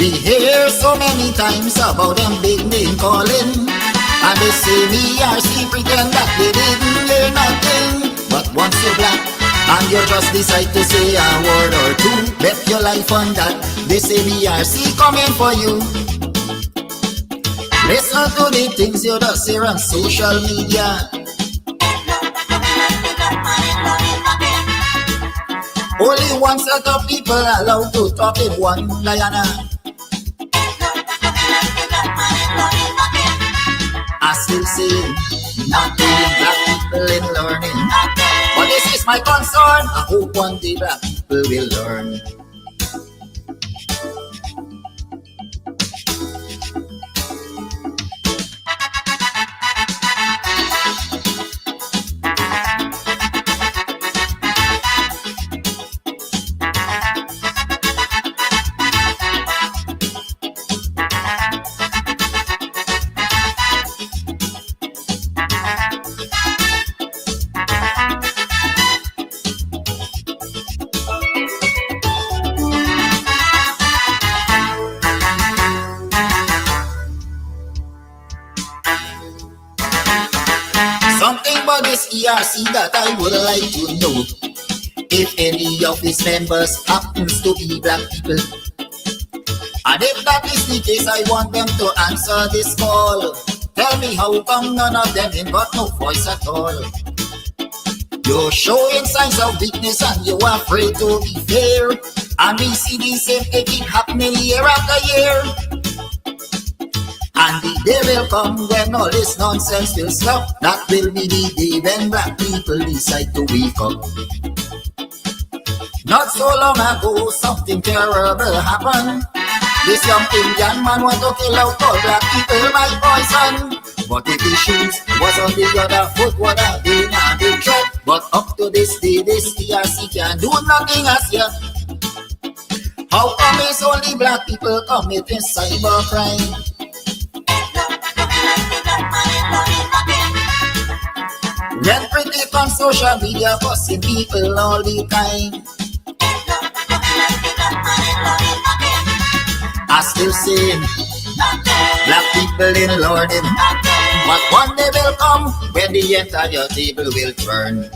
We hear so many times about them big name calling, and they say me RC pretend that they didn't hear nothing. But once you're black and you just decide to say a word or two, bet your life on that. They say me RC coming for you. Listen to the things you just hear on social media. Only one set of people allowed to talk in one Guyana. I still say nothing, black people in learning. But this is my concern. I hope one day black people will learn. Something about this ERC that I would like to know. If any of its members happens to be black people, and if that is the case, I want them to answer this call. Tell me how come none of them ain't got no voice at all. You're showing signs of weakness and you're afraid to be fair, and we see the same thing keep happening year after year. And the day will come when all this nonsense will stop. That will be the day when black people decide to wake up. Not so long ago, something terrible happened. This young Indian man want to kill out all black people by poison. But if his shoes was on the other foot, would have been a big threat. But up to this day, this TRC can't do nothing as yet. How come it's only black people committing cybercrime? When pretty on social media fussing people all the time, I still say black people in learning. But one day will come when the entire table will turn.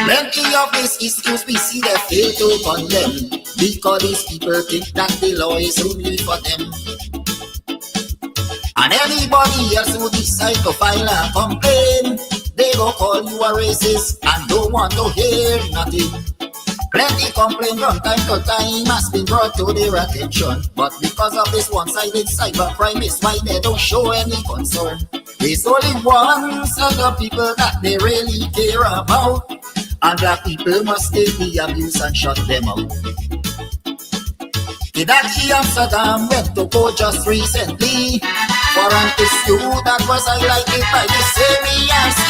Plenty of these issues we see they fail to condemn, because these people think that the law is only for them. And anybody else who decide to file a complaint, they go call you a racist and don't want to hear nothing. Plenty complaint from time to time has been brought to their attention, but because of this one-sided cybercrime is why they don't show any concern. There's only one set of people that they really care about, and black people must take the abuse and shut them out. Kidaki Amsterdam went to court just recently for an issue that was highlighted by the same ERC.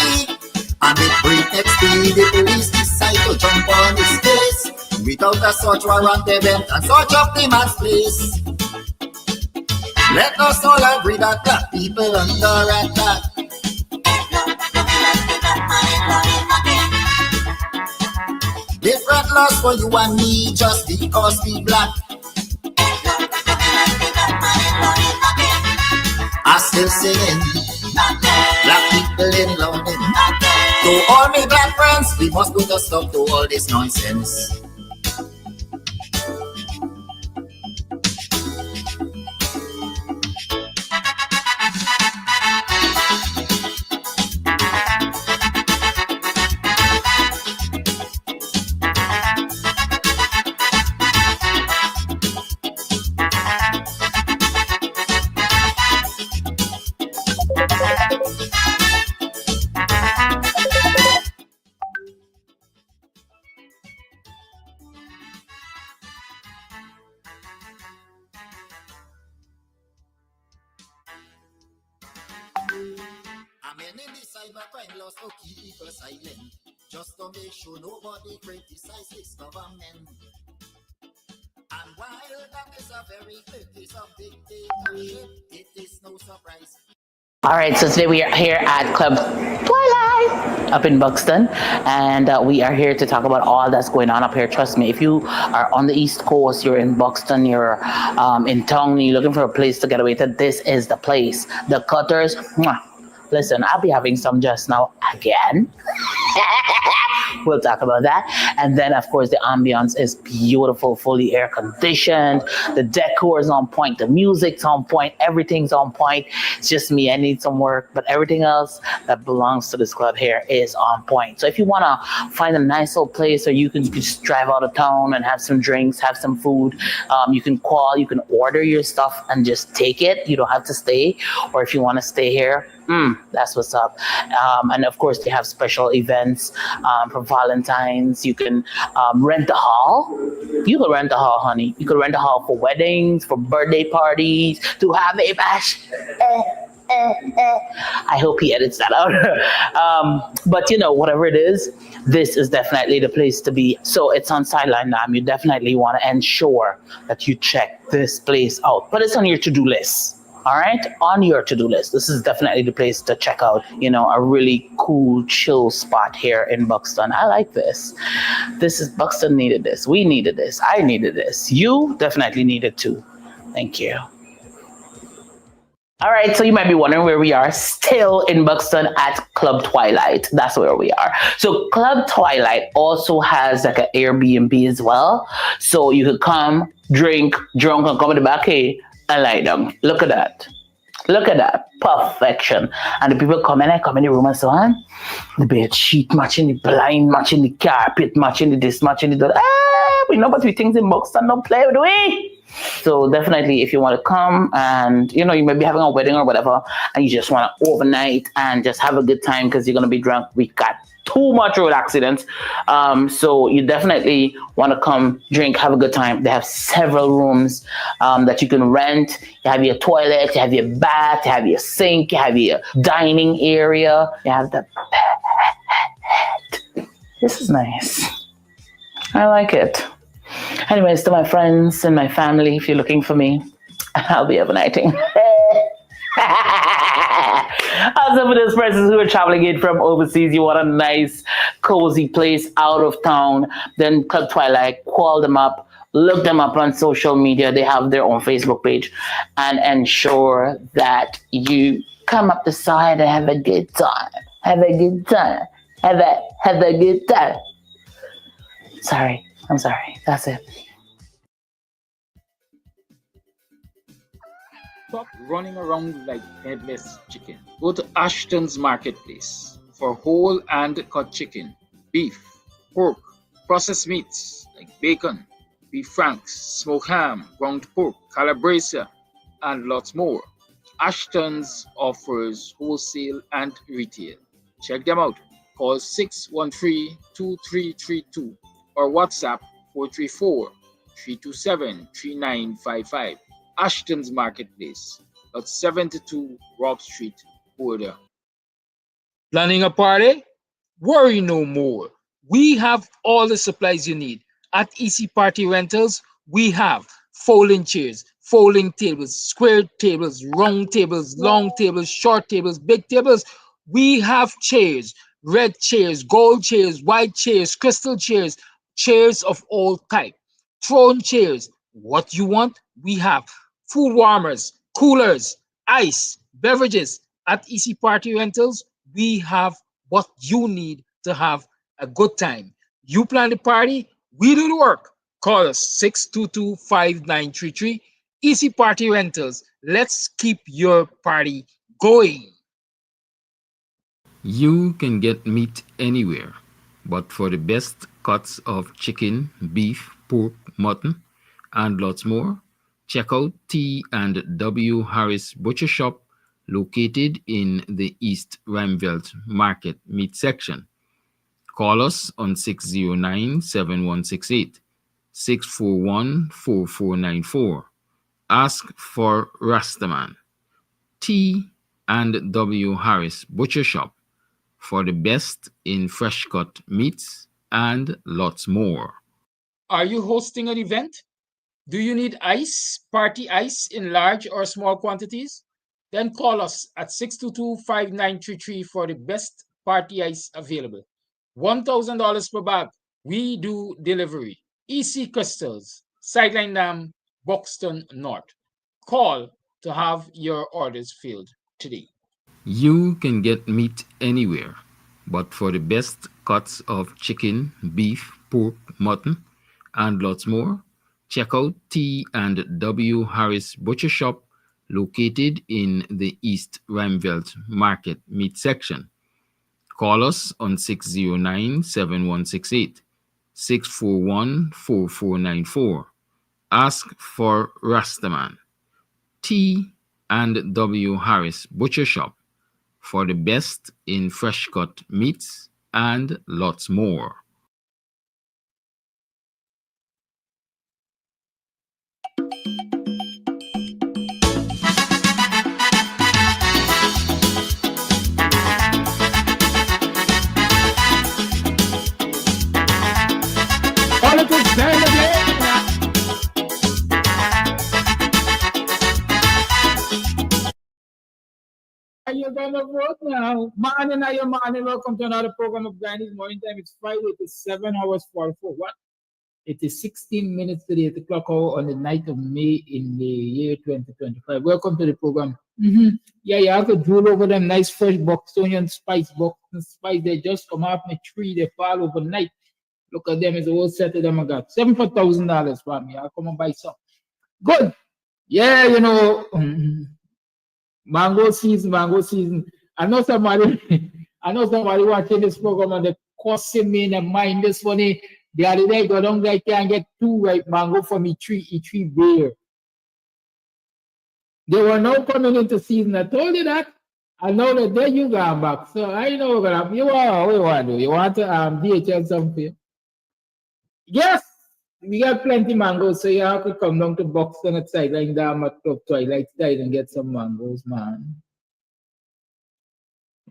And with breakneck speed, the police decide to jump on his case. Without a search warrant, they went and search up the man's place. Let us all agree that black people under attack. Different laws for you and me just because we black. I still singing black people in London. To all my black friends, we must put a stop to all this nonsense. the cybercrime laws to keep people silent, just to make sure nobody criticize this government. And while that is a very clear case of dictatorship, it is no surprise. All right, so today we are here at Club Twilight up in Buxton, and we are here to talk about all that's going on up here. Trust me, if you are on the East Coast, you're in Buxton, you're in town, you're looking for a place to get away to, this is the place. The Cutters, mwah. Listen, I'll be having some just now again. We'll talk about that. And then, of course, the ambience is beautiful, fully air conditioned. The decor is on point. The music's on point. Everything's on point. It's just me. I need some work. But everything else that belongs to this club here is on point. So if you want to find a nice little place where you can just drive out of town and have some drinks, have some food, you can call, you can order your stuff and just take it. You don't have to stay. Or if you want to stay here, that's what's up. And of course, they have special events for Valentine's. You can rent a hall. You can rent a hall, honey. You can rent a hall for weddings, for birthday parties, to have a bash. I hope he edits that out. But you know, whatever it is, this is definitely the place to be. So it's on Sideline Dam. You definitely want to ensure that you check this place out. But it's on your to-do list. All right, on your to-do list. This is definitely the place to check out, you know, a really cool, chill spot here in Buxton. I like this. This is Buxton needed this. We needed this. I needed this. You definitely needed too. Thank you. All right, so you might be wondering where we are, still in Buxton at Club Twilight. That's where we are. So Club Twilight also has like an Airbnb as well. So you could come, drink, drunk, and come in the back here and lie down. Look at that. Look at that. Perfection. And the people come in the room and so on. The bed sheet matching the blind, matching the carpet, matching the this, matching the that. We know but we things in Buxton don't play with we. So definitely if you want to come and you know you may be having a wedding or whatever and you just want to overnight and just have a good time because you're gonna be drunk. We got too much road accidents. So you definitely want to come drink, have a good time. They have several rooms that you can rent. You have your toilet, you have your bath, you have your sink, you have your dining area, you have the bed. This is nice. I like it. Anyways, to my friends and my family, if you're looking for me, I'll be overnighting. Also for those persons who are traveling in from overseas, you want a nice, cozy place out of town, then Club Twilight, call them up, look them up on social media. They have their own Facebook page and ensure that you come up the side and have a good time. Have a good time. Have a good time. Sorry. I'm sorry. That's it. Stop running around like headless chicken. Go to Ashton's Marketplace for whole and cut chicken, beef, pork, processed meats like bacon, beef franks, smoked ham, ground pork, calabresa, and lots more. Ashton's offers wholesale and retail. Check them out. Call 613-2332 or WhatsApp 434-327-3955. Ashton's Marketplace at 72 Rob Street, Border. Planning a party? Worry no more. We have all the supplies you need. At EC Party Rentals, we have folding chairs, folding tables, square tables, round tables, long tables, short tables, big tables. We have chairs, red chairs, gold chairs, white chairs, crystal chairs, chairs of all type, throne chairs. What you want, we have. Food warmers, coolers, ice, beverages. At EC Party Rentals, we have what you need to have a good time. You plan the party, we do the work. Call us 622-5933. EC Party Rentals. Let's keep your party going. You can get meat anywhere, but for the best cuts of chicken, beef, pork, mutton, and lots more, check out T and W Harris Butcher Shop, located in the East Ramvelt Market Meat Section. Call us on 609-7168, 641-4494. Ask for Rastaman. T and W Harris Butcher Shop, for the best in fresh cut meats and lots more. Are you hosting an event? Do you need ice, party ice in large or small quantities? Then call us at 622-5933 for the best party ice available. $1,000 per bag. We do delivery. EC Crystals, Sideline Dam, Buxton North. Call to have your orders filled today. You can get meat anywhere, but for the best cuts of chicken, beef, pork, mutton, and lots more, check out T and W Harris Butcher Shop located in the East Rheinveld Market Meat section. Call us on 609-7168, 641-4494. Ask for Rastaman. T and W Harris Butcher Shop for the best in fresh cut meats and lots more. Politics time again. Are you gonna vote now? Morning, are you morning? Welcome to another program of Guyanese Morning Time. It's Friday, it is 7 hours 44. What? It is 16 minutes to the 8 o'clock hour on the night of May in the year 2025. Welcome to the program. Yeah, you have to drool over them nice fresh Buxtonian spice. Buxton spice, they just come off my tree, they fall overnight. Look at them, it's a whole set of them I got. $7 for $1,000 for me. I'll come and buy some. Good. Yeah, you know, mango season, mango season. I know somebody watching this program and they're cussing me in the mind. This funny. The other day, go down there, can't get two ripe mango from each tree bare. They were now coming into season. I told you that. I know that then you gone back. So I know what's gonna happen. You want to do? You want to DHL something? Yes, we got plenty mangoes, so you have to come down to Buxton at Sideline Dam at Club Twilight side and get some mangoes, man.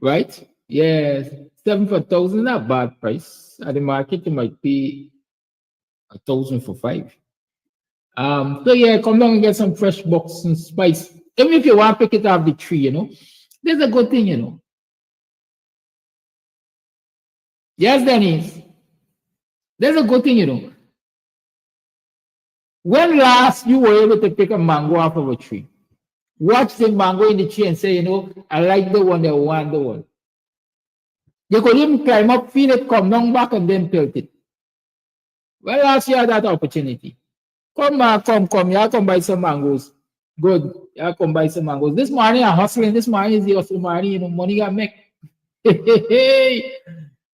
Right? Yes. 7 for $1,000, not bad price. At the market, you might pay $1,000 for 5. So yeah, come down and get some fresh Buxton spice. Even if you want to pick it off the tree, you know. There's a good thing, you know. Yes, Dennis. There's a good thing, you know. When last you were able to pick a mango off of a tree, watch the mango in the tree and say, you know, I like the one, I want the one. You could even climb up, feel it, come down back, and then pelt it. Well, last year, that opportunity. Come, you come buy some mangoes. Good, you come buy some mangoes. This morning, I'm hustling. This morning is the hustle morning, you know, money got make.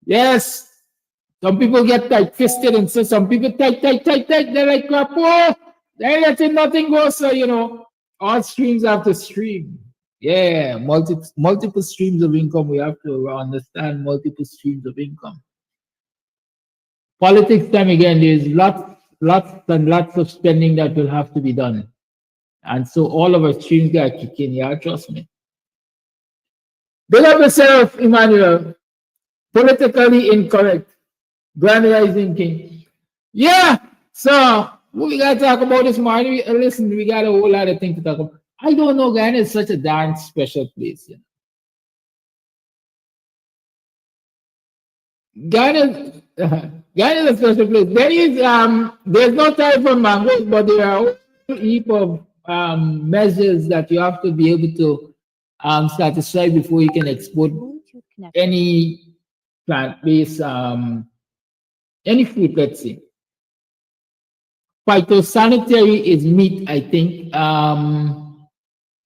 Yes. Some people get tight-fisted and so some people tight. They're like, crap, oh, they're letting nothing go. So, you know, all streams have to stream. Yeah, multiple streams of income. We have to understand multiple streams of income. Politics time again, there's lots and lots of spending that will have to be done. And so all of our streams got to kick in, yeah, trust me. Big up yourself, Emmanuel. Politically incorrect. Grand Rising King. Yeah, so what we got to talk about this morning? Listen, we got a whole lot of things to talk about. I don't know, Guyana is such a darn special place. You know? Guyana is a special place. There's no time for mangoes, but there are a whole heap of measures that you have to be able to satisfy before you can export any plant-based any fruit, let's say. Phytosanitary is meat, I think.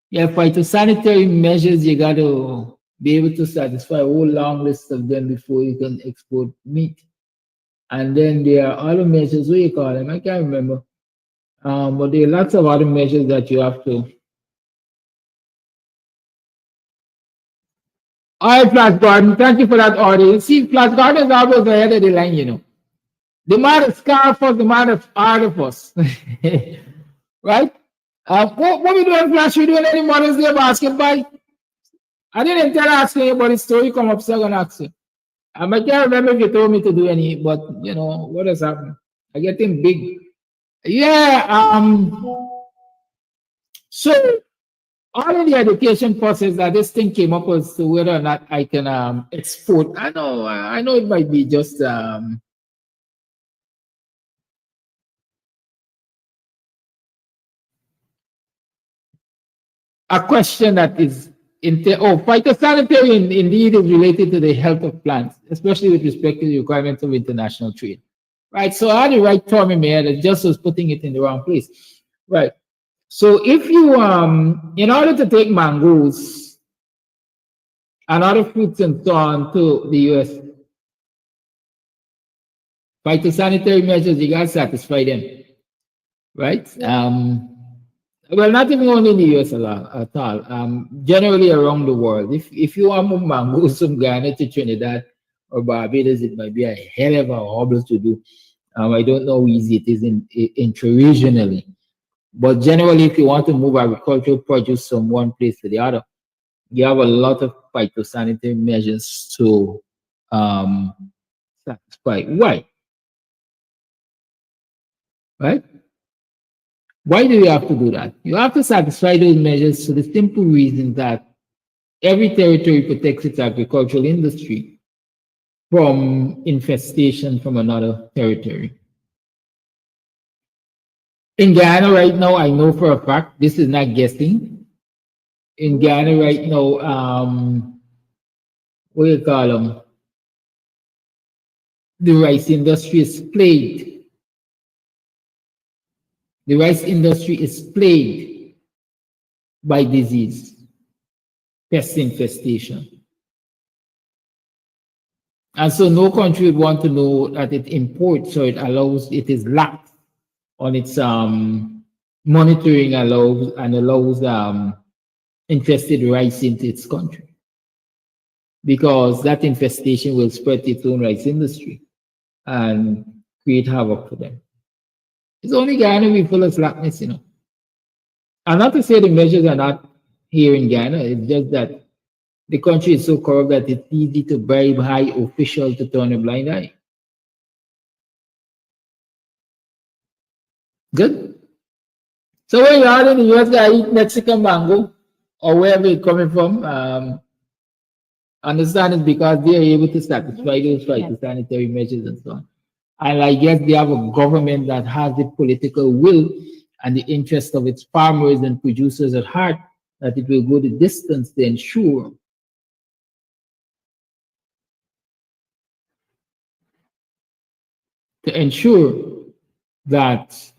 Yeah, phytosanitary measures, you got to be able to satisfy a whole long list of them before you can export meat. And then there are other measures, what do you call them? I can't remember. But there are lots of other measures that you have to. All right, Flash Garden, thank you for that order. You see, Flash Garden is always ahead of the line, you know. The man of Scarfus, the man of Artifus. Right? What we doing, Flash? We doing any Mother's Day basketball? I didn't tell asking you, but the story come up, so I'm gonna ask you. I can't remember if you told me to do any, but you know what has happened. I get him big. Yeah. So all in the education process that this thing came up as to whether or not I can export. I know it might be just a question that is phytosanitary indeed is related to the health of plants, especially with respect to the requirements of international trade. Right. So I had the right term in my head, I just was putting it in the wrong place. Right. So if you in order to take mangoes and other fruits and so on to the US, phytosanitary measures, you gotta satisfy them. Right? Well, not even only in the US at all. Generally around the world. If you want to move mangoes from Guyana to Trinidad or Barbados, it might be a hell of a hobble to do. I don't know how easy it is intra-regionally. But generally, if you want to move agricultural produce from one place to the other, you have a lot of phytosanitary measures to satisfy. Why? Right? Why do you have to do that? You have to satisfy those measures for the simple reason that every territory protects its agricultural industry from infestation from another territory. In Guyana right now, I know for a fact, this is not guessing. In Guyana right now, what do you call them? The rice industry is plagued. The rice industry is plagued by disease, pest infestation. And so no country would want to know that it imports, so it is lax on its monitoring allows infested rice into its country, because that infestation will spread its own rice industry and create havoc for them. It's only Guyana we full of slackness, you know. And not to say the measures are not here in Guyana, it's just that the country is so corrupt that it's easy to bribe high officials to turn a blind eye. Good. So when you're out in the US, I eat Mexican mango or wherever it's coming from, understand it's because they are able to satisfy those phytosanitary measures and so on. And I guess they have a government that has the political will and the interest of its farmers and producers at heart, that it will go the distance to ensure that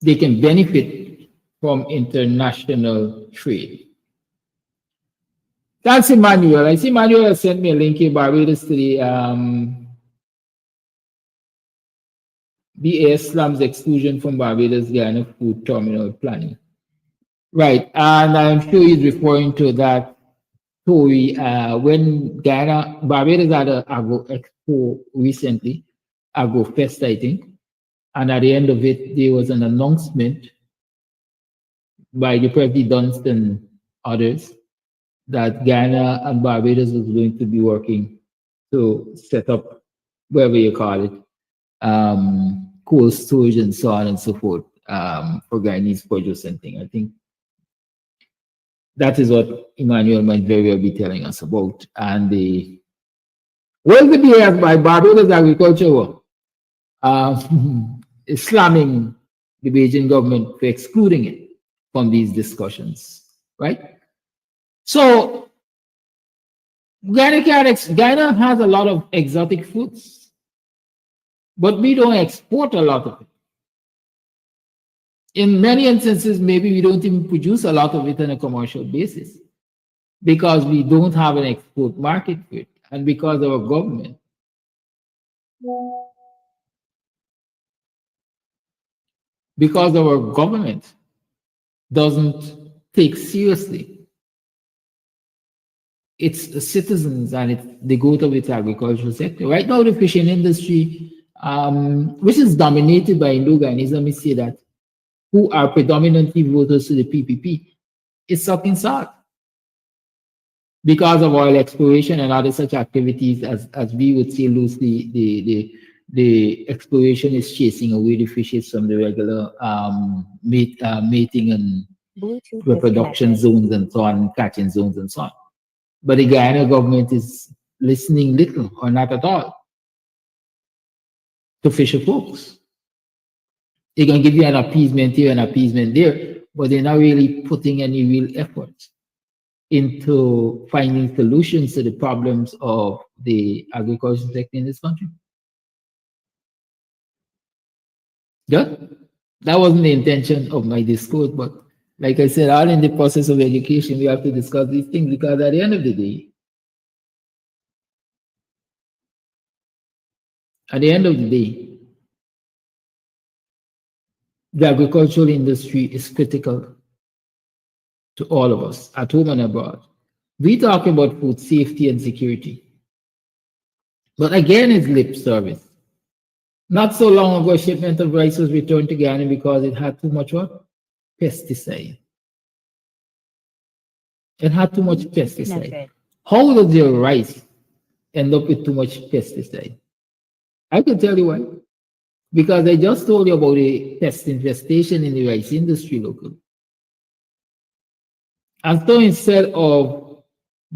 they can benefit from international trade. That's Emmanuel. I see Emmanuel has sent me a link in Barbados to the BAS slums exclusion from Barbados Guyana food terminal planning. Right, and I'm sure he's referring to that story when Barbados had an Agro Expo recently, Agro Fest, I think. And at the end of it, there was an announcement by the President and others that Guyana and Barbados was going to be working to set up, whatever you call it, cold storage and so on and so forth for Guyanese produce and thing. I think that is what Emmanuel might very well be telling us about. And the World BS by Barbados Agriculture is slamming the Beijing government for excluding it from these discussions, right? So Guyana has a lot of exotic foods, but we don't export a lot of it. In many instances, maybe we don't even produce a lot of it on a commercial basis because we don't have an export market for it, and because our government doesn't take seriously its citizens and the growth of its agricultural sector. Right now, the fishing industry, which is dominated by Indo-Guyanese, let me say that, who are predominantly voters to the PPP, is sucking salt because of oil exploration and other such activities, as we would say loosely, the exploration is chasing away the fishes from the regular mating and Bluetooth reproduction disconnected. zones and so on, catching zones and so on. But the Guyana government is listening little or not at all to fisher folks. They can give you an appeasement here and appeasement there, but they're not really putting any real effort into finding solutions to the problems of the agriculture sector in this country. Yeah, that wasn't the intention of my discourse, but like I said, all in the process of education, we have to discuss these things because at the end of the day, the agricultural industry is critical to all of us at home and abroad. We talk about food safety and security, but again, it's lip service. Not so long ago, a shipment of rice was returned to Guyana because it had too much what? Pesticide. It had too much pesticide. Disconnected. How does your rice end up with too much pesticide? I can tell you why. Because I just told you about a pest infestation in the rice industry locally. And so instead of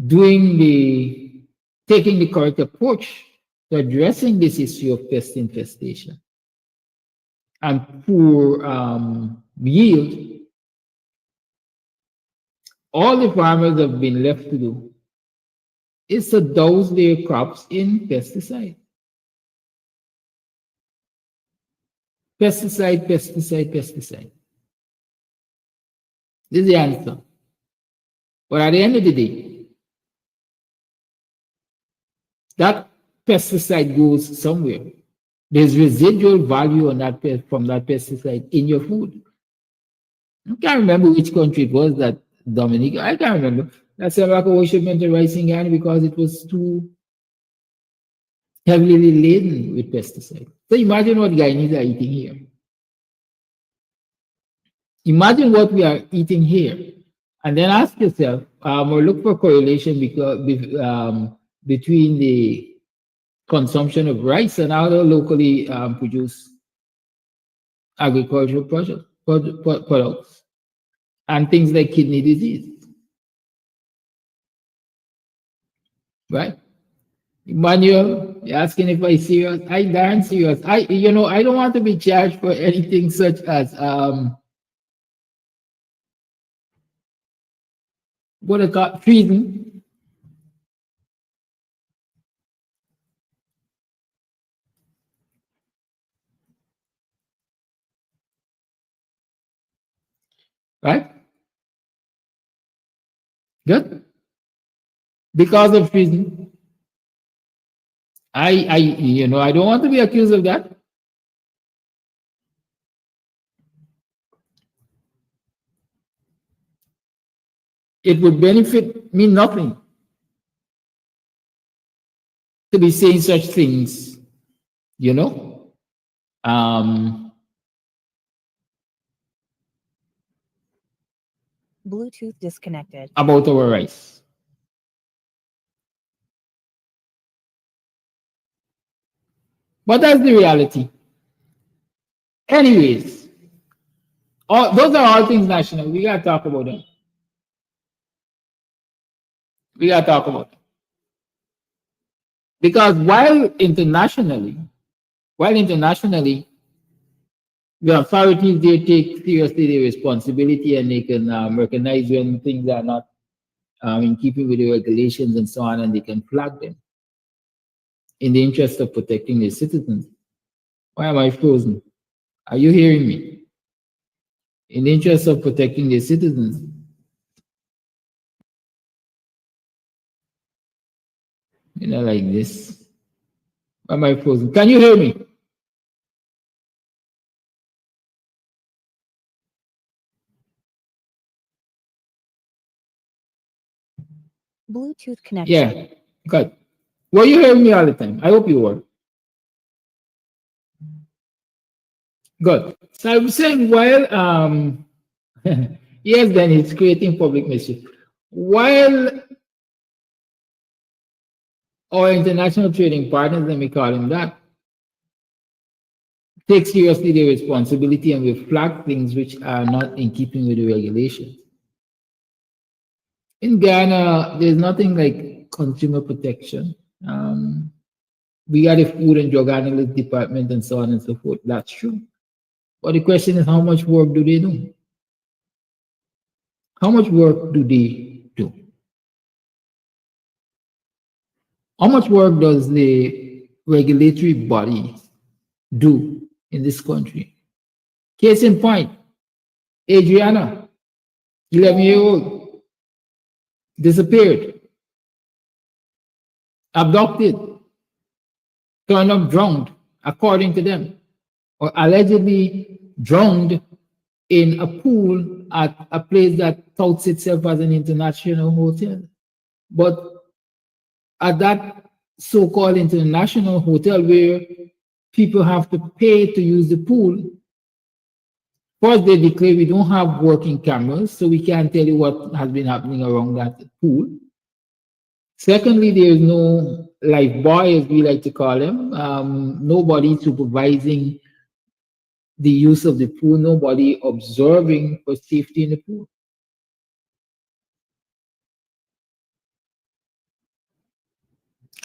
taking the correct approach to addressing this issue of pest infestation and poor yield, all the farmers have been left to do is to douse their crops in pesticide. Pesticide, pesticide, pesticide. This is the answer. But at the end of the day, that pesticide goes somewhere. There's residual value on that from that pesticide in your food. I can't remember which country it was that Dominic. I can't remember. That's a lack of shipment of rice in Ghana because it was too heavily laden with pesticide. So imagine what Guyanese are eating here. Imagine what we are eating here. And then ask yourself, or look for correlation between the consumption of rice and other locally produced agricultural products and things like kidney disease. Right? Emmanuel, you're asking if I'm serious. I darn serious. I don't want to be charged for anything such as what I call treason. Right? Good. Because of treason. I don't want to be accused of that. It would benefit me nothing to be saying such things, Bluetooth disconnected. about our rice. But that's the reality. Anyways, those are all things national. We got to talk about them. Because while internationally, the authorities, they take seriously their responsibility and they can recognize when things are not in keeping with the regulations and so on, and they can flag them in the interest of protecting their citizens. Why am I frozen? Are you hearing me? In the interest of protecting their citizens. Like this. Why am I frozen? Can you hear me? Bluetooth connection. Yeah, good. Were you hearing me all the time? I hope you were. Good. So I was saying, while yes, then it's creating public mischief. While our international trading partners, let me call them that, take seriously their responsibility and will flag things which are not in keeping with the regulations. In Ghana, there's nothing like consumer protection. We got a food and drug analyst department and so on and so forth. That's true. But the question is, how much work do they do? How much work do they do? How much work does the regulatory body do in this country? Case in point, Adriana, 11-year-old, disappeared, abducted, turned up drowned, according to them, or allegedly drowned in a pool at a place that touts itself as an international hotel. But at that so-called international hotel where people have to pay to use the pool, first they declare we don't have working cameras, so we can't tell you what has been happening around that pool. Secondly, there is no lifebuoy, as we like to call them, nobody supervising the use of the pool, nobody observing for safety in the pool.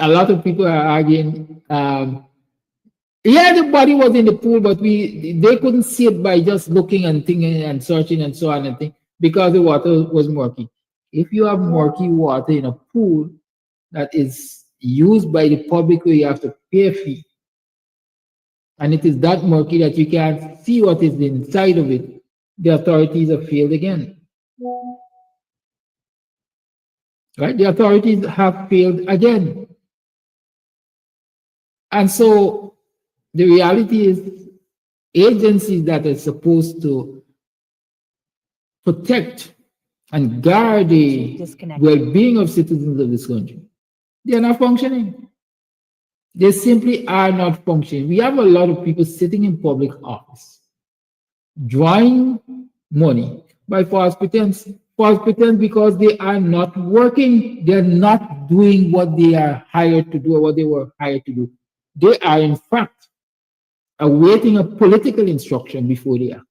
A lot of people are arguing, yeah, the body was in the pool, but they couldn't see it by just looking and thinking and searching and so on and thing, because the water was murky. If you have murky water in a pool that is used by the public where you have to pay a fee, and it is that murky that you can't see what is inside of it, the authorities have failed again. Right? The authorities have failed again. And so the reality is, agencies that are supposed to protect and guard the well-being of citizens of this country, they are not functioning. They simply are not functioning. We have a lot of people sitting in public office, drawing money by false pretense. False pretense because they are not working. They're not doing what they are hired to do or what they were hired to do. They are, in fact, awaiting a political instruction before they act.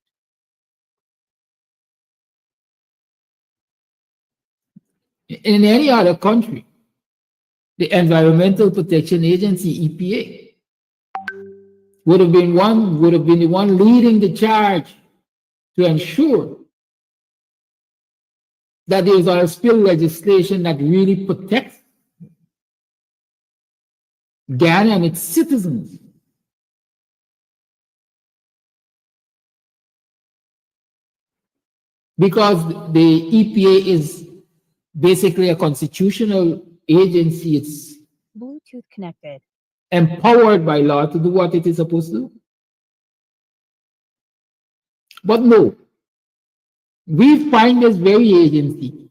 In any other country, the Environmental Protection Agency, EPA, would have been the one leading the charge to ensure that there is oil spill legislation that really protects Guyana and its citizens. Because the EPA is basically a constitutional agency, it's Bluetooth connected. empowered by law to do what it is supposed to do. But no, we find this very agency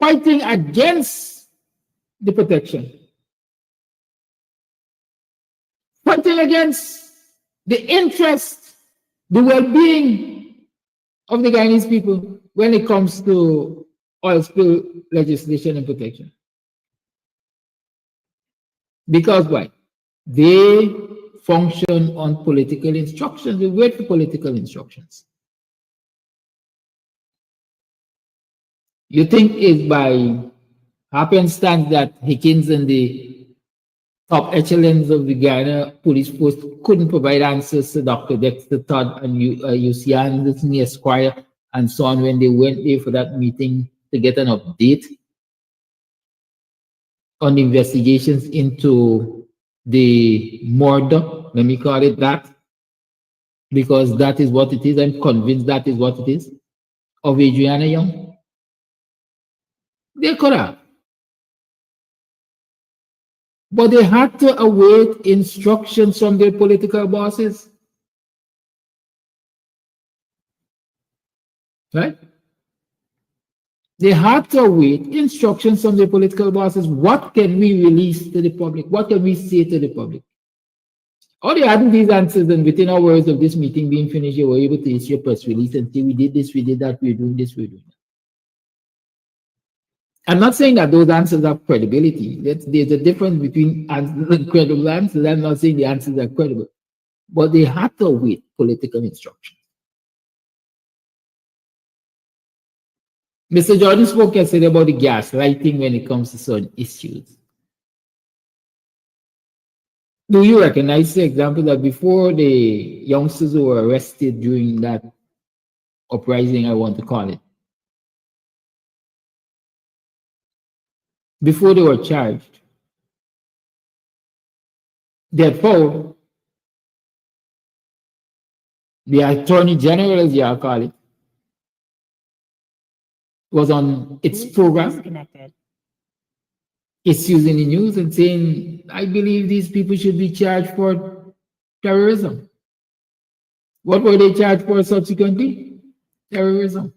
fighting against the protection, fighting against the interest, the well-being of the Guyanese people when it comes to oil spill legislation and protection. Because why? They function on political instructions. They wait for political instructions. You think it's by happenstance that Hickins and the top echelons of the Guyana police force couldn't provide answers to Dr. Dexter Todd and UC Anderson, Esquire, and so on when they went there for that meeting to get an update on the investigations into the murder, let me call it that, because that is what it is. I'm convinced that is what it is, of Adriana Young. They could have. But they had to await instructions from their political bosses. Right? They had to await instructions from their political bosses. What can we release to the public? What can we say to the public? All you had these answers, and within hours of this meeting being finished, you were able to issue a press release and say, we did this, we did that, we're doing this, we're doing that. I'm not saying that those answers have credibility. There's a difference between answers and credible answers. I'm not saying the answers are credible, but they have to await political instruction. Mr. Jordan spoke yesterday about the gaslighting when it comes to certain issues. Do you recognize the example that before the youngsters who were arrested during that uprising, I want to call it, before they were charged, therefore, the Attorney General, as you call it, was on its program, Disconnected. it's using the news and saying, I believe these people should be charged for terrorism. What were they charged for subsequently? Terrorism.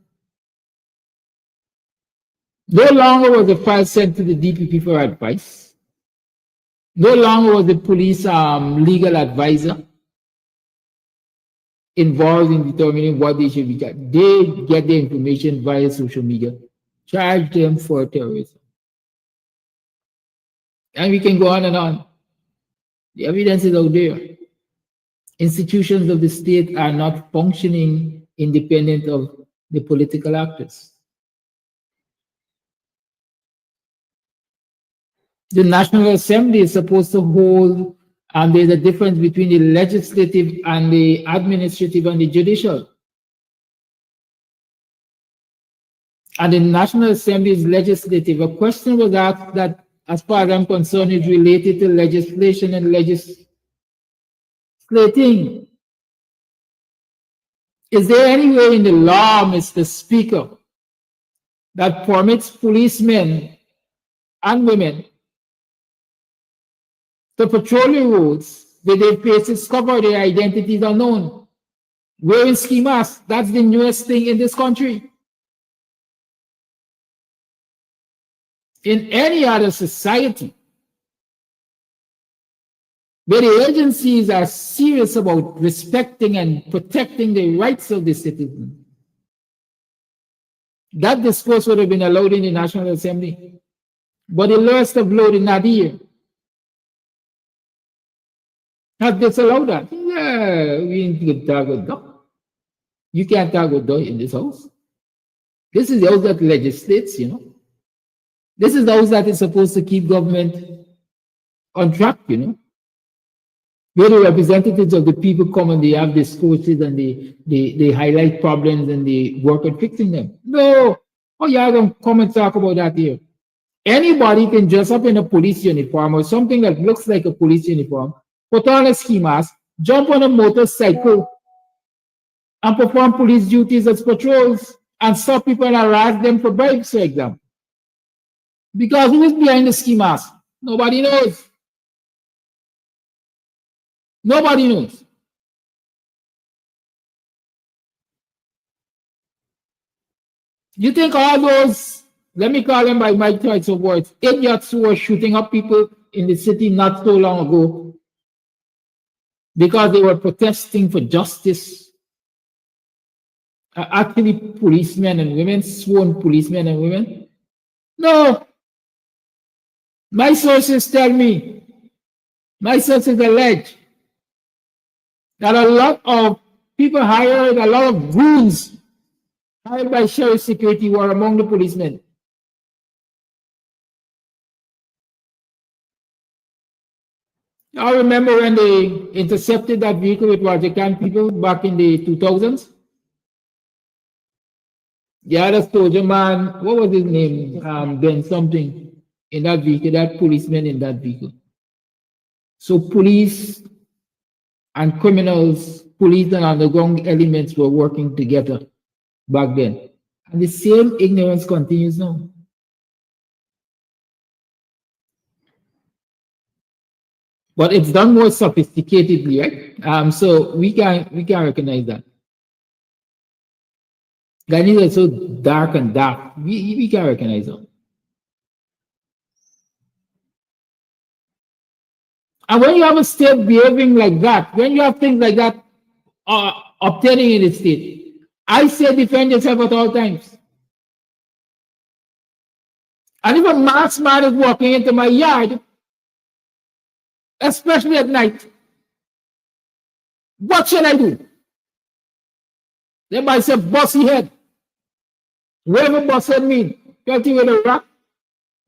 No longer was the file sent to the DPP for advice. No longer was the police legal advisor involved in determining what they should be charged. They get the information via social media, charge them for terrorism. And we can go on and on. The evidence is out there. Institutions of the state are not functioning independent of the political actors. The National Assembly is supposed to hold, and there's a difference between the legislative and the administrative and the judicial. And the National Assembly is legislative. A question was asked that, as far as I'm concerned, is related to legislation and legislating. Is there any way in the law, Mr. Speaker, that permits policemen and women to patrol the roads with their faces covered, their identities unknown, wearing ski masks? That's the newest thing in this country. In any other society, where the agencies are serious about respecting and protecting the rights of the citizen, that discourse would have been allowed in the National Assembly. But the lowest of low did not hear. Have disallowed that. Yeah, we need to talk with them. You can't talk with them in this house. This is the house that legislates, you know. This is the house that is supposed to keep government on track, you know. Where the representatives of the people come and they have discourses and they highlight problems and they work on fixing them. No. Oh, yeah, don't come and talk about that here. Anybody can dress up in a police uniform or something that looks like a police uniform, put on a ski mask, jump on a motorcycle, and perform police duties as patrols and stop people and harass them for bribes, for example. Because who is behind the ski mask? Nobody knows. Nobody knows. You think all those, let me call them by my choice of words, idiots who were shooting up people in the city not so long ago because they were protesting for justice, are actually policemen and women, sworn policemen and women? No. My sources tell me, my sources allege that a lot of people hired, a lot of goons hired by sheriff security were among the policemen. I remember when they intercepted that vehicle with Rajakan people back in the 2000s. The other soldier man, what was his name? Ben something in that vehicle, that policeman in that vehicle. So police and criminals, police and underground elements were working together back then. And the same ignorance continues now. But it's done more sophisticatedly, right? So we can recognize that. Guyanese are so dark and dark. We can recognize them. And when you have a state behaving like that, when you have things like that obtaining in the state, I say defend yourself at all times. And if a masked man is walking into my yard, especially at night, what should I do? They might say, bossy head. Whatever bossy head mean? Pelting with a rock?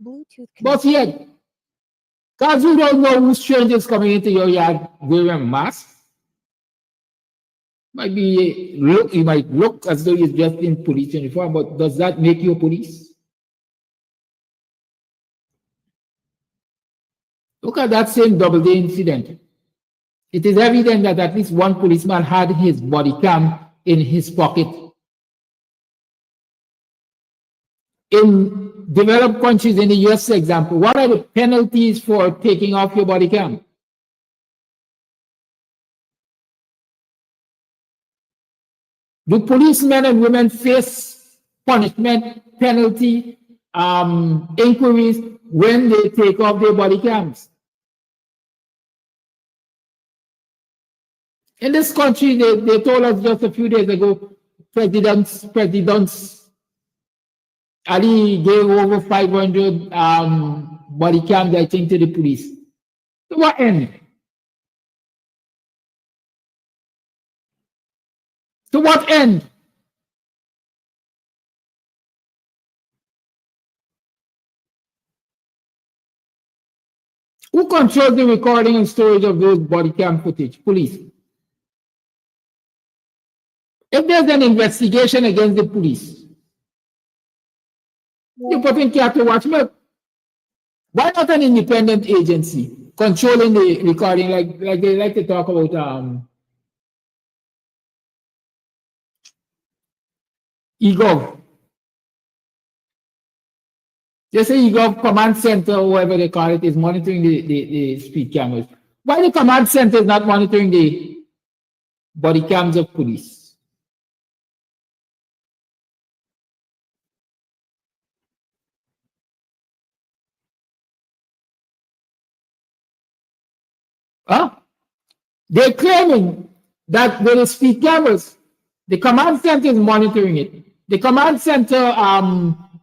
Bluetooth Bossy head. Because you don't know who strangers coming into your yard wearing masks. Might be look, you might look as though you're just in police uniform, but does that make you a police? Look at that same Doubleday incident. It is evident that at least one policeman had his body cam in his pocket. In developed countries, in the US example, what are the penalties for taking off your body cam? Do policemen and women face punishment, penalty, inquiries when they take off their body cams? In this country, they told us just a few days ago, President Ali gave over 500 body cams, I think, to the police. To what end? To what end? Who controls the recording and storage of those body cam footage? Police. If there's an investigation against the police, you put in care to watch me. Why not an independent agency controlling the recording, like they like to talk about EGOV? Just say EGOV command center, or whatever they call it, is monitoring the speed cameras. Why the command center is not monitoring the body cams of police? Huh? They're claiming that with the speed cameras, the command center is monitoring it. The command center,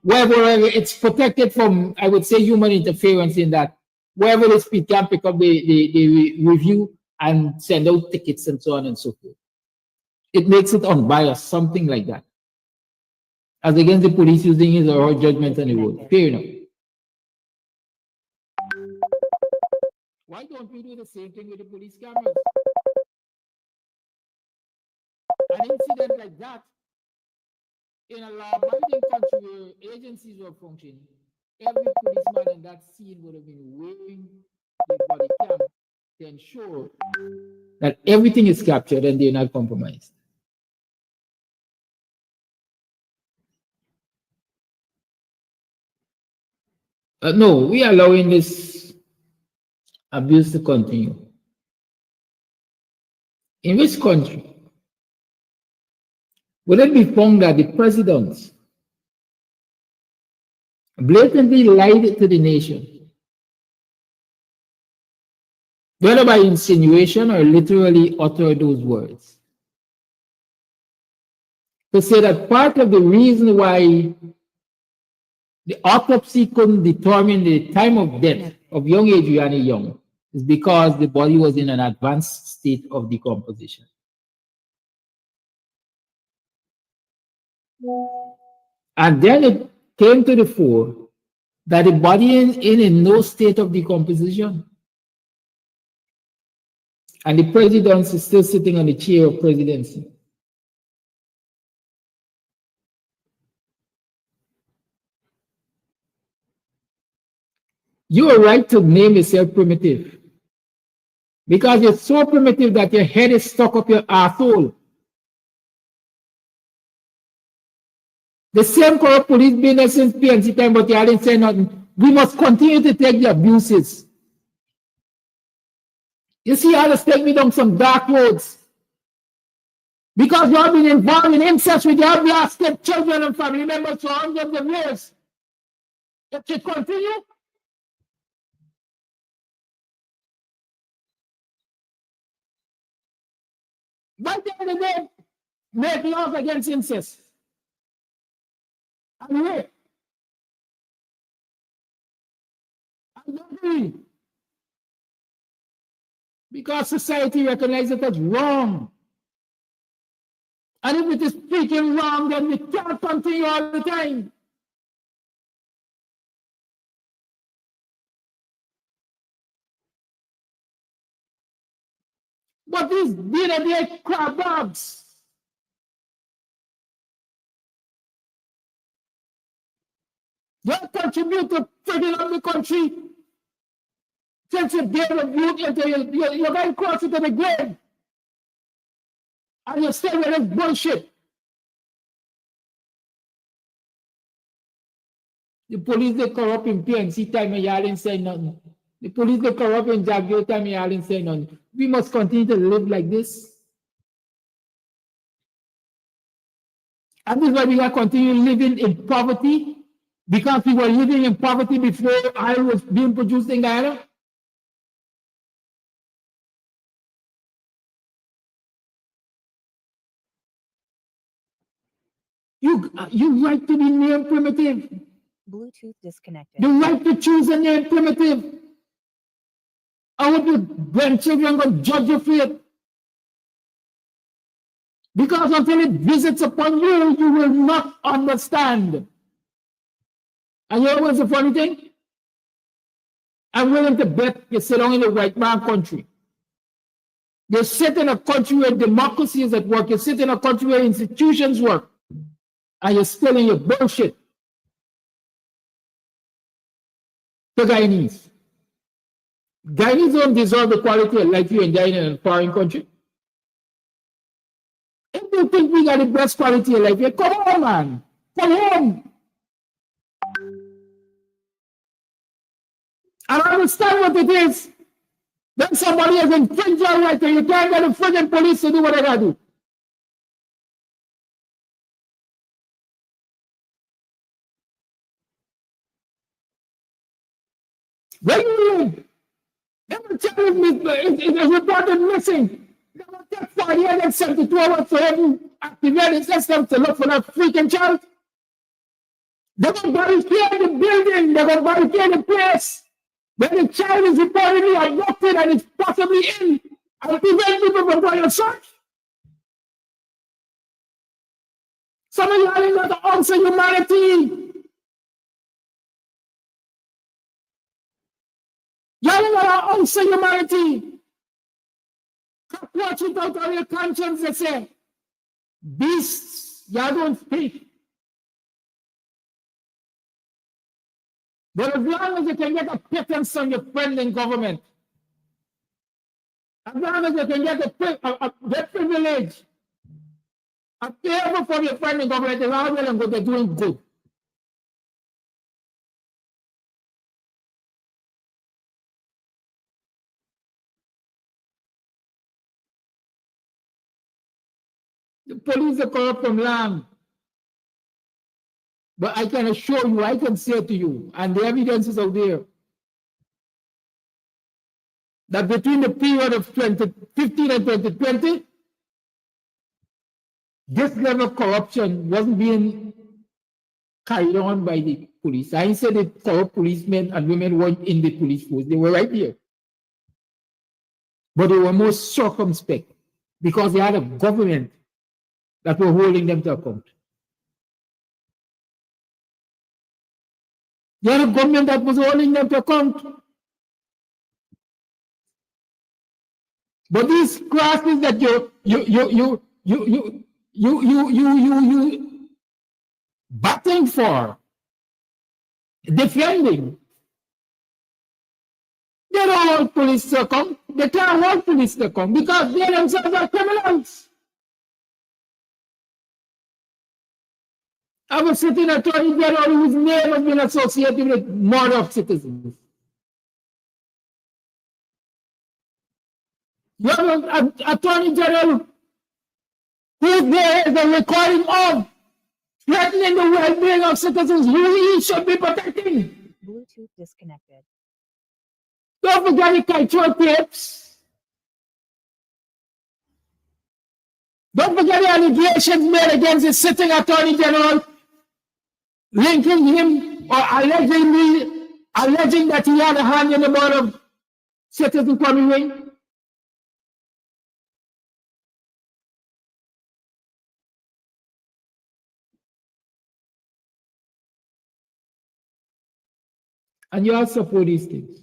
wherever it's protected from, I would say, human interference in that. Wherever the speed cam pick up, they review and send out tickets and so on and so forth. It makes it unbiased, something like that. As against the police using his or her judgment on the road. Fair enough. Why don't we do the same thing with the police cameras? An incident like that in a law-abiding country where agencies were functioning, every policeman in that scene would have been wearing the body cam to ensure that everything is captured and they're not compromised. No, we are allowing this abuse to continue. In which country would it be found that the presidents blatantly lied to the nation, whether by insinuation or literally uttered those words, to say that part of the reason why the autopsy couldn't determine the time of death of young Adriana Young is because the body was in an advanced state of decomposition. And then it came to the fore that the body is in no state of decomposition. And the president is still sitting on the chair of presidency. You are right to name yourself primitive, because you're so primitive that your head is stuck up your asshole. The same corrupt police been there since PNC time, but you didn't say nothing. We must continue to take the abuses. You see, I just take me down some dark roads. Because you have been involved in incest with your blasted children and family members for hundreds of years. It should continue. By the end of the day, make laws against incest and rape and adultery, because society recognizes it as wrong. And if it is speaking wrong, then we can't continue all the time. But these day-to-day crab dogs, they contribute to frigging up the country. Since you gave a youth into you're going closer to the grave. And you stay with this bullshit. The police, they corrupt in PNC time and y'all didn't say nothing. The police, they corrupt in Jaguar time and y'all didn't say nothing. We must continue to live like this. And this is why we are continue living in poverty, because we were living in poverty before oil was being produced in Guyana. You right to be named primitive. Bluetooth disconnected. The right to choose a name primitive. I want your grandchildren going to judge you for it. Because until it visits upon you, you will not understand. And you know what's the funny thing? I'm willing to bet you sit down in the white man country. You sit in a country where democracy is at work. You sit in a country where institutions work. And you're still in your bullshit. The Guyanese. Guyanese don't deserve the quality of life you enjoy in a foreign country. If you think we got the best quality of life, come on, man. Come home. And I understand what it is. Then somebody has infringed your right and you can't get the friggin' police to do what they gotta do. Where you live? Every time it's reported missing. They will take 48 and 72 hours for every activated system to look for that freaking child. They're going to barricade the building. They're going to barricade the place where the child is reportedly abducted and is possibly in, and prevent people from going to search. Some of you are not to answer humanity. Y'all not to answer humanity. Watch it out of your conscience, they say. Beasts, y'all don't speak. But as long as you can get a pittance on your friend in government, as long as you can get a privilege, a favor from your friend in government, they're all well and good, they're doing good. The police are corrupt from land. But I can assure you, I can say to you, and the evidence is out there, that between the period of 2015 and 2020, this level of corruption wasn't being carried on by the police. I said that corrupt policemen and women weren't in the police force. They were right here. But they were more circumspect because they had a government that were holding them to account. They had a government that was holding them to account. But these classes that you batting for, defending, they don't want police to come. They can't want police to come because they themselves are criminals. I was sitting attorney general whose name has been associated with murder of citizens. You have an attorney general who there is a recording of threatening the well-being of citizens who he should be protecting. Bluetooth disconnected. Don't forget the control tapes. Don't forget the allegations made against the sitting Attorney General, linking him or alleging that he had a hand in the murder of Citizen Kwame Wayne. And you all support these things.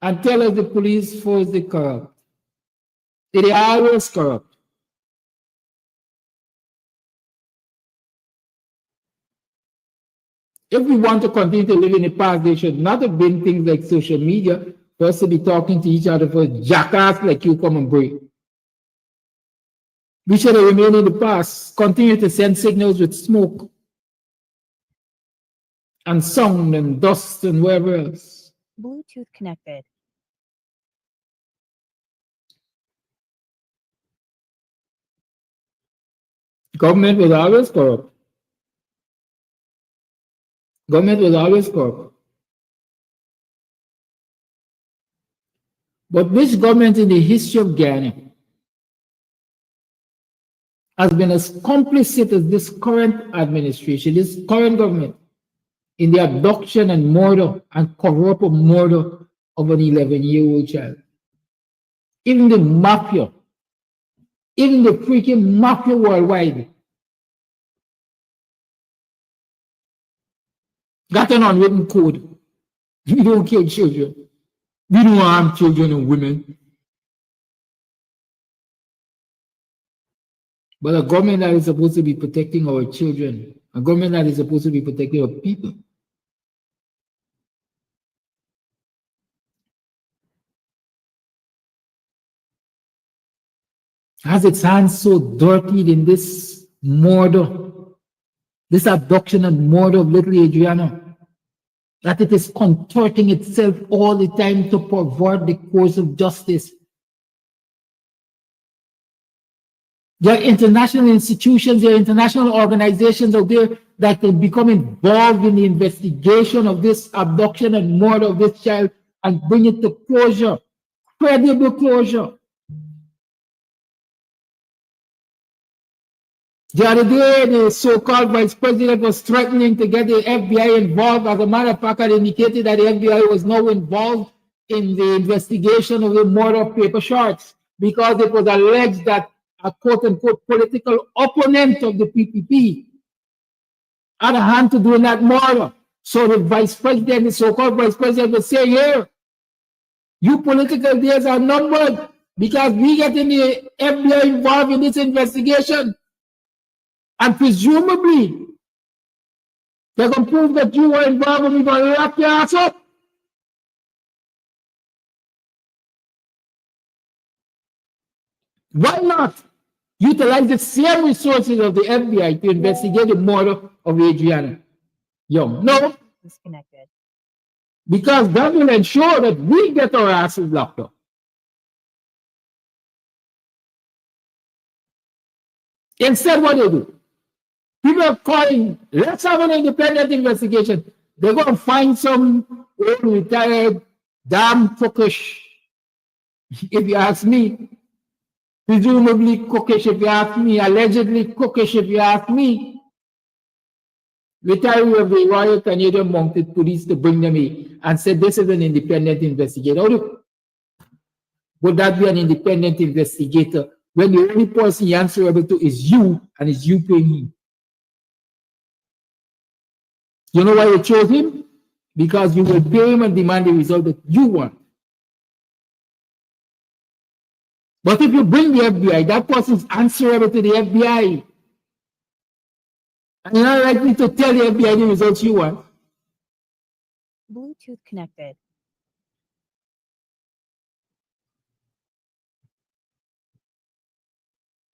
And tell us the police force is corrupt. They are always corrupt. If we want to continue to live in the past, they should not have been things like social media for us to be talking to each other for jackass like you come and break. We should have remained in the past, continue to send signals with smoke and sound and dust and wherever else. Bluetooth connected. Government was always corrupt. Government was always corrupt. But which government in the history of Guyana has been as complicit as this current administration, this current government, in the abduction and murder and corrupt murder of an 11-year-old child? Even the mafia, even the freaking mafia worldwide got an unwritten code. We don't kill children. We don't harm children and women. But a government that is supposed to be protecting our children, a government that is supposed to be protecting our people, has its hands so dirtied in this murder, this abduction and murder of little Adriana, that it is contorting itself all the time to pervert the course of justice. There are international institutions, there are international organizations out there that can become involved in the investigation of this abduction and murder of this child and bring it to closure, credible closure. The other day, the so-called vice president was threatening to get the FBI involved. As a matter of fact, I indicated that the FBI was now involved in the investigation of the murder of Paper Shorts because it was alleged that a quote-unquote political opponent of the PPP had a hand to do in that murder. So the vice president, the so-called vice president, was saying, here, you political days are numbered because we get in the FBI involved in this investigation. And presumably, they can prove that you were involved and we're going to lock your ass up. Why not utilize the same resources of the FBI to investigate the murder of Adriana Young? No. Disconnected. Because that will ensure that we get our asses locked up. Instead, what they do? People are calling, let's have an independent investigation. They're going to find some old retired, damn cookish, if you ask me. Presumably cookish, if you ask me. Allegedly cookish, if you ask me. Retiree of the Royal Canadian Mounted Police to bring them in and said this is an independent investigator. Would that be an independent investigator when the only person you answerable to is you and is you paying him? You know why you chose him? Because you will pay him and demand the result that you want. But if you bring the FBI, that person is answerable to the FBI. And you're not likely to tell the FBI the results you want. Bluetooth connected.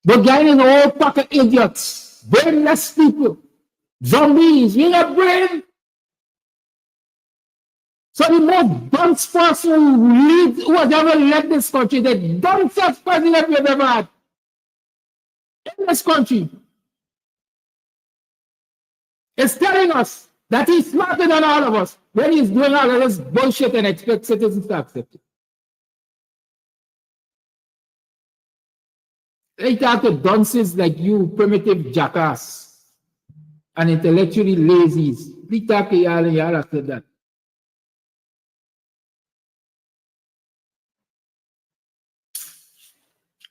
But Guyana is a whole pack of idiots, brainless people, zombies, you know, brain. So the most dunce person who has ever led this country, the dumbest president we have ever had in this country, is telling us that he's smarter than all of us when he's doing all of this bullshit and expect citizens to accept it. I talk to dunces like you, primitive jackass, and intellectually lazies. We talk to y'all and y'all after that.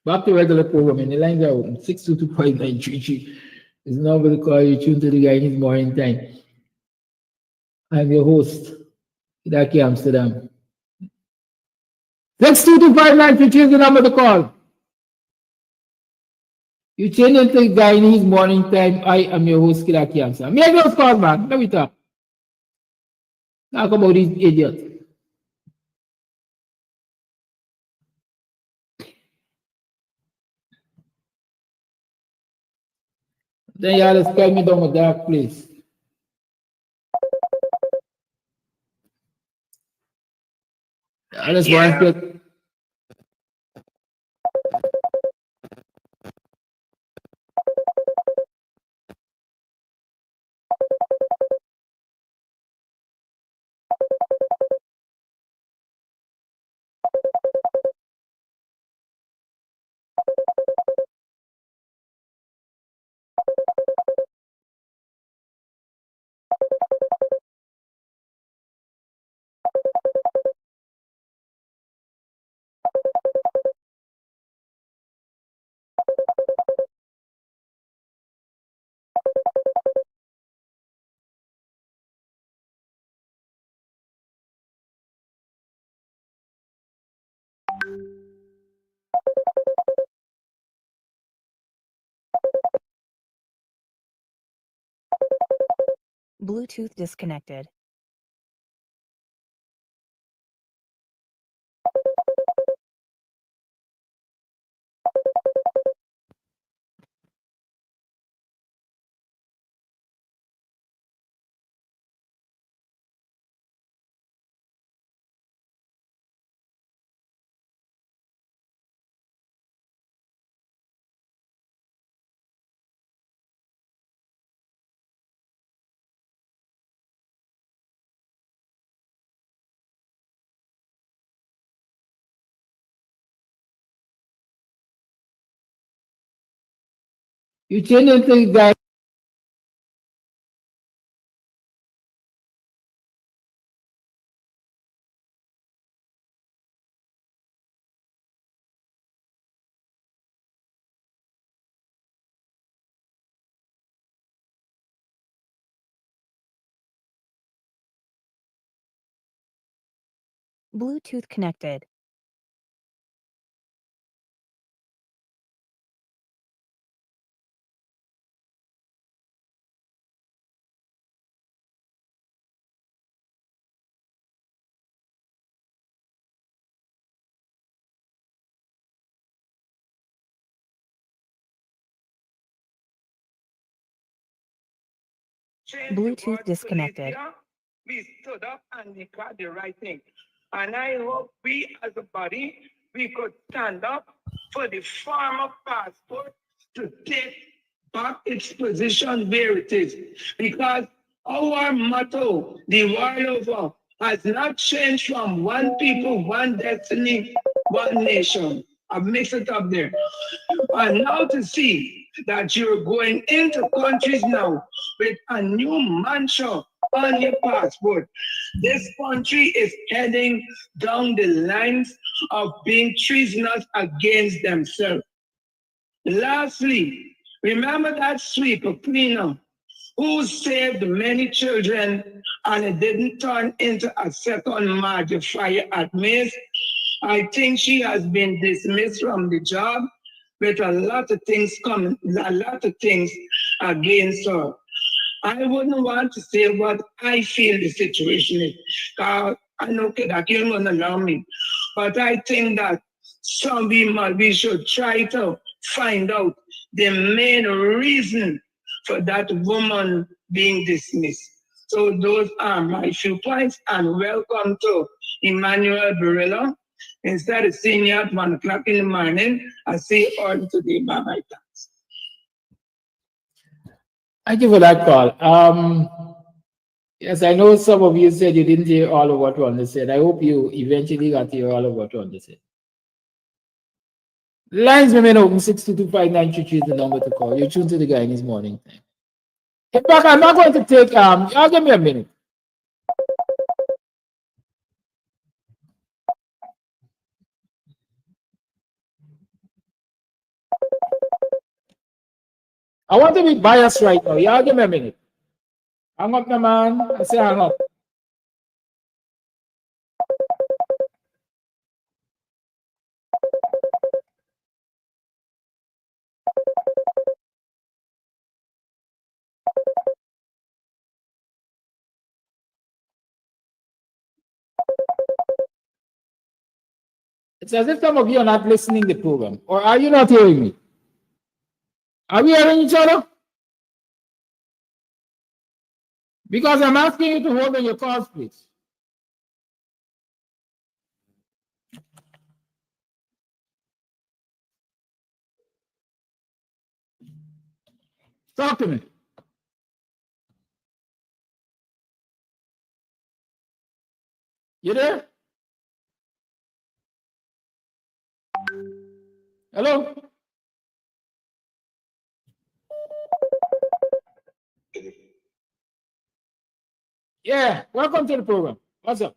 Back to regular programming. The lines are open. 6225933 is now going to call you. Tune to the Guyanese Morning Time. I'm your host, Hidaki Amsterdam. 6225933 is the number to call. You change into Guyanese Morning Time. I am your host, Hidaki Amsterdam. Make those calls, man. Let me talk. Talk about these idiots. Then y'all just carry me down a dark place. I just want to Bluetooth disconnected. you change into Guy. Bluetooth connected. Bluetooth disconnected. We stood up and we got the right thing. And I hope we as a body, we could stand up for the farmer passport to take back its position where it is. Because our motto, the world over, has not changed from one people, one destiny, one nation. I've mixed it up there. And now to see that you're going into countries now with a new mantra on your passport. This country is heading down the lines of being treasonous against themselves. Lastly, remember that sweeper cleaner who saved many children and it didn't turn into a second Marjorie fire at Mace? I think she has been dismissed from the job with a lot of things coming, a lot of things against her. I wouldn't want to say what I feel the situation is. I know that you're going to allow me. But I think that we should try to find out the main reason for that woman being dismissed. So those are my few points, and welcome to Emmanuel Barilla. Instead of seeing you at 1 o'clock in the morning, I see you all today by my thanks. Thank you for that call. Yes, I know some of you said you didn't hear all of what Wanda said. I hope you eventually got to hear all of what Wanda said. Lines remain open. 6225933 is the number to call. You're tuned to the Guyanese Morning Time. In fact, I'm not going to take y'all give me a minute. I want to be biased right now. Y'all give me a minute. Hang up, my man. I say hang up. It's as if some of you are not listening to the program. Or are you not hearing me? Are we hearing each other? Because I'm asking you to hold on your calls, please. Talk to me. You there? Hello? Yeah, welcome to the program. What's up?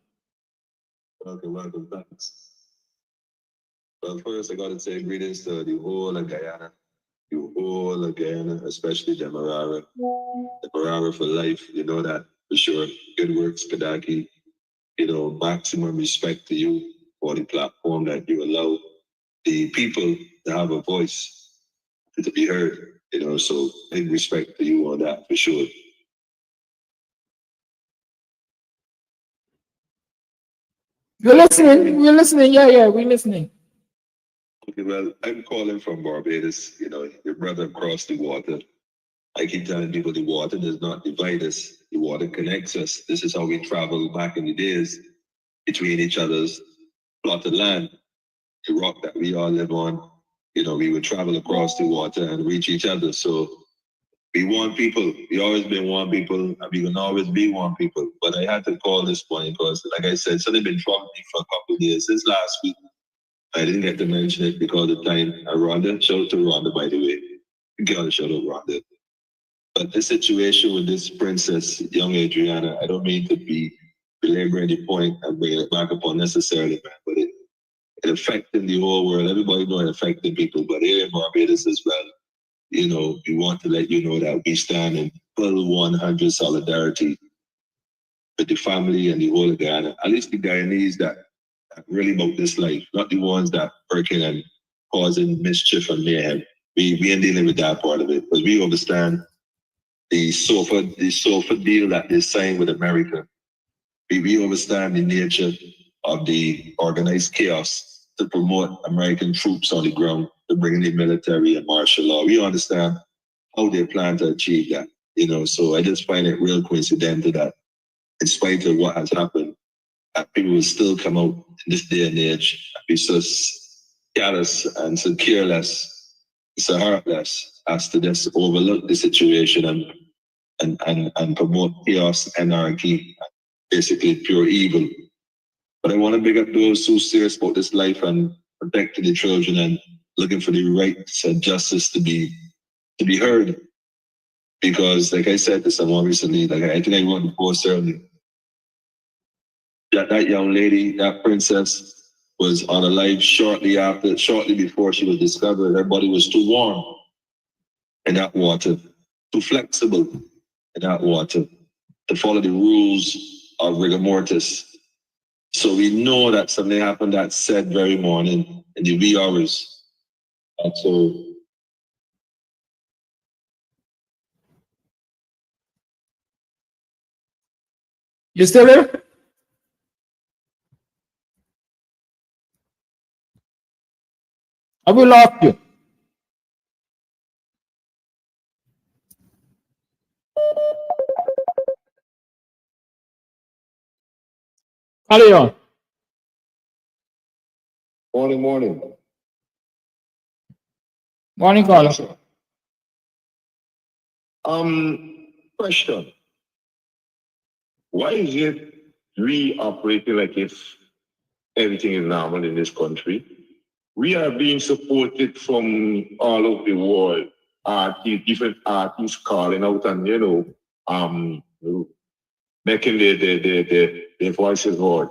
Welcome, thanks. Well, first, I got to say greetings to the whole of Guyana, especially the Marara for life, you know that for sure. Good works, Kadaki. You know, maximum respect to you for the platform that you allow the people to have a voice and to be heard, you know, so big respect to you on that for sure. You're listening. We're listening. Yeah, we're listening. Okay, well, I'm calling from Barbados, you know, your brother across the water. I keep telling people the water does not divide us. The water connects us. This is how we traveled back in the days between each other's plot of land, the rock that we all live on. You know, we would travel across the water and reach each other. So we want people. We always been one people, and we can always be one people. But I had to call this morning because, like I said, something been troubling me for a couple of days since last week. I didn't get to mention it because of time. Rhonda, shout out to Rhonda, by the way. Gotta shout out Rhonda. But this situation with this princess, young Adriana, I don't mean to be belaboring the point and bringing it back up unnecessarily, man, but it affecting the whole world. Everybody know it affecting people, but here in Barbados as well, you know, we want to let you know that we stand in full 100 solidarity with the family and the whole of Guyana, at least the Guyanese that really about this life, not the ones that working and causing mischief and mayhem. We ain't dealing with that part of it, but we understand the SOFA deal that they signed with America. We understand the nature of the organized chaos to promote American troops on the ground, to bring in the military and martial law. We understand how they plan to achieve that, you know. So I just find it real coincidental that in spite of what has happened, that people will still come out in this day and age and be so callous and so careless, so heartless as to just overlook the situation and promote chaos, anarchy, basically pure evil. But I want to big up those who serious about this life and protecting the children and looking for the rights and justice to be heard. Because, like I said to someone recently, like I think I wrote the post earlier, that young lady, that princess, was on a life shortly before she was discovered. Her body was too warm in that water, too flexible in that water to follow the rules of rigor mortis. So we know that something happened that said very morning in the wee hours. And so You still there? I will lost you. Carry on. morning. Morning, caller. Question. Why is it we operating like if everything is normal in this country? we are being supported from all over the world. Different artists calling out and making their voices heard.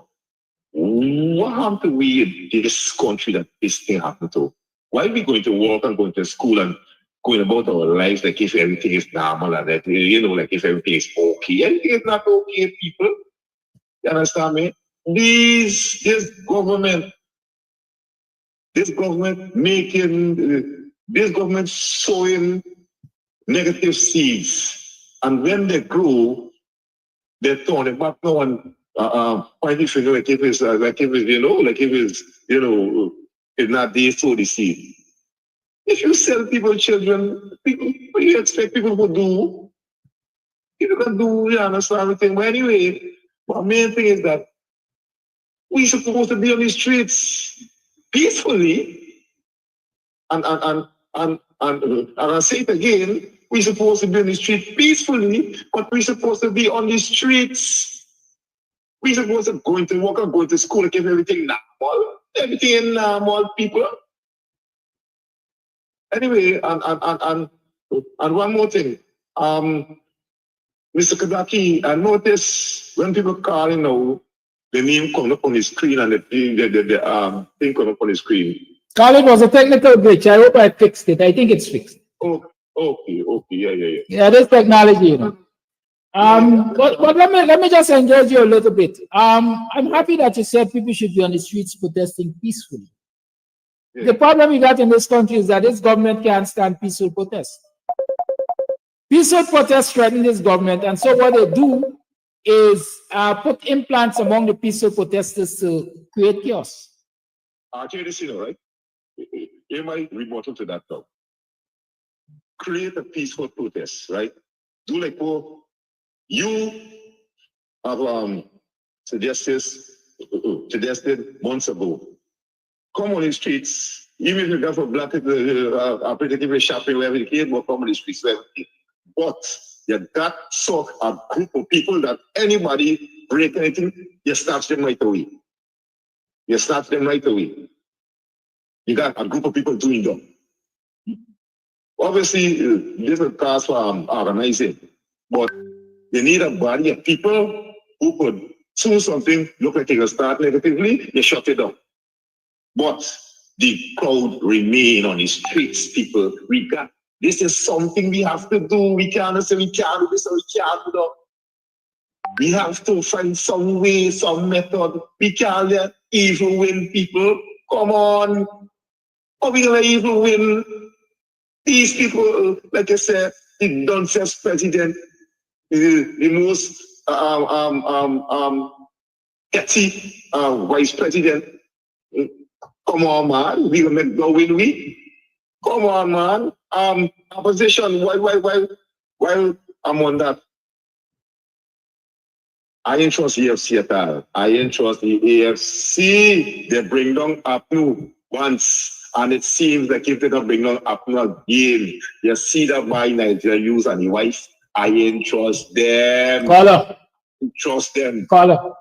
What happened to we in this country that this thing happened to? Why are we going to work and going to school and going about our lives like if everything is normal and that, like if everything is okay? Everything is not okay, people. You understand me? This government sowing negative seeds, and when they grow, they turn it back now and pointing finger like if it's it's not they sow the seed. If you sell people children, what do you expect people to do? People can do, you understand everything. But anyway, the main thing is that we're supposed to be on the streets peacefully, and I'll say it again, we're supposed to be on the street peacefully, but we're supposed to be on the streets. We're supposed to go into work and go to school and keep everything normal. Everything in normal, people. Anyway, and one more thing. Mr. Kadaki, I notice when people call, the name coming up on the screen and the thing coming up on the screen. Carl, it was a technical glitch. I hope I fixed it. I think it's fixed. Oh, okay, yeah. Yeah, there's technology, But let me just engage you a little bit. I'm happy that you said people should be on the streets protesting peacefully. Yeah. The problem we got in this country is that this government can't stand peaceful protests. Peaceful protests threaten this government, and so what they do is put implants among the peaceful protesters to create chaos. Right? You might rebuttal to that though. Create a peaceful protest, right? Do like what you have suggested months ago. Come on the streets, even if you go for black people shopping, wherever you can, but come on the streets, wherever you can. But you got a group of people that anybody break anything, you snatch them right away. You got a group of people doing that. Obviously, this is cause for organizing, but you need a body of people who could do something, look like it will start negatively, you shut it down. But the crowd remain on the streets, people. This is something we have to do. We can't say we can't do this or we can't do that. We have to find some way, some method. We can't let evil win, people. Come on. How we gonna let evil win? These people, like I said, the nonsense president, the most petty vice president. Come on, man. We gonna make no win. Come on, man. Opposition. While I'm on that, I ain't trust the AFC at all. I ain't trust the AFC. They bring down APNU once, and it seems like if they don't bring down APNU again, you see that by Nigeria use and the wife. I ain't trust them. Caller. Trust them. Caller.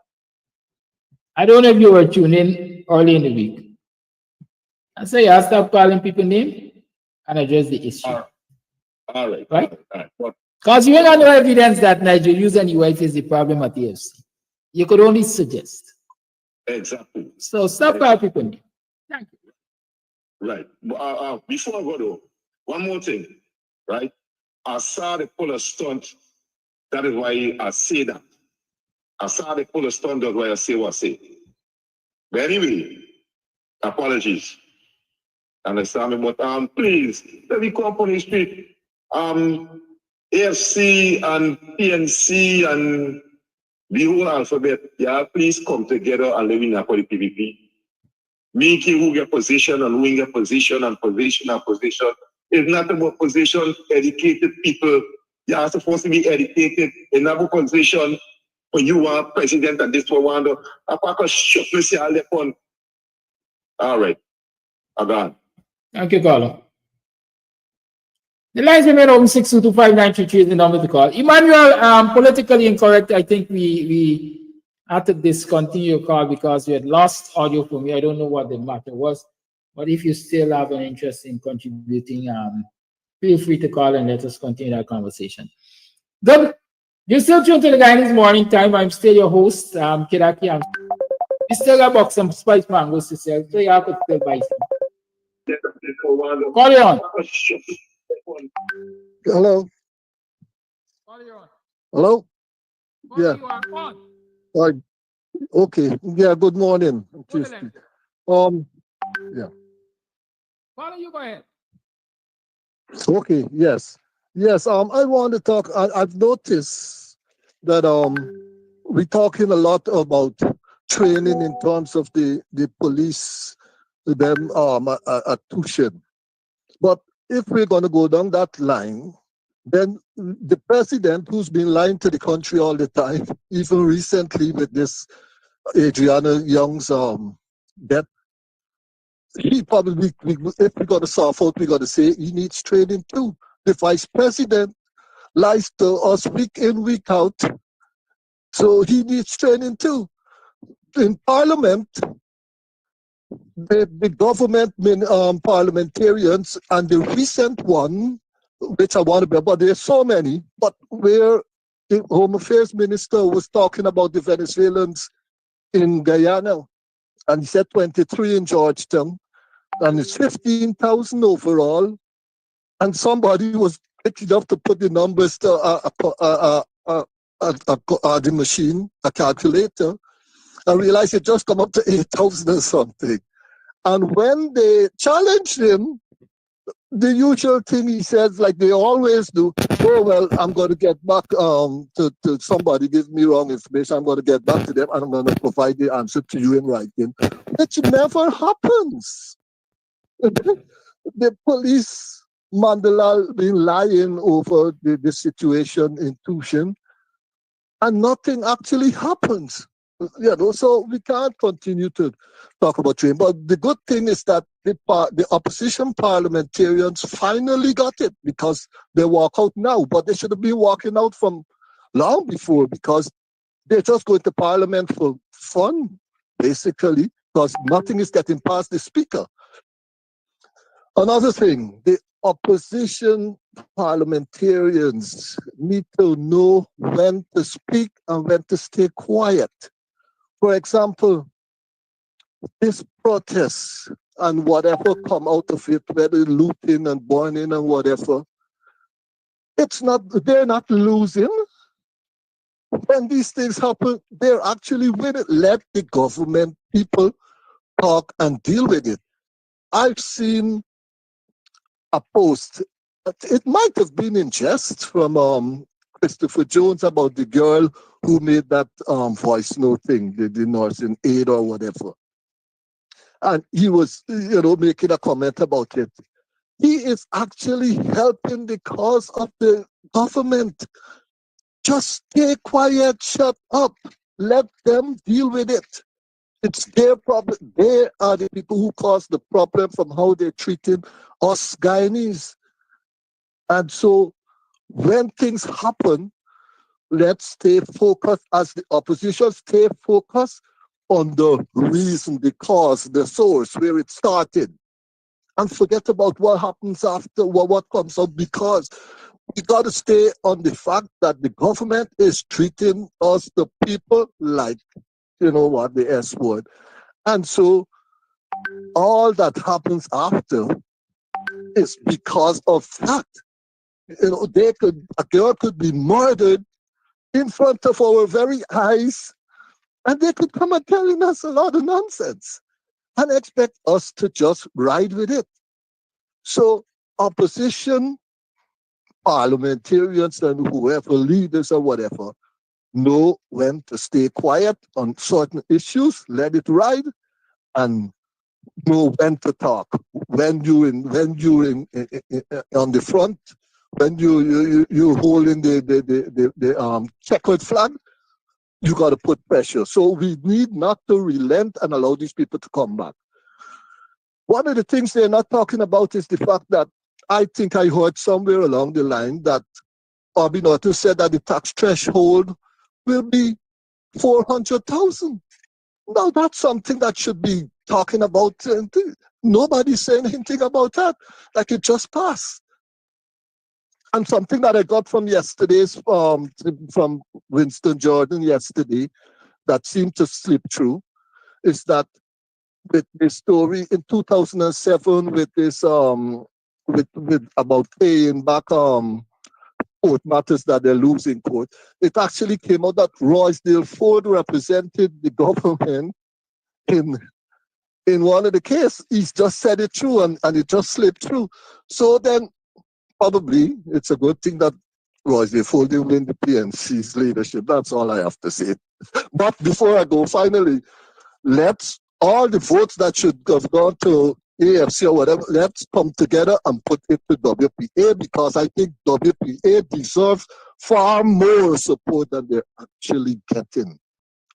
I don't know if you were tuned in early in the week. I say I stop calling people name and address the issue. All right. Because you have no evidence that Nigeria use and wife is the problem at the AFC. You could only suggest. Exactly. So stop calling people name. Thank you. Right. Before I go though, one more thing. Right. I saw the pull a stunt. That is why I say that. I saw the pull a stunt. That's why I say what I say. But anyway, apologies. Understand me? But please, let me come up on the street. AFC and PNC and the whole alphabet, yeah, please come together and live in Inequality PVP. Make who get position and who get position and position and position. It's not about position, educated people. You are supposed to be educated in a position when you are president and this one. All right. I'm gone. Thank you, caller. The lines remain open. 6225933 is the number to call. Emmanuel, politically incorrect. I think we had to discontinue your call because we had lost audio from you. I don't know what the matter was. But if you still have an interest in contributing, feel free to call and let us continue that conversation. Good. You're still tuned to the Guyanese Morning Time. I'm still your host, Kidaki. We still got about some spiced mangoes to sell, so y'all could still buy some. Call you on. Hello. Call you on. Hello. Call Yeah. you on. All right. Okay. Yeah. Good morning. Yeah. Call you. Go ahead. Okay. Yes. Yes. I want to talk. I've noticed that we're talking a lot about training in terms of the police, them at Tushin. But if we're going to go down that line, then the president, who's been lying to the country all the time, even recently with this Adriana Young's death, he probably, if we got to solve out, we got to say he needs training too. The vice president lies to us week in, week out, so he needs training too. In Parliament, the government parliamentarians, and the recent one, which I want to be, but there's so many, but where the Home Affairs Minister was talking about the Venezuelans in Guyana, and he said 23 in Georgetown, and it's 15,000 overall, and somebody was quick enough to put the numbers to the machine, a calculator, and realized it just come up to 8,000 or something. And when they challenged him, the usual thing he says, like they always do, oh, well, I'm going to get back to somebody give me wrong information. I'm going to get back to them and I'm going to provide the answer to you in writing, which never happens. The police, Mandela, been lying over the situation in Tushin, and nothing actually happens. So we can't continue to talk about training. But the good thing is that the opposition parliamentarians finally got it, because they walk out now. But they should have been walking out from long before, because they're just going to parliament for fun, basically, because nothing is getting past the speaker. Another thing, the opposition parliamentarians need to know when to speak and when to stay quiet. For example, this protest and whatever come out of it, whether looting and burning and whatever, they're not losing. When these things happen, they're actually winning. Let the government people talk and deal with it. I've seen a post, it might have been in jest, from Christopher Jones about the girl who made that voice note thing, the nursing aid or whatever. And he was, making a comment about it. He is actually helping the cause of the government. Just stay quiet, shut up, let them deal with it. It's their problem. They are the people who cause the problem from how they're treating us Guyanese. And so when things happen, let's stay focused as the opposition, stay focused on the reason, the cause, the source, where it started. And forget about what happens after, what comes up, because we got to stay on the fact that the government is treating us, the people, like, the S word. And so all that happens after is because of that. A girl could be murdered in front of our very eyes, and they could come and telling us a lot of nonsense and expect us to just ride with it. So opposition parliamentarians and whoever, leaders or whatever, know when to stay quiet on certain issues, let it ride, and know when to talk. When you're on the front, when you holding the checkered flag, you got to put pressure. So we need not to relent and allow these people to come back. One of the things they're not talking about is the fact that I think I heard somewhere along the line that Orbinoto said that the tax threshold will be 400,000. Now that's something that should be talking about. nobody's saying anything about that. Like it just passed. And something that I got from yesterday's from Winston Jordan yesterday that seemed to slip through is that with this story in 2007 with this with about paying back court matters that they lose in court, it actually came out that Roysdale Ford represented the government in one of the cases. He's just said it through and it just slipped through. So then probably it's a good thing that Roysdale Ford didn't win the PNC's leadership. That's all I have to say. But before I go, finally, let's all the votes that should have gone to AFC or whatever, let's come together and put it to WPA, because I think WPA deserves far more support than they're actually getting.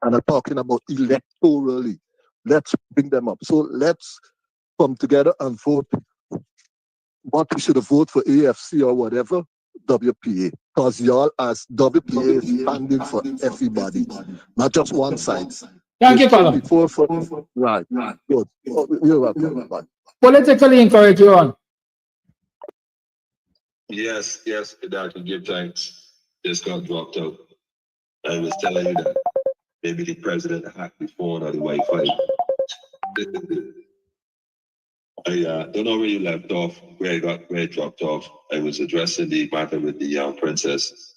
And I'm talking about electorally. Let's bring them up. So let's come together and vote what we should have voted for AFC or whatever, WPA. Because y'all as WPA is standing for everybody, not just one side. Thank you, Colin. Right. Good. You're welcome. Bye. Politically incorrect, you're on. Yes, Dr. Give thanks. Just got dropped out. I was telling you that maybe the president hacked the phone or the Wi-Fi. I don't know where you left off, where I dropped off. I was addressing the matter with the young princess.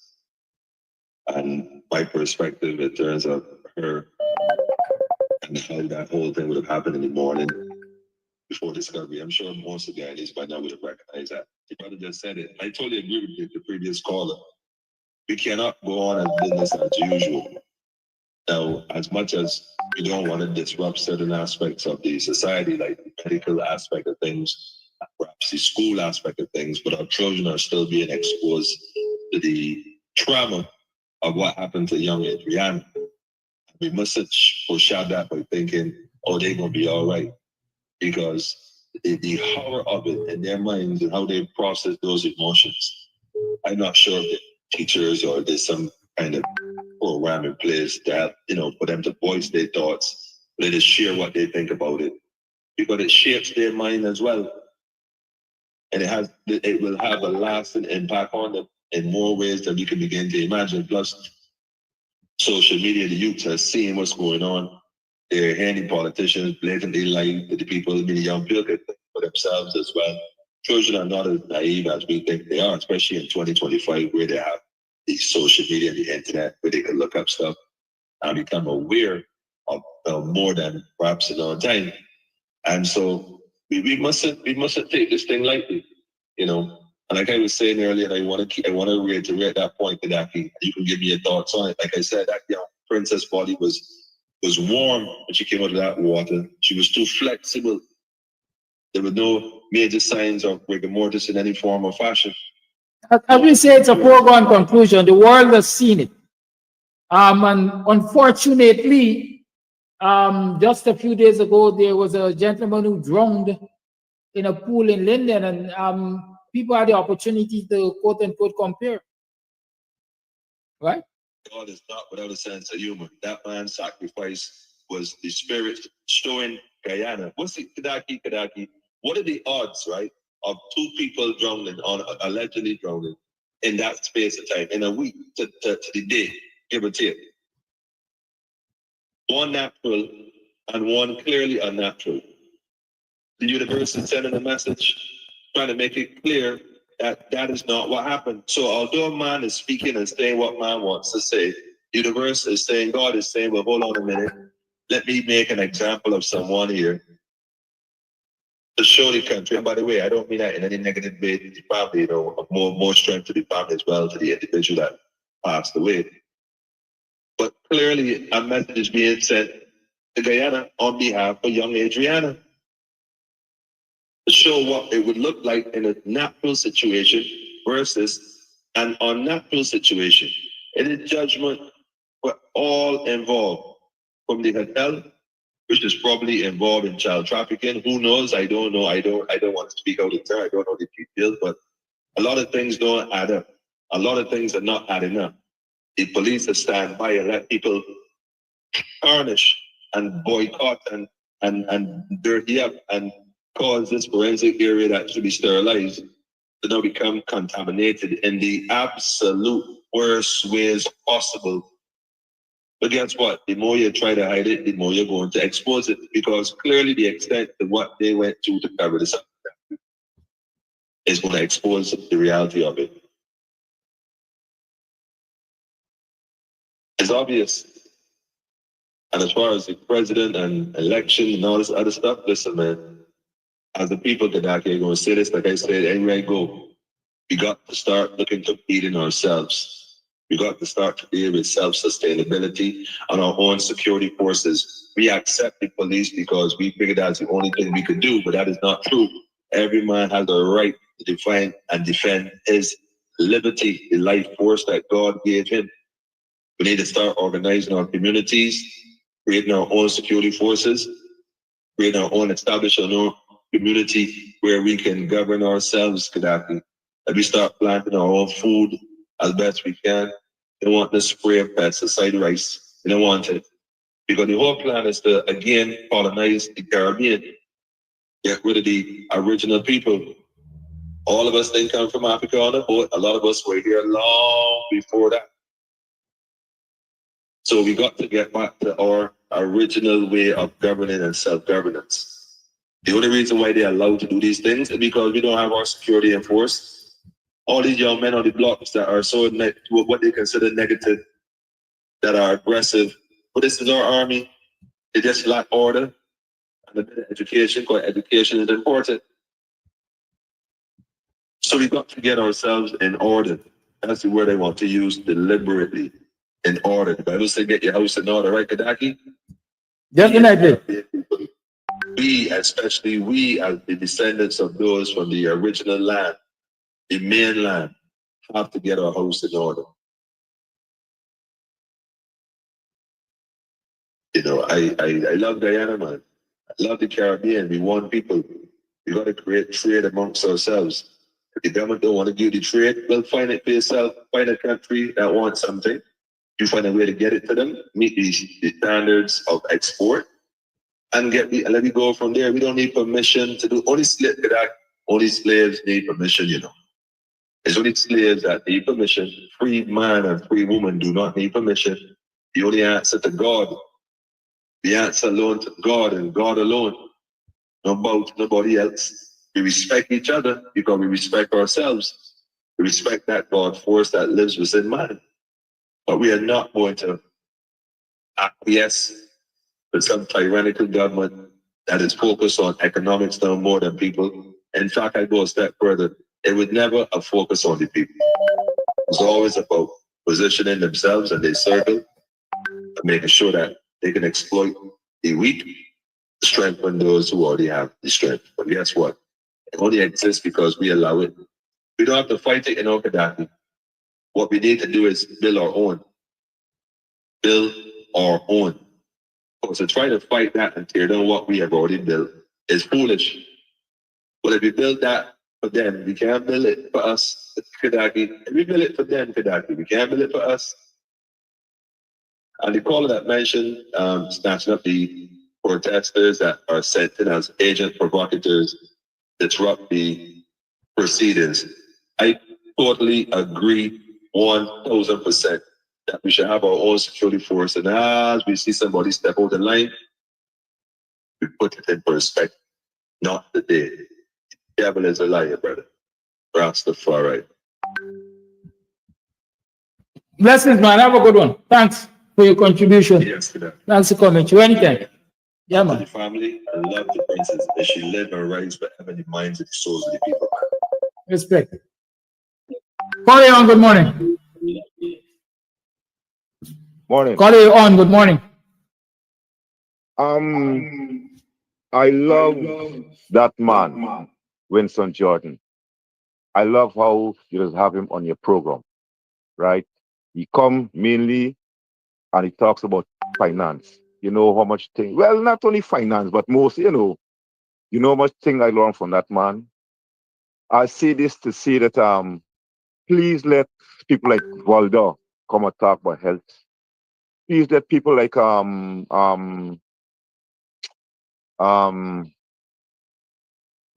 And my perspective in terms of her and how that whole thing would have happened in the morning before discovery. I'm sure most of the Guyanese by now would have recognized that. The brother just said it. I totally agree with the previous caller. We cannot go on as business as usual. Now, as much as we don't want to disrupt certain aspects of the society, like the medical aspect of things, perhaps the school aspect of things, but our children are still being exposed to the trauma of what happened to young Adriana. We mustn't foreshadow that by thinking, oh, they're going to be all right. Because the horror of it in their minds and how they process those emotions, I'm not sure if the teachers or there's some kind of program in place to help, for them to voice their thoughts, let us share what they think about it, because it shapes their mind as well, and it will have a lasting impact on them in more ways than we can begin to imagine. Plus, social media, the youth are seeing what's going on. They're hearing politicians blatantly lie to the people, many young people can think for themselves as well. Children are not as naive as we think they are, especially in 2025, where they have the social media and the internet, where they can look up stuff and become aware of more than perhaps in our time. And so we mustn't take this thing lightly, And like I was saying earlier, I want to reiterate that point, Kadaki. You can give me your thoughts on it. Like I said, that young princess body was warm when she came out of that water. She was too flexible. There were no major signs of rigor mortis in any form or fashion. As we say, it's a foregone conclusion. The world has seen it. And unfortunately, just a few days ago, there was a gentleman who drowned in a pool in Linden, and people had the opportunity to quote unquote compare. Right? God is not without a sense of humor. That man's sacrifice was the spirit showing Guyana. What's the Kadaki? What are the odds, right, of two people drowning, allegedly drowning, in that space of time, in a week to the day, give or take? One natural and one clearly unnatural. The universe is sending a message, trying to make it clear that that is not what happened. So although man is speaking and saying what man wants to say, the universe is saying, God is saying, well, hold on a minute. Let me make an example of someone here to show the country. And by the way, I don't mean that in any negative way to the family, more strength to the family as well, to the individual that passed away. But clearly a message is being sent to Guyana on behalf of young Adriana, to show what it would look like in a natural situation versus an unnatural situation. It is judgment for all involved, from the hotel, which is probably involved in child trafficking. Who knows? I don't know. I don't want to speak out of turn. I don't know the details, but a lot of things don't add up. A lot of things are not adding up. The police are stand by and let people tarnish and boycott and dirty up and cause this forensic area that should be sterilized to now become contaminated in the absolute worst ways possible. But guess what? The more you try to hide it, the more you're going to expose it, because clearly the extent of what they went through to cover this up is going to expose the reality of it. It's obvious. And as far as the president and election and all this other stuff, listen, man, as the people that are going to say this, like I said, anywhere I go, we got to start looking to feeding ourselves. We got to start to deal with self-sustainability and our own security forces. We accept the police because we figure that's the only thing we could do, but that is not true. Every man has a right to define and defend his liberty, the life force that God gave him. We need to start organizing our communities, creating our own security forces, creating our own, establishing our own community where we can govern ourselves, Gaddafi. And we start planting our own food as best we can. They don't want to spray pesticide rice. They don't want it. Because the whole plan is to, again, colonize the Caribbean. Get rid of the original people. All of us didn't come from Africa on a boat. A lot of us were here long before that. So we got to get back to our original way of governing and self-governance. The only reason why they're allowed to do these things is because we don't have our security enforced. All these young men on the blocks that are so what they consider negative, that are aggressive. But this is our army. They just lack order and a bit of education, because education is important. So we got to get ourselves in order. That's the word I want to use, deliberately. In order. The Bible says get your house in order, right, Kadaki? Definitely. We, especially we, as the descendants of those from the original land, the mainland, have to get our house in order. You know, I love Guyana, man. I love the Caribbean. We want people. We got to create trade amongst ourselves. If the government don't want to give the trade, well, find it for yourself. Find a country that wants something. You find a way to get it to them, meet the standards of export, and let me go from there. We don't need permission to do only slaves need permission, you know. It's only slaves that need permission. Free man and free woman do not need permission. The only answer to God. The answer alone to God and God alone. Nobody else. We respect each other because we respect ourselves. We respect that God force that lives within man. But we are not going to acquiesce with some tyrannical government that is focused on economics no more than people. In fact, I go a step further. It would never have focused on the people. It's always about positioning themselves and their circle and making sure that they can exploit the weak, strengthen those who already have the strength. But guess what? It only exists because we allow it. We don't have to fight it in our Gaddafi. What we need to do is build our own. Build our own. So to try to fight that and tear down what we have already built is foolish. But if we build that for them, we can't build it for us, Kadaki. If we build it for them, Kadaki, we can't build it for us. And the caller that mentioned snatching up the protesters that are sent in as agent provocateurs, disrupt the proceedings. I totally agree 1000% that we should have our own security force. And as we see somebody step over the line, we put it in perspective. Not the day. The devil is a liar, brother. Rastafari. Blessings, man. Have a good one. Thanks for your contribution. Yes, good. Thanks for coming. You anything? Yeah, The man. family, I love the princess. May she live and rise forever in the minds and the souls of the people. Respect. Call you on. Good morning. Morning. Call you on. Good morning. I love that man, Winston Jordan. I love how you just have him on your program, right? He come mainly and he talks about finance. You know how much thing, well, not only finance, but most, you know how much thing I learned from that man. I say this to say that please let people like Valda come and talk about health. Please let people like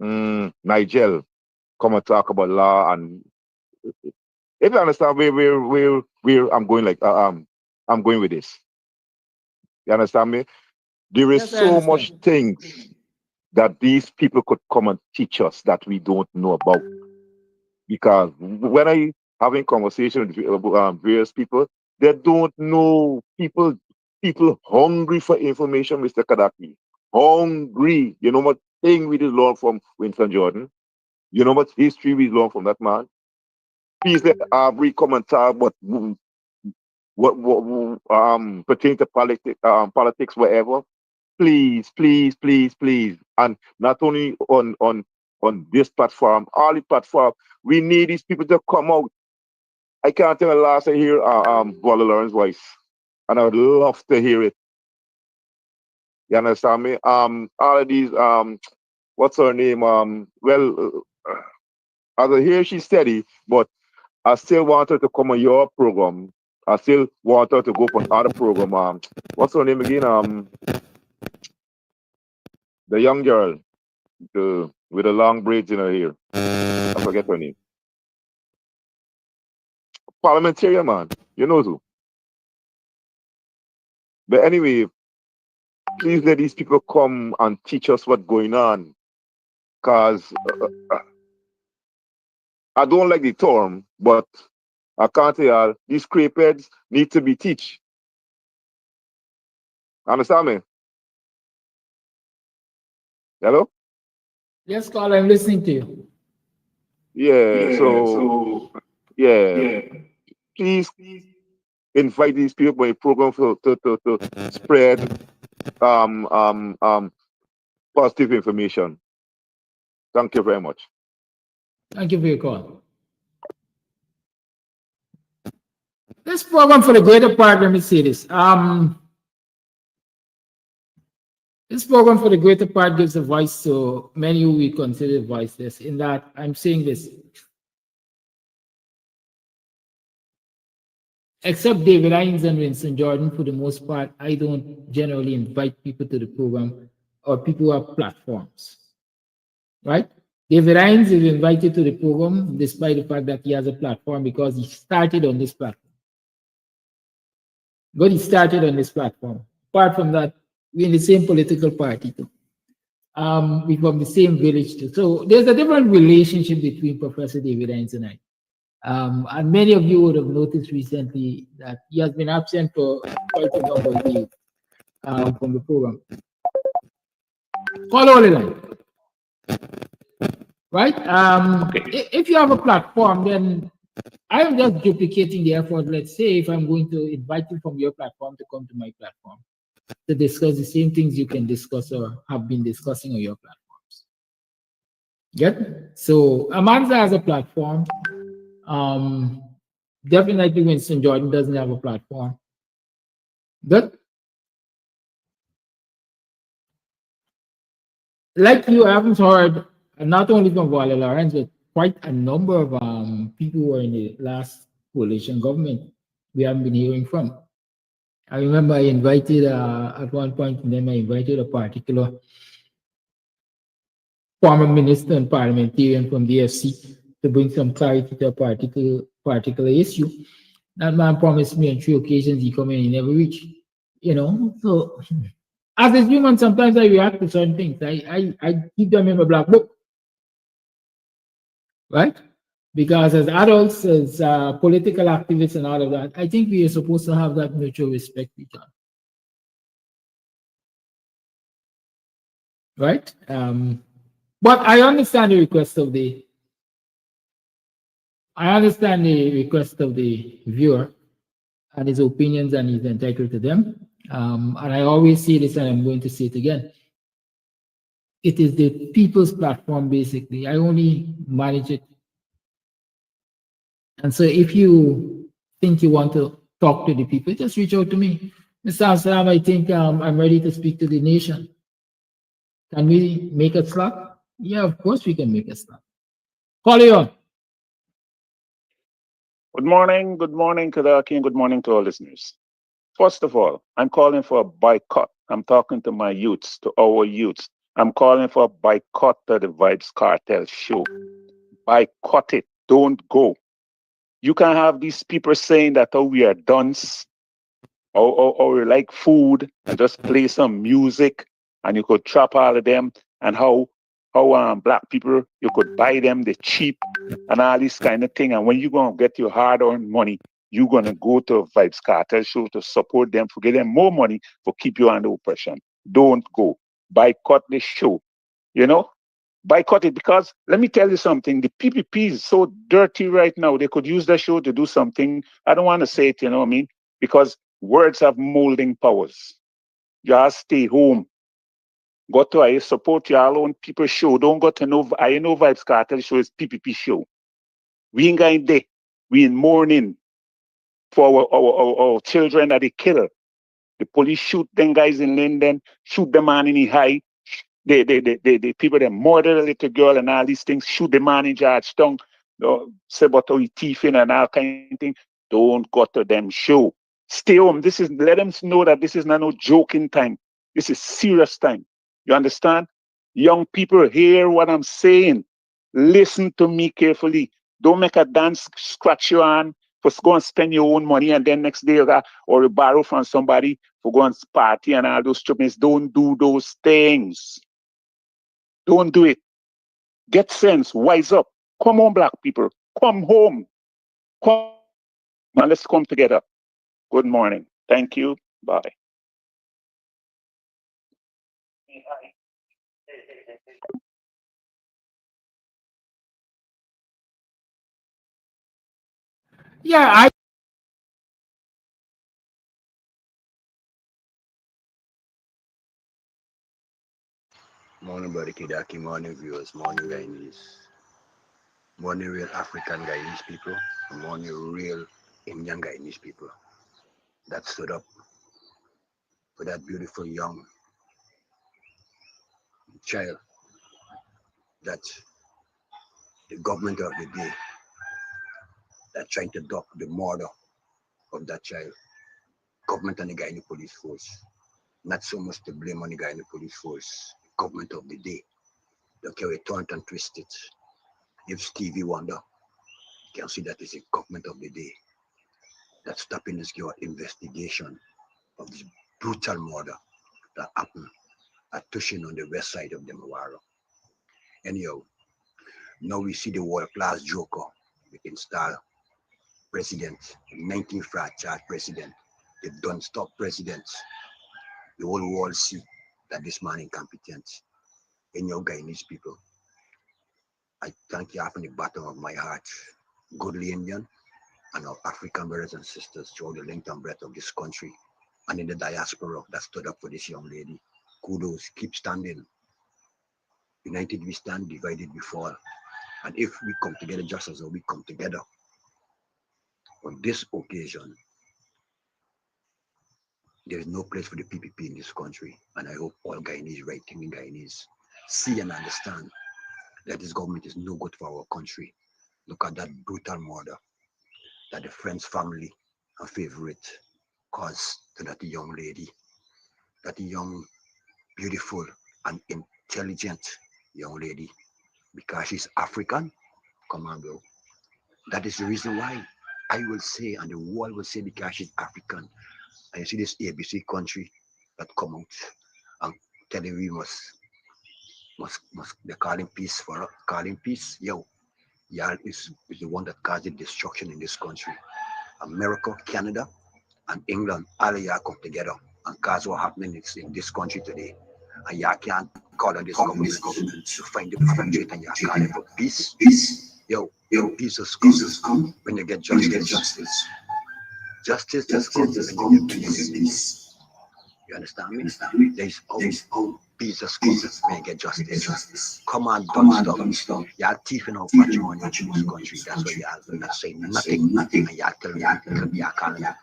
Nigel come and talk about law, and if you understand where I'm going, like I'm going with this. You understand me? There is Yes, I so much understand. things that these people could come and teach us that we don't know about. Because when I having conversation with various people, they don't know. People hungry for information, Mr. Kadaki. Hungry. You know what thing we did learn from Winston Jordan? You know what history we learned from that man? Please let Aubrey come and talk about what pertaining to politics, whatever. Please, please, please, please. And not only on this platform, all the platform, we need these people to come out. I can't tell the last I hear Walla Lawrence's voice. And I would love to hear it. You understand me? All of these what's her name? As I hear she's steady, but I still want her to come on your program. I still want her to go for other program. What's her name again? The young girl, with the long braids in her hair. I forget her name. Parliamentarian man. You know who. But anyway, please let these people come and teach us what's going on. Cause I don't like the term, but I can't tell y'all, these crapeheads need to be teach. Understand me? Hello? Yes, Carl, I'm listening to you. Yeah, so yeah. Please invite these people for a program to spread um um um positive information. Thank you very much. Thank you for your call. This program, for the greater part, let me say this. This program, for the greater part, gives a voice to many who we consider voiceless. In that, I'm saying this. Except David Hines and Winston Jordan, for the most part, I don't generally invite people to the program or people who have platforms, right? David Hines is invited to the program despite the fact that he has a platform because he started on this platform. But he started on this platform. Apart from that, we're in the same political party too. We from the same village too. So there's a different relationship between Professor David Hines and I. And many of you would have noticed recently that he has been absent for quite a number of days from the program. Follow the line, right? If you have a platform, then I'm just duplicating the effort. Let's say if I'm going to invite you from your platform to come to my platform to discuss the same things you can discuss or have been discussing on your platforms. Good. So Amanza has a platform. Definitely Winston Jordan doesn't have a platform. Good. Like you haven't heard, not only from Walla Lawrence, but quite a number of people who were in the last coalition government we haven't been hearing from. I remember I invited, at one point in time, I invited a particular former minister and parliamentarian from the FC to bring some clarity to a particular issue. That man promised me on 3 occasions he come in, he never reached. You know, so as a human, sometimes I react to certain things. I keep them in my black book, right? Because as adults, as political activists and all of that, I think we are supposed to have that mutual respect with each other, right? But I understand the request of the viewer and his opinions, and he's entitled to them. And I always say this, and I'm going to say it again. It is the people's platform, basically. I only manage it. And so if you think you want to talk to the people, just reach out to me. Mr. Amsterdam, I think I'm ready to speak to the nation. Can we make a slot? Yeah, of course we can make a slot. Call you on. Good morning, Kadaki, and good morning to all listeners. First of all, I'm calling for a boycott. I'm talking to my youths, to our youths. I'm calling for a boycott of the Vibes Cartel show. Boycott it. Don't go. You can have these people saying that, oh, we are dunce, or we like food, and just play some music, and you could trap all of them, and how black people, you could buy them the cheap and all this kind of thing. And when you're going to get your hard-earned money, you're going to go to a Vibes Cartel show to support them, to get them more money, for keep you under oppression. Don't go. Boycott the show. You know? Boycott it, because let me tell you something. The PPP is so dirty right now. They could use the show to do something. I don't want to say it, you know what I mean? Because words have molding powers. Just stay home. Go to I support your own people show. Don't go to no I know Vibes Cartel show is PPP show. We ain't going there. We in mourning for our children that they kill. The police shoot them guys in Linden, shoot the man in the high. The people that murder the little girl and all these things, shoot the man in Georgetown, say about how he thieving and all kind of thing. Don't go to them show. Stay home. Let them know that this is not no joking time. This is serious time. You understand? Young people, hear what I'm saying. Listen to me carefully. Don't make a dance scratch your hand for go and spend your own money, and then next day or you borrow from somebody for go and party and all those stupidness. Don't do those things. Don't do it. Get sense. Wise up. Come on, black people. Come home. Come and let's come together. Good morning. Thank you. Bye. Yeah, I Morning, Brother Kidaki. Morning, viewers. Morning, Guyanese. Morning, real African Guyanese people. And morning, real Indian Guyanese people that stood up for that beautiful young child that the government of the day that trying to dock the murder of that child. Government and the Guyana police force. Not so much to blame on the Guyana police force. Government of the day. Don't care, turn and twist it. If Stevie Wonder can see that it's a government of the day that's stopping this your investigation of this brutal murder that happened at Tushin on the west side of the Mawara. Anyhow, now we see the world class joker we install president, 19 frat charge president. They don't stop presidents. The whole world see that this man incompetent. In your Guyanese people, I thank you from the bottom of my heart, goodly Indian and our African brothers and sisters throughout the length and breadth of this country and in the diaspora that stood up for this young lady. Kudos, keep standing. United we stand, divided we fall. And if we come together just as we come together on this occasion, there is no place for the PPP in this country. And I hope all Guyanese, right-thinking Guyanese, see and understand that this government is no good for our country. Look at that brutal murder that the friend's family and favorite caused to that young lady, that young, beautiful, and intelligent young lady, because she's African. Come on, bro. That is the reason why I will say, and the world will say, because she's African. And you see this ABC country that come out and telling we must they're calling peace for calling peace. Yo, y'all is the one that caused the destruction in this country. America, Canada, and England, all of y'all come together and cause what happening in this country today. And y'all can't call on this government to find the perpetrator and y'all calling for peace. Yo, peace has come when you get justice. Justice has come when you get peace. You understand me? There is always peace has come when you get justice. Come on, don't stop. Y'all thieving out patrimony in this country. That's why y'all not saying nothing. And y'all telling y'all calling for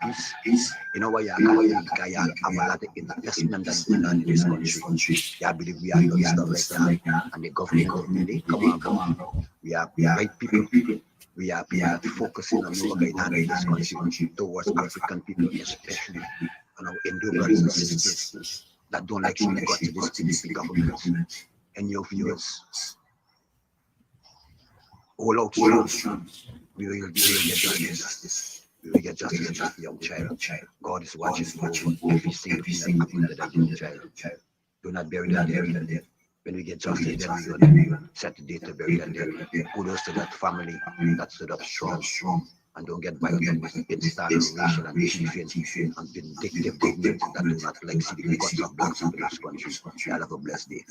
peace. You know why y'all calling it? Because y'all have a lot of investment that's going on in this country. Y'all believe we are done stuff like that. And the government, come on, bro. We are right people. We are focusing on what going on in this country towards African people, especially and our Indo brothers and sisters. that don't like see the guts of this PPP government. And your viewers, all out strong. We will get justice. We will get justice for that young child. God is watching over every single thing that happened to that young child. Do not bury that dead. When we get justice, then we will set the date to bury that dead. Kudos to that family that stood up strong. And don't get violent with instant racial and chiefing and vindictive governments that do not like see the guts of black people in this country. Y'all have a blessed day.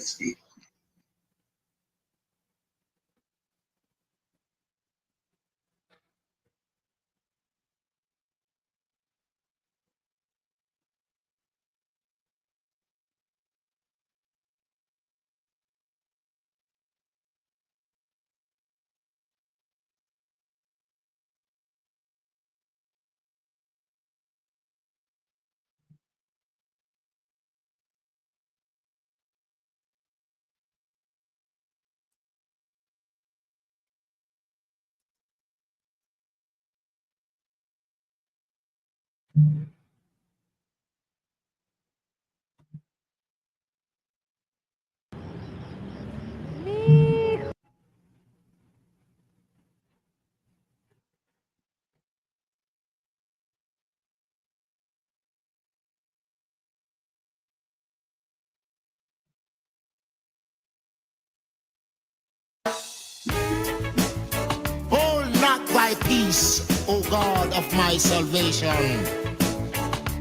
Hold not thy peace, O God of my salvation,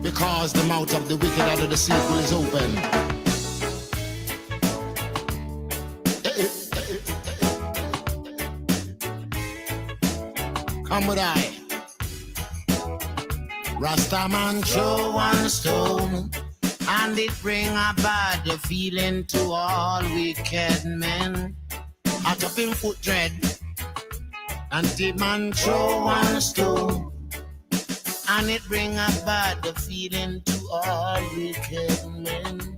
because the mouth of the wicked and of the deceitful is open. Come with I. Rastaman throw one stone, and it bring a bad feeling to all wicked men. Hot up in foot dread, and the man throw one stone, and it bring a bad feeling to all wicked men.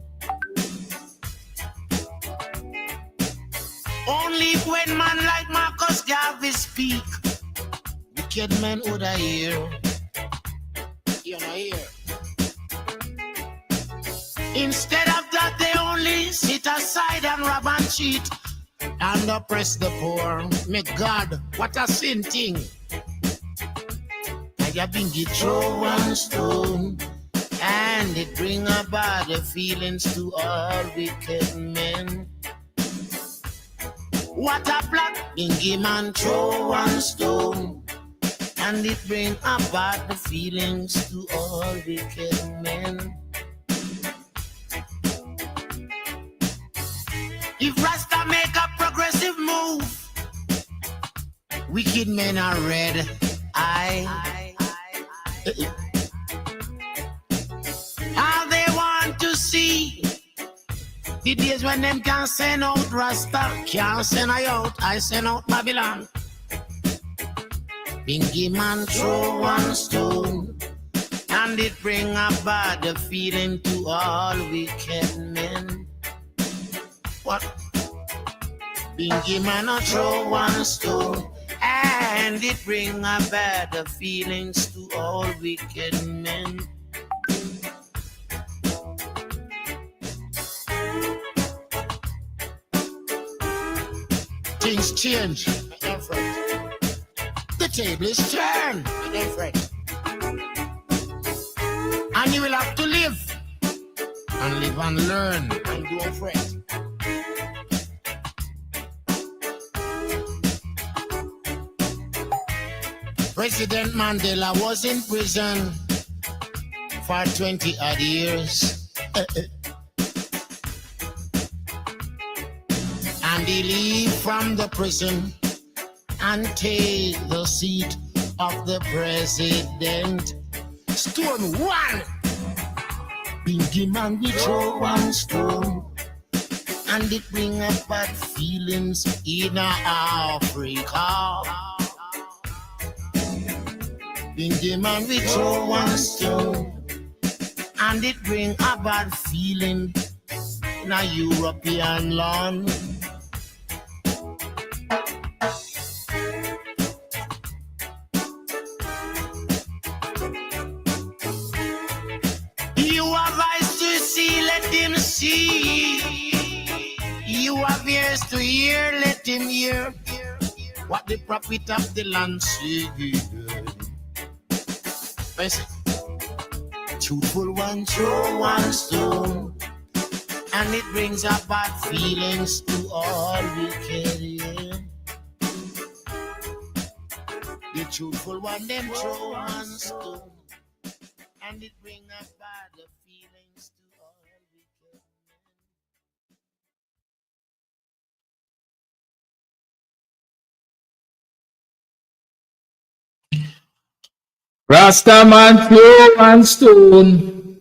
Only when man like Marcus Garvey speak, wicked men would I hear. You know hear. Instead of that, they only sit aside and rob and cheat and oppress the poor. May God, what a sin thing. I have been get throw one stone, and it bring a bad feelings to all wicked men. What a plot, bingy man throw one stone, and it bring a bad feelings to all wicked men. If Rasta make a progressive move, wicked men are red eye. How they want to see the days when them can send out Rasta, can't send I send out Babylon. Bingy man throw one stone, and it bring a bad feeling to all wicked men. What? Bingy man a throw one stone, and it bring a bad feelings to all wicked men. Things change, my friend. The table is turned, my friend. And you will have to live and learn and do fret. President Mandela was in prison for 20 odd years. And he leave from the prison and take the seat of the president. Stone one, Bingy man we throw one stone, and it bring up bad feelings in Africa. Bingy man we throw one stone, and it bring a bad feeling in a European land. You have eyes to see, let him hear what the prophet of the land said. Listen. Truthful one throw one stone, and it brings up bad feelings to all wicked. Yeah. The truthful one them throw one stone, and it brings up bad feelings to all wicked. Rasta man throw one stone,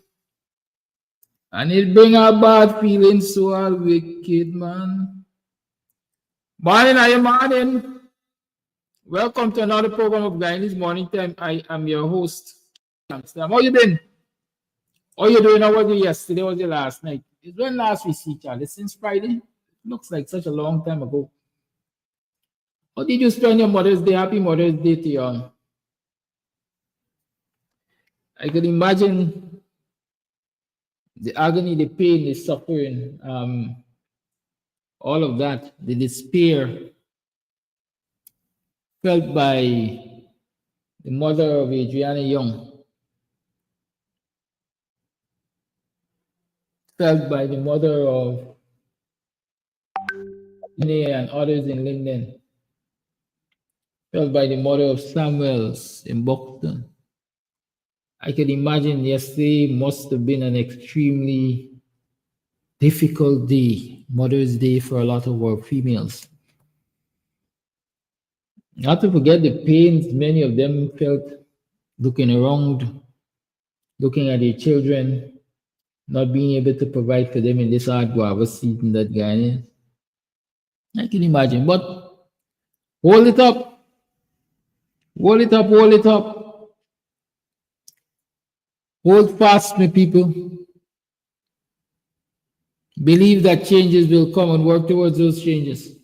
and it bring a bad feelings to all wicked man. Morning, are you morning? Welcome to another program of Guyanese Morning Time. I am your host. How you been? How you doing? How was you yesterday? How was your last night? It's when last we see each other. Since Friday? Looks like such a long time ago. How did you spend your Mother's Day? Happy Mother's Day to you. I could imagine the agony, the pain, the suffering, all of that, the despair felt by the mother of Adriana Young, felt by the mother of Nene and others in Linden, felt by the mother of Samuels in Buxton. I can imagine yesterday must have been an extremely difficult day, Mother's Day for a lot of our females. Not to forget the pains many of them felt looking around, looking at their children, not being able to provide for them in this hard guava season that Guyana is. I can imagine, but hold it up. Hold it up, hold it up. Hold fast, my people. Believe that changes will come and work towards those changes.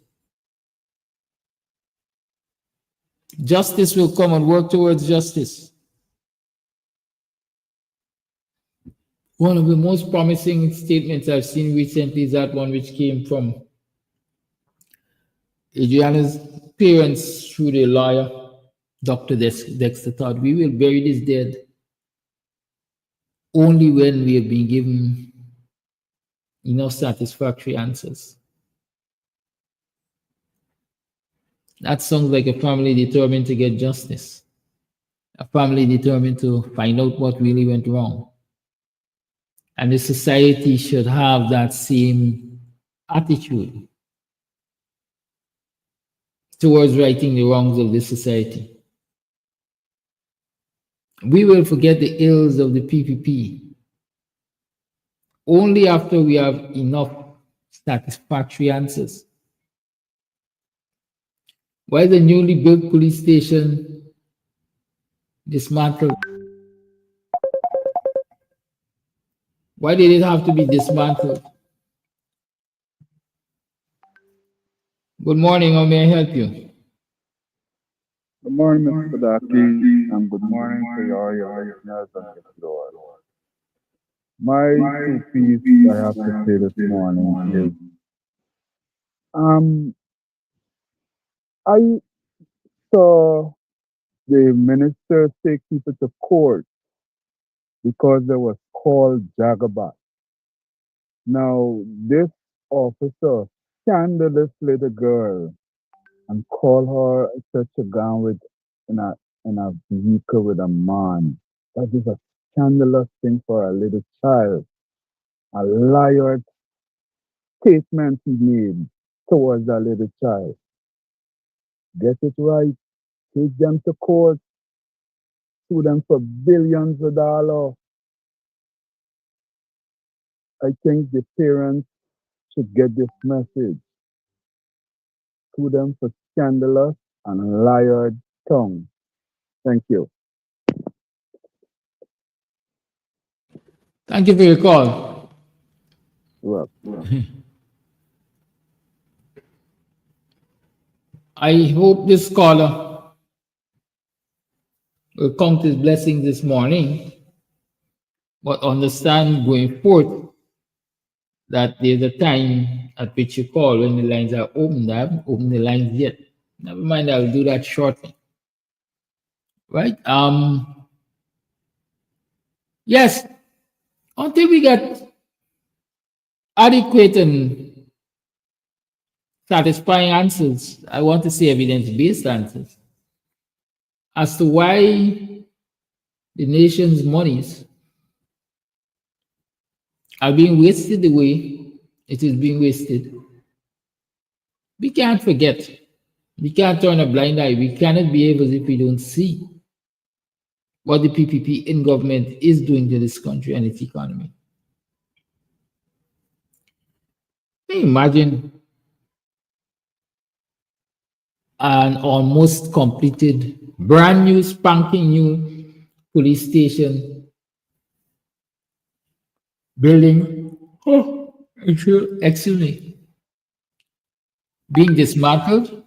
Justice will come and work towards justice. One of the most promising statements I've seen recently is that one which came from Adriana's parents through the lawyer, Dr. Dexter Todd. We will bury this dead only when we have been given enough satisfactory answers. That sounds like a family determined to get justice, a family determined to find out what really went wrong. And the society should have that same attitude towards righting the wrongs of this society. We will forget the ills of the PPP only after we have enough satisfactory answers. Why the newly built police station dismantled? Why did it have to be dismantled? Good morning, how may I help you? Good morning, Mr. Daki, and good morning to your listeners and your viewers. My two pieces I have to say this morning is, I saw the minister take people to court because they was called Jagabat. Now, this officer scandalous little girl and call her such a gun with in a vehicle with a man. That is a scandalous thing for a little child. A liar statement he made towards a little child. Get it right. Take them to court. Sue them for billions of dollars. I think the parents should get this message. Sue them for scandalous and liar tongue. Thank you. Thank you for your call. Well. I hope this caller will count his blessings this morning, but understand going forth that there's a time at which you call when the lines are open. I haven't opened the lines yet. Never mind, I'll do that shortly. Right? Yes, until we get adequate and satisfying answers, I want to say evidence-based answers as to why the nation's monies are being wasted the way it is being wasted. We can't forget. We can't turn a blind eye. We cannot behave as if we don't see what the PPP in government is doing to this country and its economy. Can you imagine an almost completed, brand new, spanking new police station building? Oh, excuse me. Being dismantled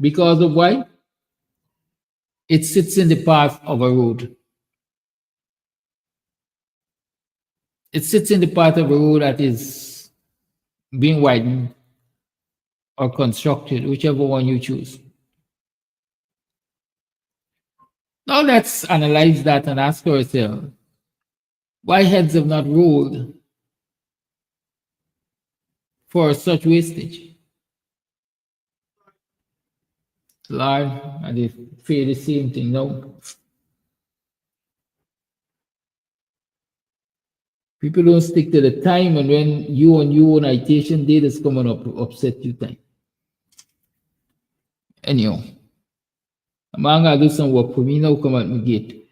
because of why? It sits in the path of a road. It sits in the path of a road that is being widened or constructed, whichever one you choose. Now let's analyze that and ask ourselves, why heads have not rolled for such wastage? Lord, and they fear the same thing now. People don't stick to the time, and when you on your own citation date is coming up to upset you time. Anyhow, I'm gonna do some work for me now, come at my gate.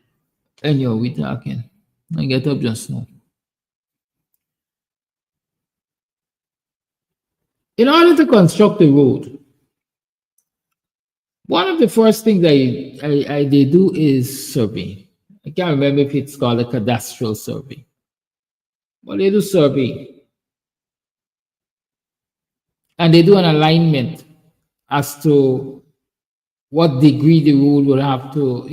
Anyhow, we talking. I get up just now. In order to construct a road, one of the first things they do is survey. I can't remember if it's called a cadastral survey. But they do survey. And they do an alignment as to what degree the road will have to,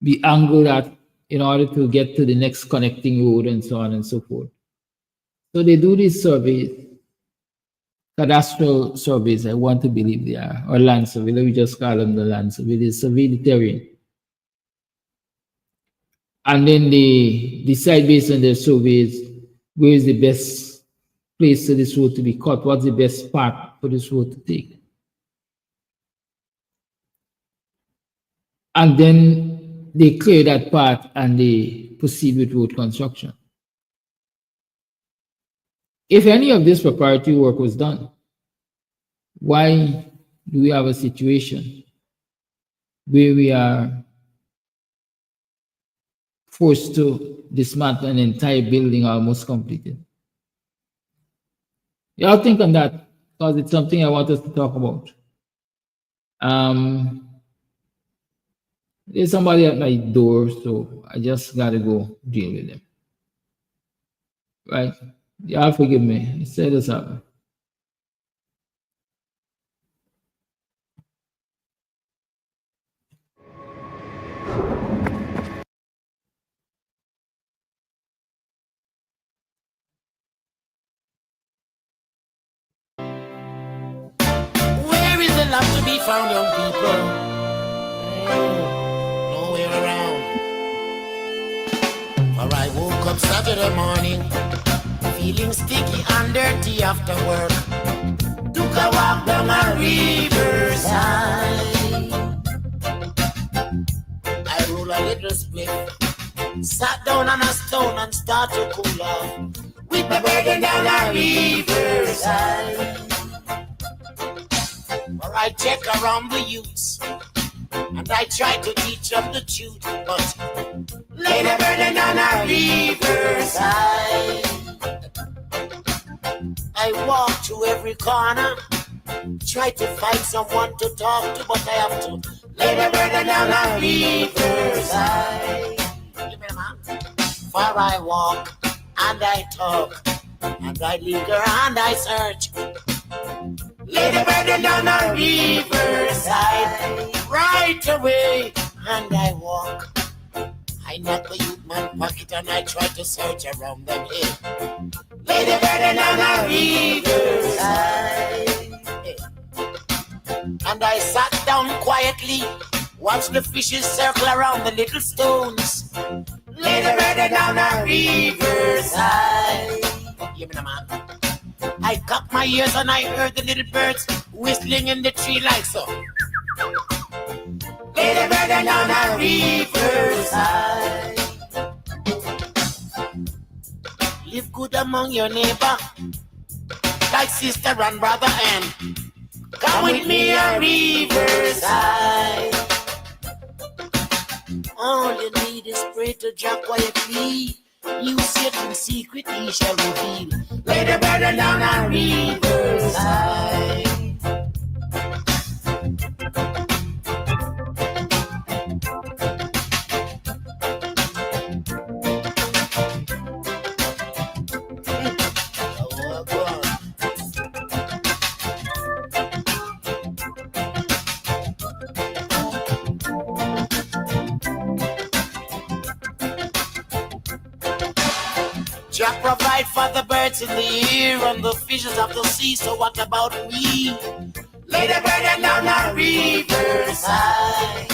be angled at in order to get to the next connecting road and so on and so forth. So they do these surveys, cadastral surveys, I want to believe they are, or land survey, let me just call them the land survey. They survey the terrain. And then they decide based on their surveys, where is the best place for this road to be cut? What's the best path for this road to take? And then they clear that path and they proceed with road construction. If any of this preparatory work was done, why do we have a situation where we are forced to dismantle an entire building almost completed? Y'all think on that, because it's something I want us to talk about. There's somebody at my door, so I just gotta go deal with them. Right? Y'all forgive me. I said this happened. Where is the love to be found, young people? Nowhere around. For I woke up Saturday morning, feeling sticky and dirty after work. Took a walk down a riverside. I roll a little spliff, sat down on a stone and start to cool off with my burden down a riverside. Or I check around the youths and I try to teach them the truth, but lay the burden on a riverside. I walk to every corner, try to find someone to talk to, but I have to lay the burden on a riverside. For I walk and I talk and I linger and I search. Lay the burden on a riverside right away, and I walk. I knock the youth man pocket and I try to search around them hill. Lady bird on a riverside. And I sat down quietly, watched the fishes circle around the little stones. Lady bird on a riverside. Hear me now, man. I cocked my ears and I heard the little birds whistling in the tree like so. Lady bird on a riverside. Live good among your neighbor, like sister and brother, and come with me a riverside. All you need is pray to Jah quietly. You certain secret he shall reveal. Lady bird down a riverside. Jah provide for the birds in the air and the fishes of the sea. So what about me? Lady bird down a riverside.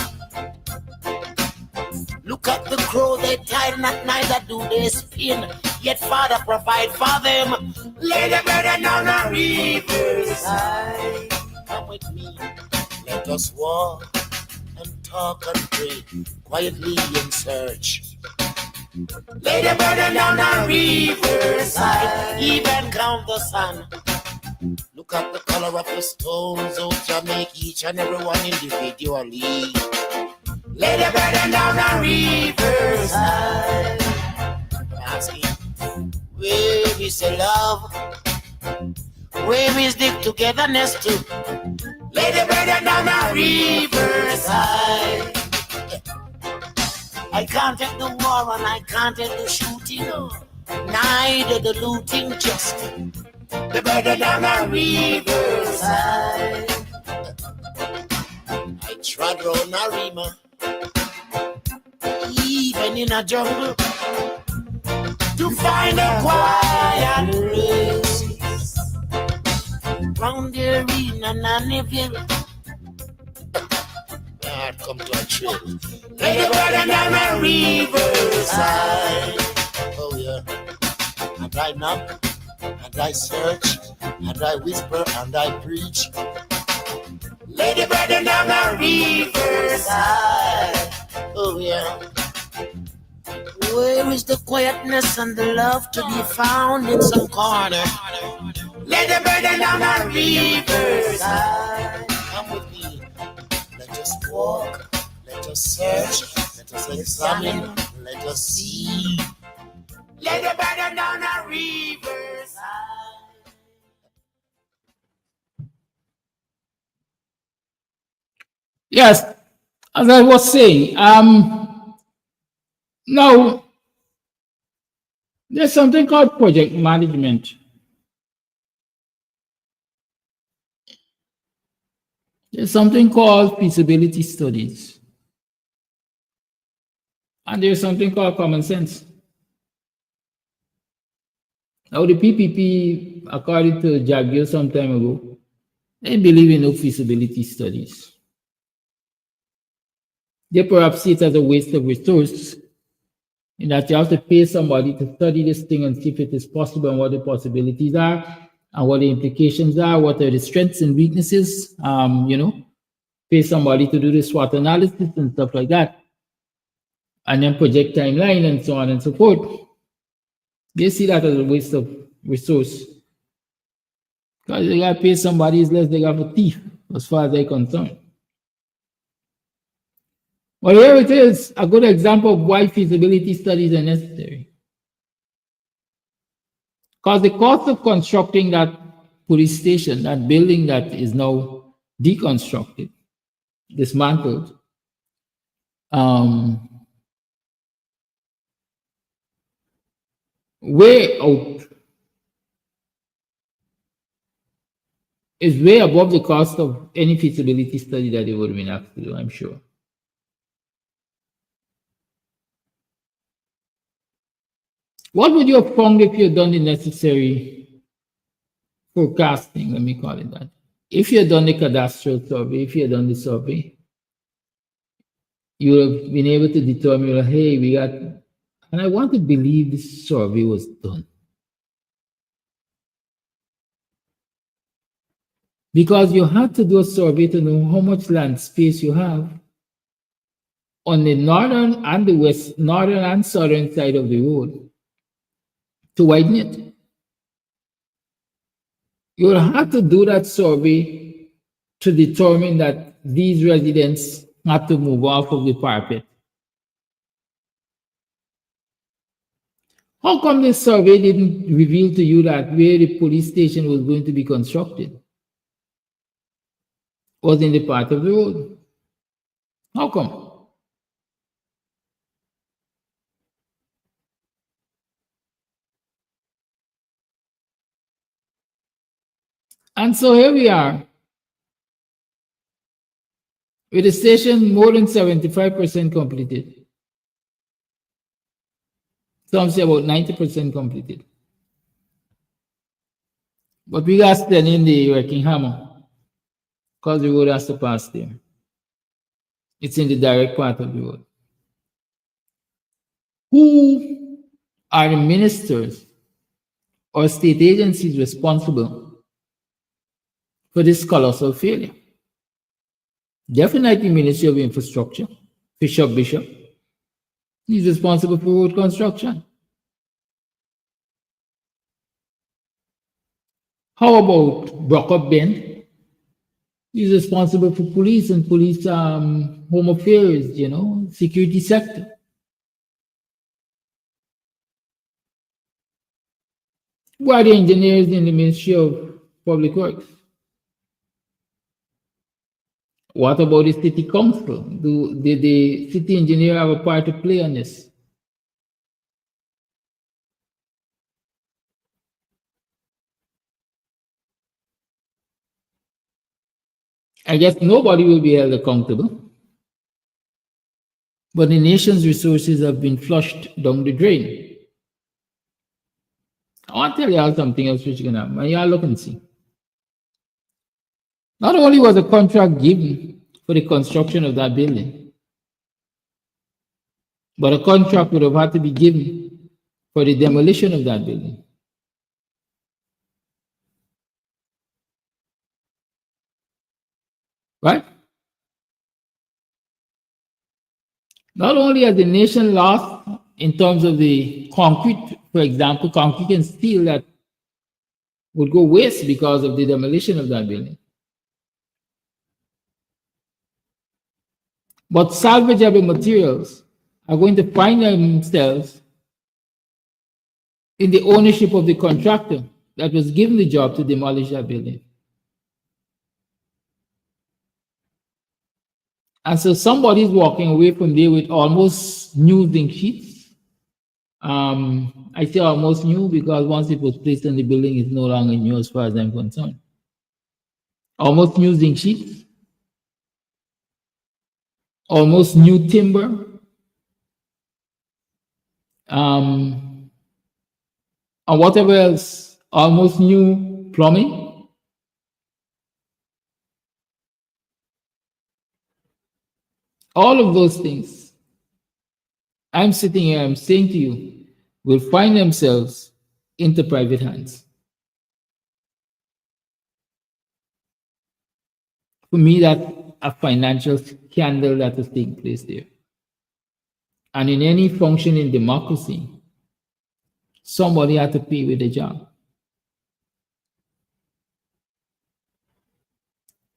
Look at the crow, they tired at night, that do they spin. Yet Father provide for them. Lady bird down a riverside. Come with me, let us walk and talk and pray quietly in search. Lady bird down a riverside, even count the sun. Look at the color of the stones, oh Jah make each and every one individually. Lady bird down a riverside. I'm asking, where is the love? Where is the togetherness too? Lady bird down a riverside. I can't take the war and I can't take the shooting, no. Neither the looting, just the bird down a riverside. I trod round a rima, even in a jungle, to find a quiet place. Round the arena, Nannyville, I'd come to a trail. Lady bird down a riverside. Oh yeah. And I knock, and I search, and I whisper, and I preach. Lady bird down a riverside. Oh yeah. Where is the quietness and the love to be found in some corner? Lady bird down a riverside. Come with me. Let us walk, let us search, let us examine, let us see. Lady bird down a riverside. Yes, as I was saying, now there's something called project management. There's something called feasibility studies. And there's something called common sense. Now the PPP, according to Jagiel some time ago, they believe in no feasibility studies. They perhaps see it as a waste of resource, in that you have to pay somebody to study this thing and see if it is possible and what the possibilities are and what the implications are, what are the strengths and weaknesses, pay somebody to do the SWOT analysis and stuff like that, and then project timeline and so on and so forth. They see that as a waste of resource. Because they got to pay somebody is less they got a thief, as far as they're concerned. Well, here it is, a good example of why feasibility studies are necessary. Because the cost of constructing that police station, that building that is now deconstructed, dismantled, way out, is way above the cost of any feasibility study that they would have been asked to do, I'm sure. What would you have found if you had done the necessary forecasting? Let me call it that. If you had done the cadastral survey, if you had done the survey, you would have been able to determine, well, hey, we got, and I want to believe this survey was done. Because you had to do a survey to know how much land space you have on the northern and the west, northern and southern side of the road to widen it. You will have to do that survey to determine that these residents have to move off of the parapet. How come this survey didn't reveal to you that where the police station was going to be constructed was in the part of the road? How come? And so here we are, with the station more than 75% completed. Some say about 90% completed. But we got to in the wrecking hammer because the road has to pass there. It's in the direct part of the road. Who are the ministers or state agencies responsible for this colossal failure? Definitely Ministry of Infrastructure, Bishop. He's responsible for road construction. How about Brockup Bend? He's responsible for police and police home affairs, security sector. Who are the engineers in the Ministry of Public Works? What about the city council? Did the city engineer have a part to play on this? I guess nobody will be held accountable. But the nation's resources have been flushed down the drain. I want to tell y'all something else which is going to happen. Y'all look and see. Not only was a contract given for the construction of that building, but a contract would have had to be given for the demolition of that building. Right? Not only has the nation lost in terms of the concrete, for example, concrete and steel that would go waste because of the demolition of that building, but salvageable materials are going to find themselves in the ownership of the contractor that was given the job to demolish that building. And so somebody's walking away from there with almost new zinc sheets. I say almost new because once it was placed in the building, it's no longer new as far as I'm concerned. Almost new zinc sheets. Almost new timber. And whatever else, almost new plumbing. All of those things, I'm sitting here, I'm saying to you, will find themselves into private hands. For me, that's a financial scandal that is taking place there. And in any functioning democracy, somebody had to pay with a job.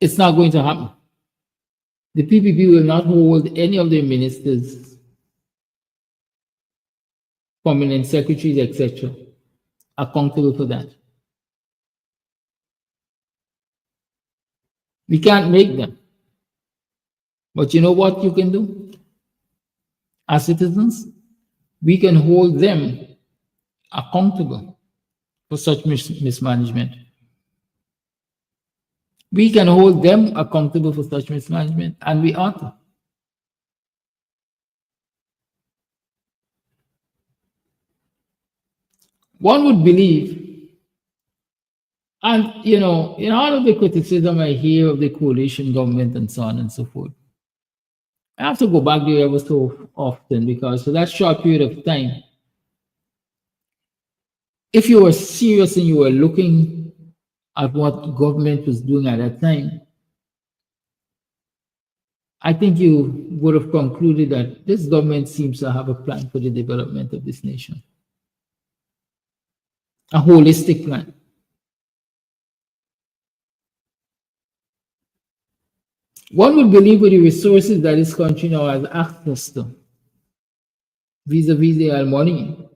It's not going to happen. The PPP will not hold any of their ministers, permanent secretaries, etc., accountable for that. We can't make them. But you know what you can do? As citizens, we can hold them accountable for such mismanagement. We can hold them accountable for such mismanagement, and we ought to. One would believe, and you know, in all of the criticism I hear of the coalition government and so on and so forth, I have to go back there ever so often because for that short period of time, if you were serious and you were looking at what government was doing at that time, I think you would have concluded that this government seems to have a plan for the development of this nation, a holistic plan. One would believe with the resources that this country now has access to, vis-a-vis the money,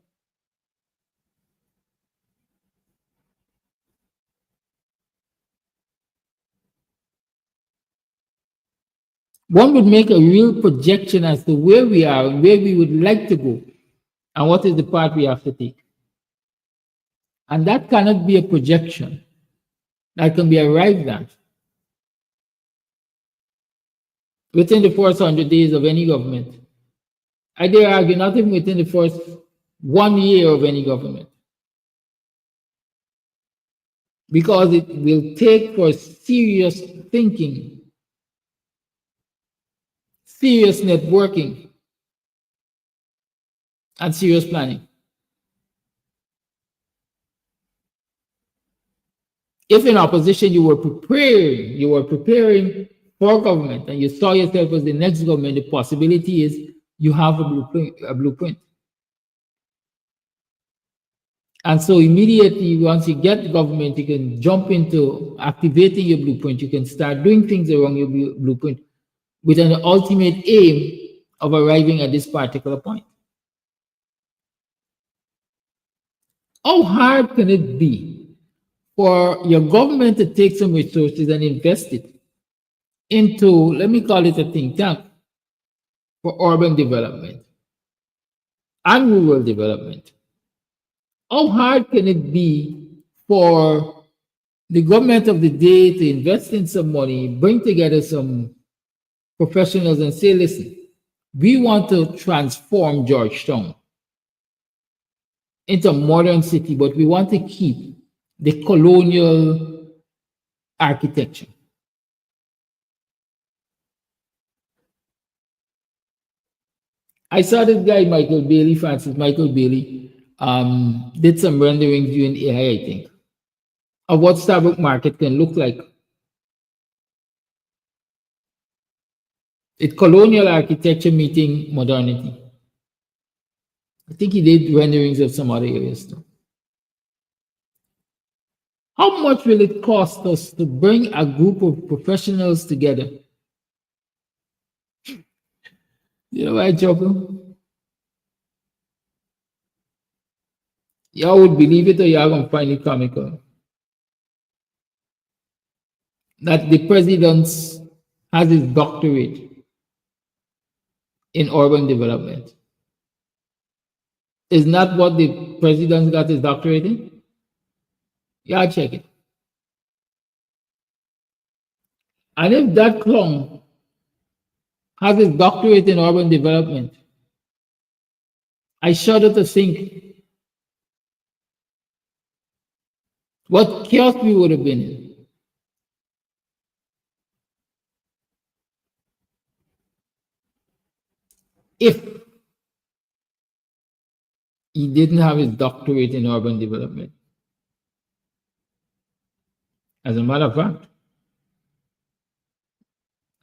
one would make a real projection as to where we are and where we would like to go and what is the path we have to take. And that cannot be a projection that can be arrived at within the first 100 days of any government. I dare argue not even within the first 1 year of any government. Because it will take for serious thinking, serious networking, and serious planning. If in opposition you were preparing for government and you saw yourself as the next government, the possibility is you have a blueprint. And so immediately once you get government, you can jump into activating your blueprint. You can start doing things around your blueprint with an ultimate aim of arriving at this particular point. How hard can it be for your government to take some resources and invest it into, let me call it a think tank for urban development and rural development? How hard can it be for the government of the day to invest in some money, bring together some professionals and say, listen, we want to transform Georgetown into a modern city, but we want to keep the colonial architecture. I saw this guy, Francis Michael Bailey, did some renderings using AI, I think, of what Starbucks Market can look like. It's colonial architecture meeting modernity. I think he did renderings of some other areas too. How much will it cost us to bring a group of professionals together? You know why, Choco? Y'all would believe it or y'all gonna find it comical that the president has his doctorate in urban development. Is not what the president got his doctorate in? Y'all check it. And if that clown has his doctorate in urban development, I shudder to think what chaos we would have been in. If he didn't have his doctorate in urban development. As a matter of fact,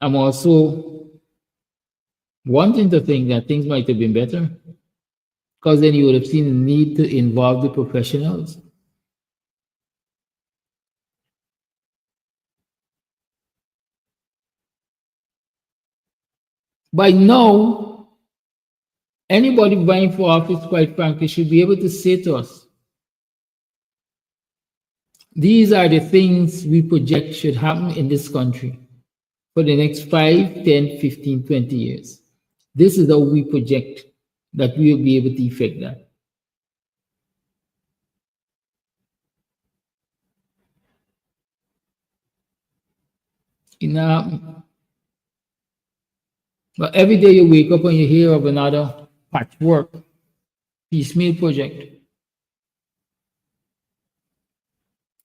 I'm also wanting to think that things might have been better, because then you would have seen the need to involve the professionals. By now, anybody vying for office, quite frankly, should be able to say to us, these are the things we project should happen in this country for the next 5, 10, 15, 20 years. This is how we project that we will be able to effect that. But every day you wake up and you hear of another patchwork, piecemeal project.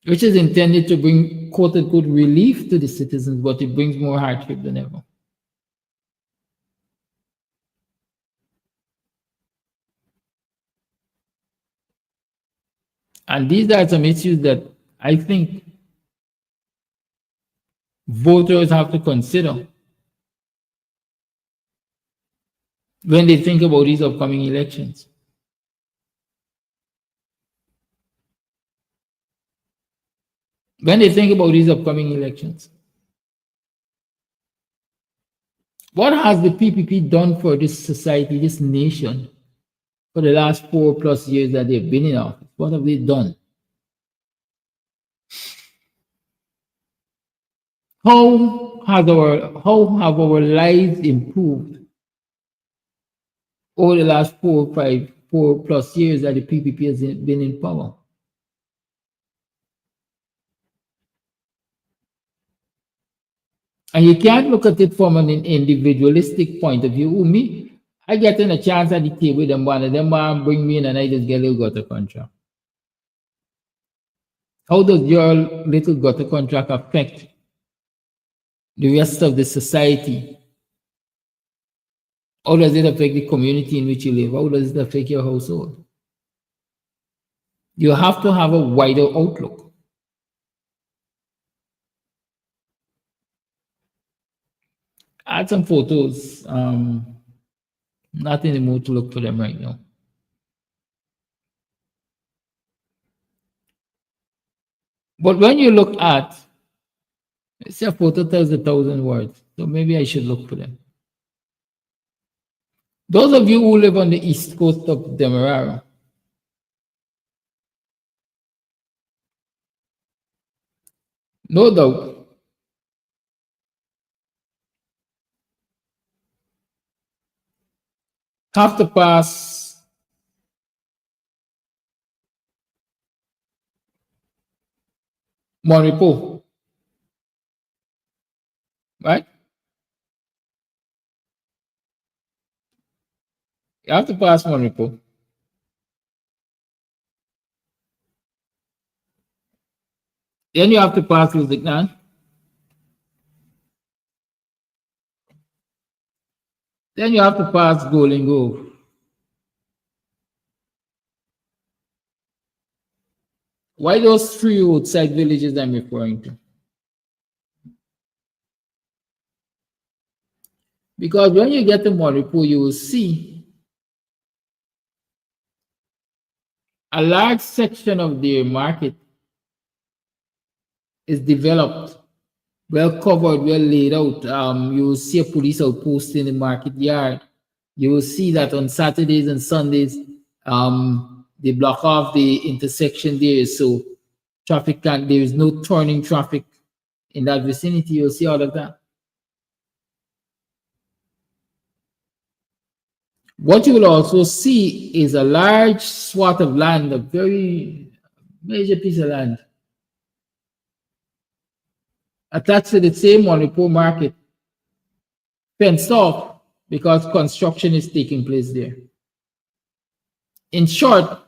which is intended to bring quote unquote relief to the citizens, but it brings more hardship than ever. And these are some issues that I think voters have to consider when they think about these upcoming elections. When they think about these upcoming elections, what has the PPP done for this society, this nation, for the last 4+ years that they've been in office? What have they done? How have our lives improved over the last 4+ years that the PPP has been in power? And you can't look at it from an individualistic point of view. Me, I get in a chance at the table, them one of them bring me in and I just get a little gutter contract. How does your little gutter contract affect the rest of the society? How does it affect the community in which you live? How does it affect your household? You have to have a wider outlook. I had some photos. Not in the mood to look for them right now. But when you look at, let's say a photo tells 1,000 words, so maybe I should look for them. Those of you who live on the east coast of Demerara, no doubt, have to pass Monipo, right? You have to pass Monipo. Then you have to pass Luzignan. Then you have to pass Golden Grove. Why those 3 roadside villages I'm referring to? Because when you get to Monipo, you will see a large section of the market is developed, well covered, well laid out. You will see a police outpost in the market yard. You will see that on Saturdays and Sundays, they block off the intersection there, so traffic can't, there is no turning traffic in that vicinity. You'll see all of that. What you will also see is a large swath of land, a very major piece of land, attached to the same Monipo market, fenced off because construction is taking place there. In short,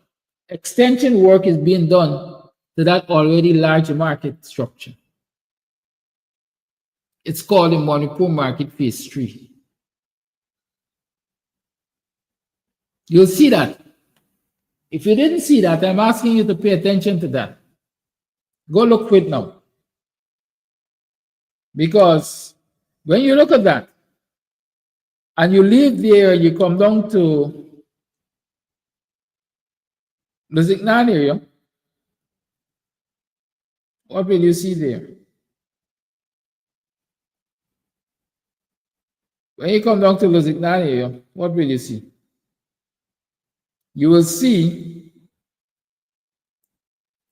extension work is being done to that already large market structure. It's called the Monipo Market Phase 3. You'll see that. If you didn't see that, I'm asking you to pay attention to that. Go look for it now. Because when you look at that, and you leave there, you come down to the Zignan area, what will you see there? When you come down to the Zignan area, what will you see? You will see,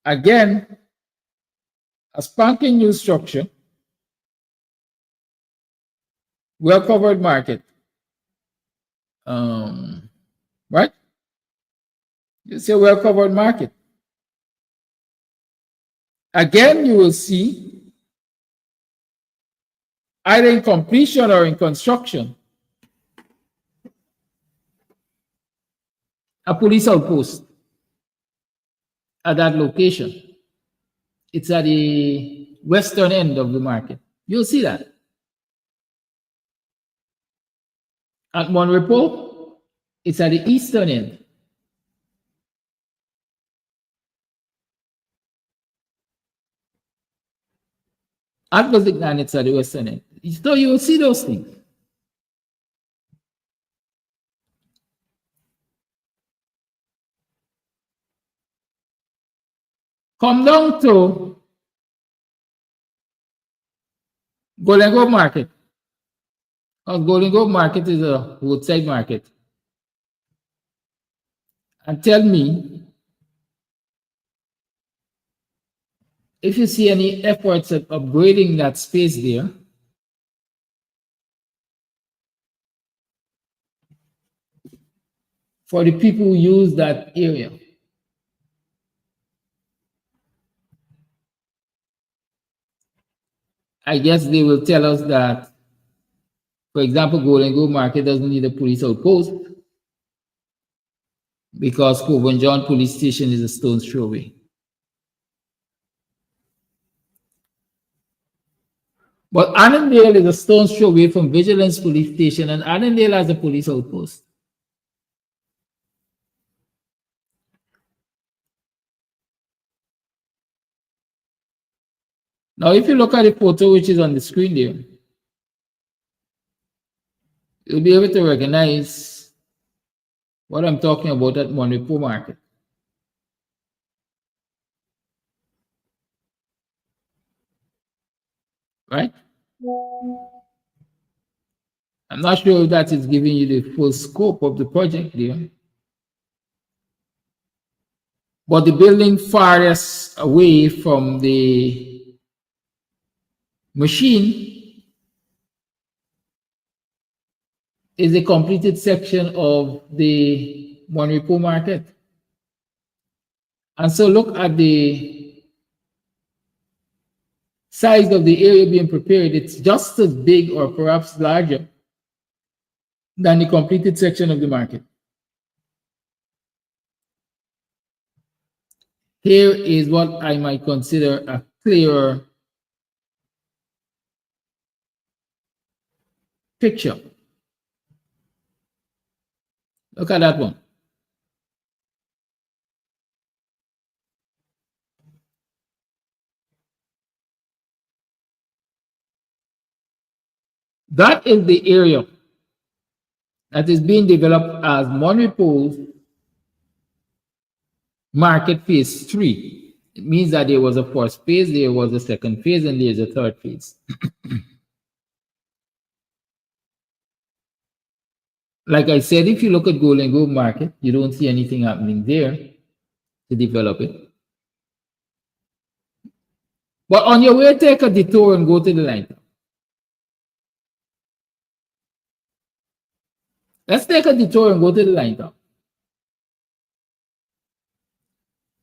again, a spanking new structure, well-covered market. Right? You see a well-covered market. Again, you will see, either in completion or in construction, a police outpost at that location. it's at the western end of the market. You'll see that. At Monrepo, it's at the eastern end. At Buxtonian, it's at the western end. So you will see those things. Come down to Golden Grove Market. Golden Grove Market is a roadside market. And tell me if you see any efforts at upgrading that space there for the people who use that area. I guess they will tell us that, for example, Golden Grove Market doesn't need a police outpost because Coburn John Police Station is a stone's throw away. But Annandale is a stone's throw away from Vigilance Police Station, and Annandale has a police outpost. Now, if you look at the photo which is on the screen there, you'll be able to recognize what I'm talking about at Monrepo Market. Right? I'm not sure if that is giving you the full scope of the project there. But the building farthest away from the machine is a completed section of the Monrepo Market. And so look at the size of the area being prepared. It's just as big or perhaps larger than the completed section of the market. Here is what I might consider a clearer picture. Look at that one. That is the area that is being developed as Monrepo's Market Phase 3. It means that there was a first phase, there was a second phase, and there's a third phase. Like I said, if you look at Golden Grove Market, you don't see anything happening there to develop it. But on your way, take a detour and go to the line town. Let's take a detour and go to the line town.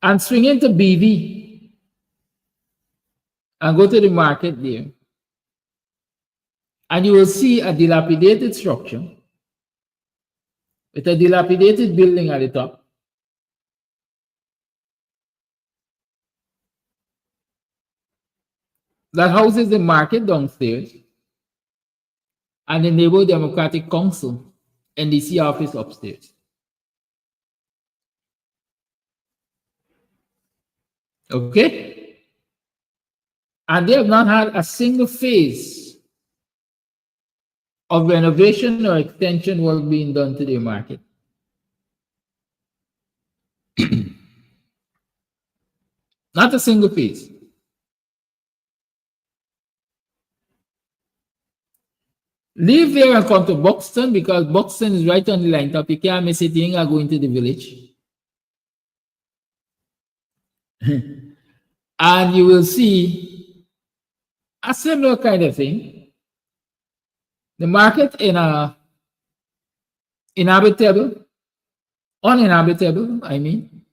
And swing into BV and go to the market there. And you will see a dilapidated structure with a dilapidated building at the top. That houses the market downstairs and the Neighbor Democratic Council NDC office upstairs. Okay? And they have not had a single phase of renovation or extension work being done to their market. Not a single phase. Leave there and come to Buxton because Buxton is right on the line top. You can't miss it. You ain't going to the village. And you will see a similar kind of thing. The market in a uninhabitable, I mean,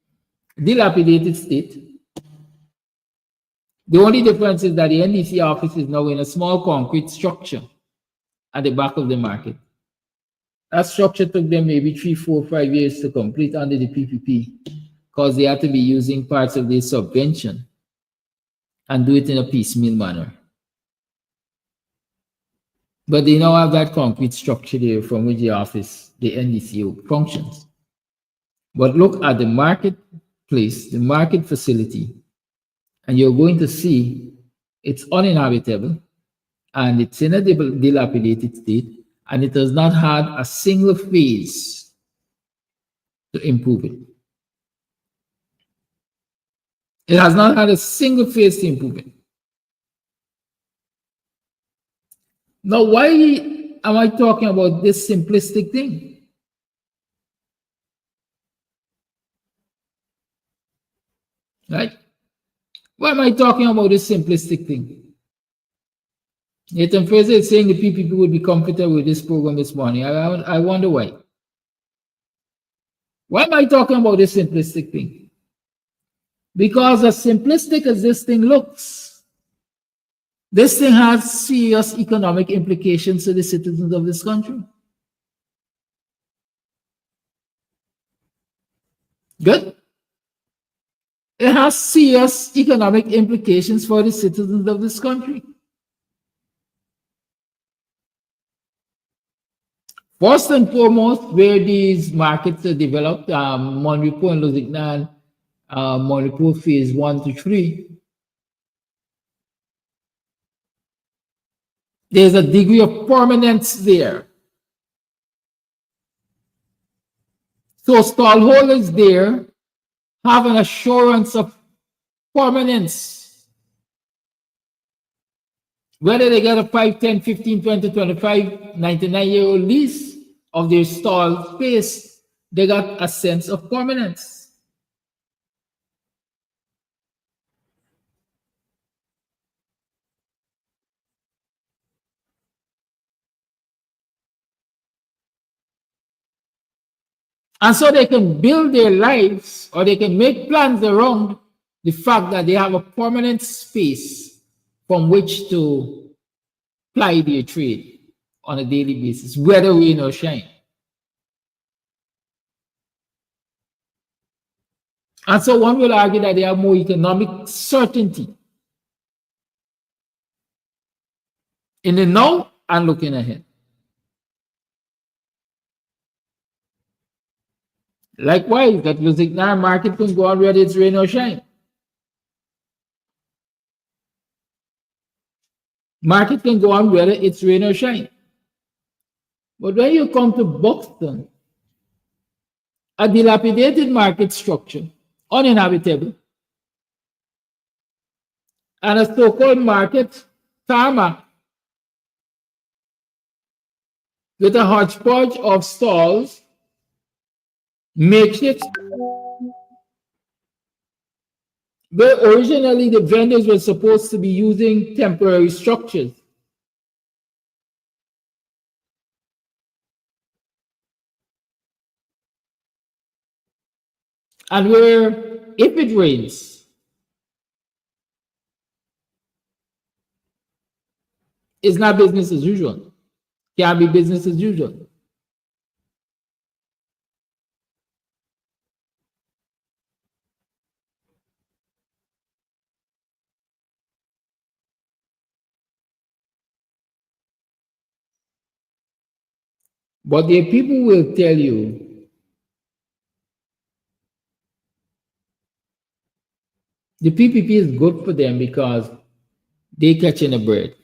dilapidated state. The only difference is that the NDC office is now in a small concrete structure at the back of the market. That structure took them maybe 3, 4, 5 years to complete under the PPP because they had to be using parts of the subvention and do it in a piecemeal manner. But they now have that concrete structure there from which the office, the NDCO, functions. But look at the marketplace, the market facility, and you're going to see it's uninhabitable and it's in a dilapidated state, and it has not had a single phase to improve it. It has not had a single phase to improve it. Now, why am I talking about this simplistic thing? Right? Why am I talking about this simplistic thing? Nathan Fraser is saying the PPP would be comfortable with this program this morning. I wonder why. Why am I talking about this simplistic thing? Because as simplistic as this thing looks, this thing has serious economic implications to the citizens of this country. Good? It has serious economic implications for the citizens of this country. First and foremost, where these markets are developed, Monrepo and Lusignan, Monrepo phase 1 to 3, there's a degree of permanence there. So stallholders there have an assurance of permanence. Whether they get a 5, 10, 15, 20, 25, 99-year-old lease of their stall space, they got a sense of permanence. And so they can build their lives, or they can make plans around the fact that they have a permanent space from which to ply their trade on a daily basis, whether rain or shine. And so one will argue that they have more economic certainty in the now and looking ahead. Likewise, that Lusignan market can go on whether it's rain or shine. Market can go on whether it's rain or shine. But when you come to Buxton, a dilapidated market structure, uninhabitable, and a so-called market tarmac with a hodgepodge of stalls, makeshift, where originally the vendors were supposed to be using temporary structures. And where, if it rains, it's not business as usual. Can't be business as usual. But the people will tell you the PPP is good for them because they catching a bird.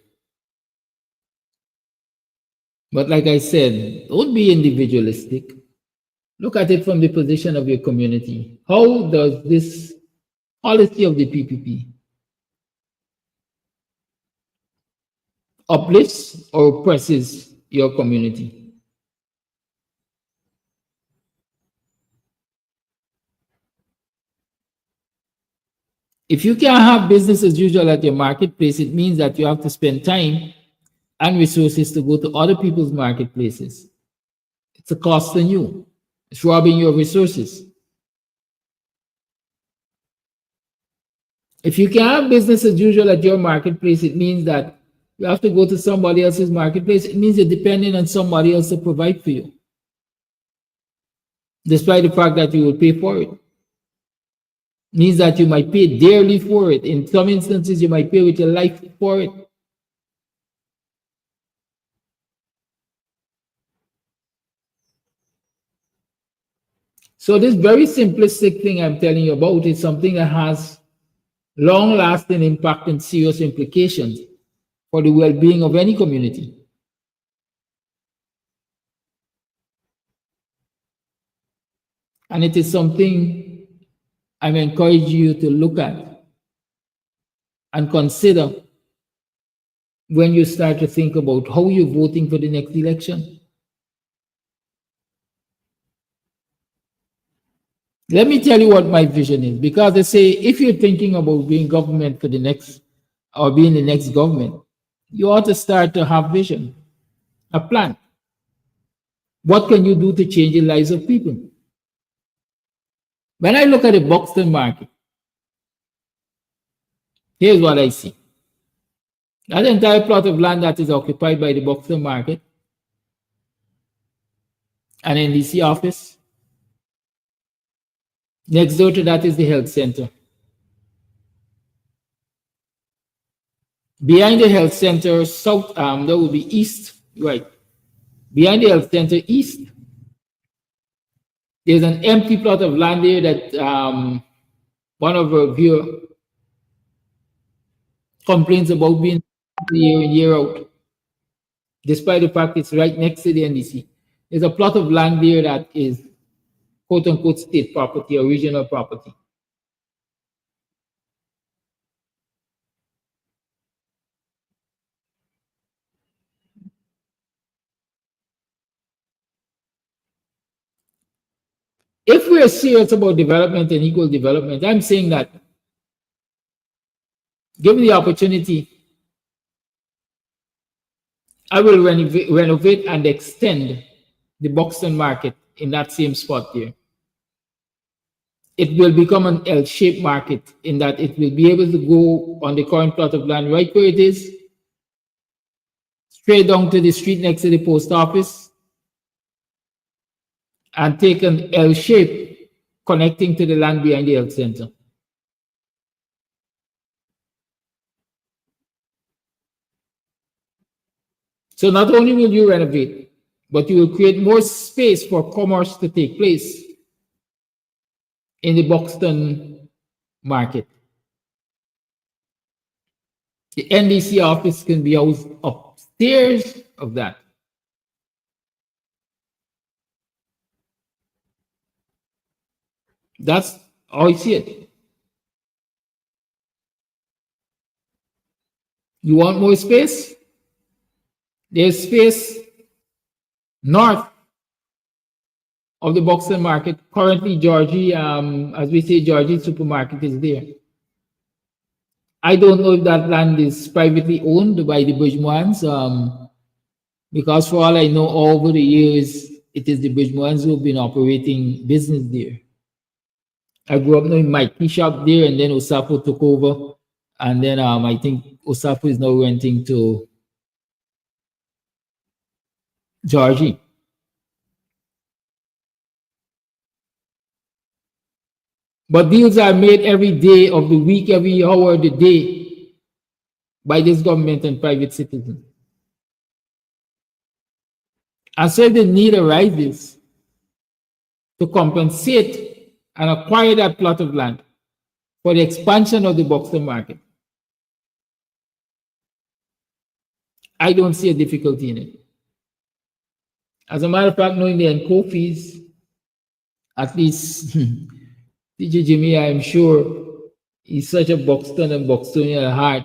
But like I said, don't be individualistic. Look at it from the position of your community. How does this policy of the PPP uplifts or oppresses your community? If you can't have business as usual at your marketplace, it means that you have to spend time and resources to go to other people's marketplaces. It's a cost on you. It's robbing your resources. If you can't have business as usual at your marketplace, it means that you have to go to somebody else's marketplace. It means you're depending on somebody else to provide for you, despite the fact that you will pay for it. means that you might pay dearly for it. In some instances, you might pay with your life for it. So this very simplistic thing I'm telling you about is something that has long-lasting impact and serious implications for the well-being of any community. And it is something I encourage you to look at and consider when you start to think about how you're voting for the next election. Let me tell you what my vision is, because they say if you're thinking about being government for the next, or being the next government, you ought to start to have vision, a plan. What can you do to change the lives of people? When I look at the Buxton market, here's what I see. That entire plot of land that is occupied by the Buxton market, an NDC office. Next door to that is the health center. Behind the health center, south, that would be east, right? Behind the health center east, there's an empty plot of land there that one of our viewers complains about being year in, year out, despite the fact it's right next to the NDC. There's a plot of land there that is quote unquote state property or regional property. If we are serious about development and equal development, I'm saying that given the opportunity, I will renovate and extend the Buxton market in that same spot there. It will become an L-shaped market in that it will be able to go on the current plot of land right where it is, straight down to the street next to the post office, and take an L shape connecting to the land behind the health center. So not only will you renovate, but you will create more space for commerce to take place in the Buxton market. The NDC office can be housed upstairs of that. That's how I see it. You want more space? There's space north of the Buxton market. Currently, Georgie, as we say, Georgie supermarket is there. I don't know if that land is privately owned by the Bourgeois, because for all I know, over the years, it is the Bourgeois who have been operating business there. I grew up knowing my tea shop there, and then Osafo took over. And then I think Osafo is now renting to Georgie. But deals are made every day of the week, every hour of the day by this government and private citizens. And so the need arises to compensate and acquire that plot of land for the expansion of the Buxton market. I don't see a difficulty in it. As a matter of fact, knowing the Enco fees, at least DJ Jimmy, I'm sure he's such a Buxton and Buxtonian at heart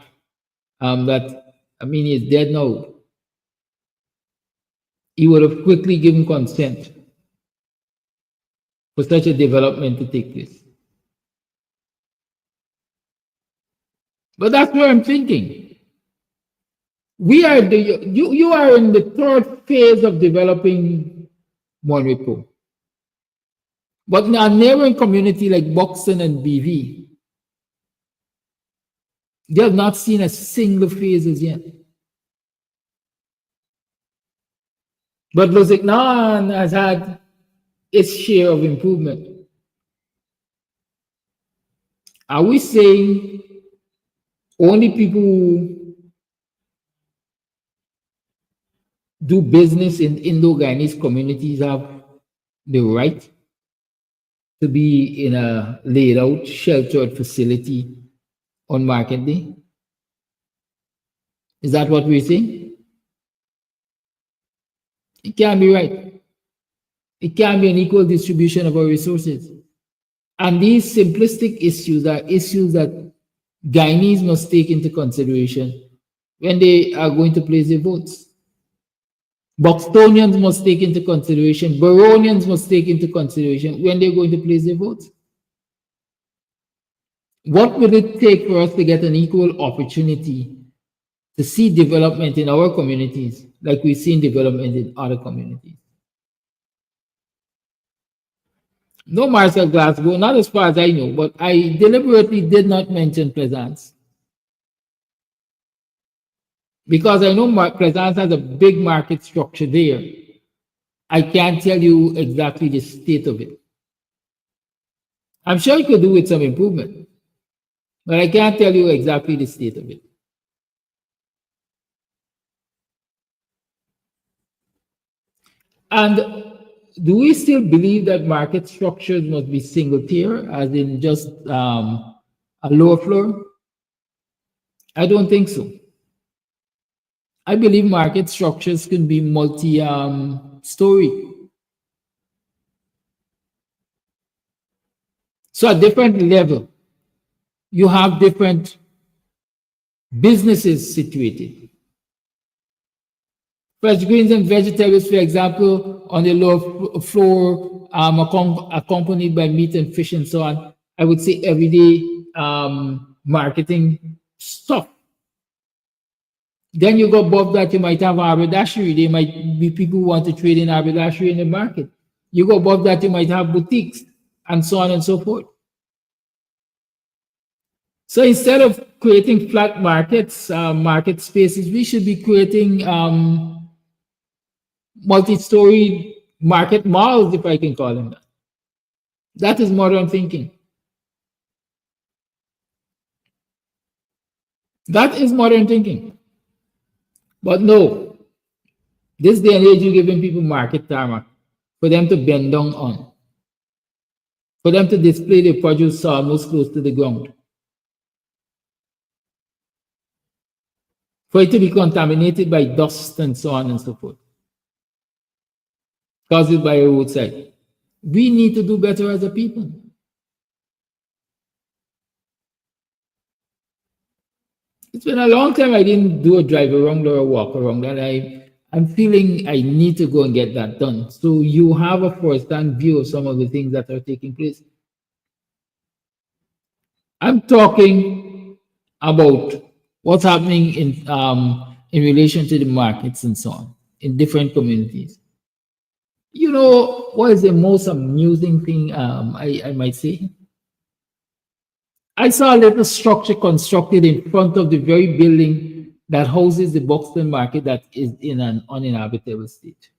that, I mean, he's dead now. He would have quickly given consent for such a development to take place. But that's what I'm thinking. We are you are in the third phase of developing Monrepo. But in a neighboring community like Buxton and BV, they have not seen a single phase as yet. But Lusignan has had its share of improvement. Are we saying only people who do business in Indo-Guyanese communities have the right to be in a laid out, sheltered facility on market day? Is that what we're saying? It can't be right. It can't be an equal distribution of our resources. And these simplistic issues are issues that Guyanese must take into consideration when they are going to place their votes. Buxtonians must take into consideration, Baronians must take into consideration when they're going to place their votes. What will it take for us to get an equal opportunity to see development in our communities like we've seen development in other communities? No, Marcel Glasgow, not as far as I know, but I deliberately did not mention Plaisance. Because I know Plaisance has a big market structure there. I can't tell you exactly the state of it. I'm sure you could do with some improvement, but I can't tell you exactly the state of it. And do we still believe that market structures must be single tier, as in just a lower floor? I don't think so. I believe market structures can be multi-story. So at different level, you have different businesses situated. Fresh greens and vegetables, for example, on the lower floor, accompanied by meat and fish and so on. I would say everyday marketing stuff. Then you go above that, you might have haberdashery. There might be people who want to trade in haberdashery in the market. You go above that, you might have boutiques and so on and so forth. So instead of creating flat markets, market spaces, we should be creating multi-story market malls, if I can call them that. That is modern thinking. That is modern thinking. But no, this day and age, you're giving people market tarmac for them to bend down on, for them to display their produce almost close to the ground, for it to be contaminated by dust and so on and so forth, caused by a roadside. We need to do better as a people. It's been a long time I didn't do a drive around or a walk around, and I'm feeling I need to go and get that done. So you have a first-hand view of some of the things that are taking place. I'm talking about what's happening in relation to the markets and so on in different communities. You know, what is the most amusing thing I might say? I saw a little structure constructed in front of the very building that houses the Buxton market that is in an uninhabitable state.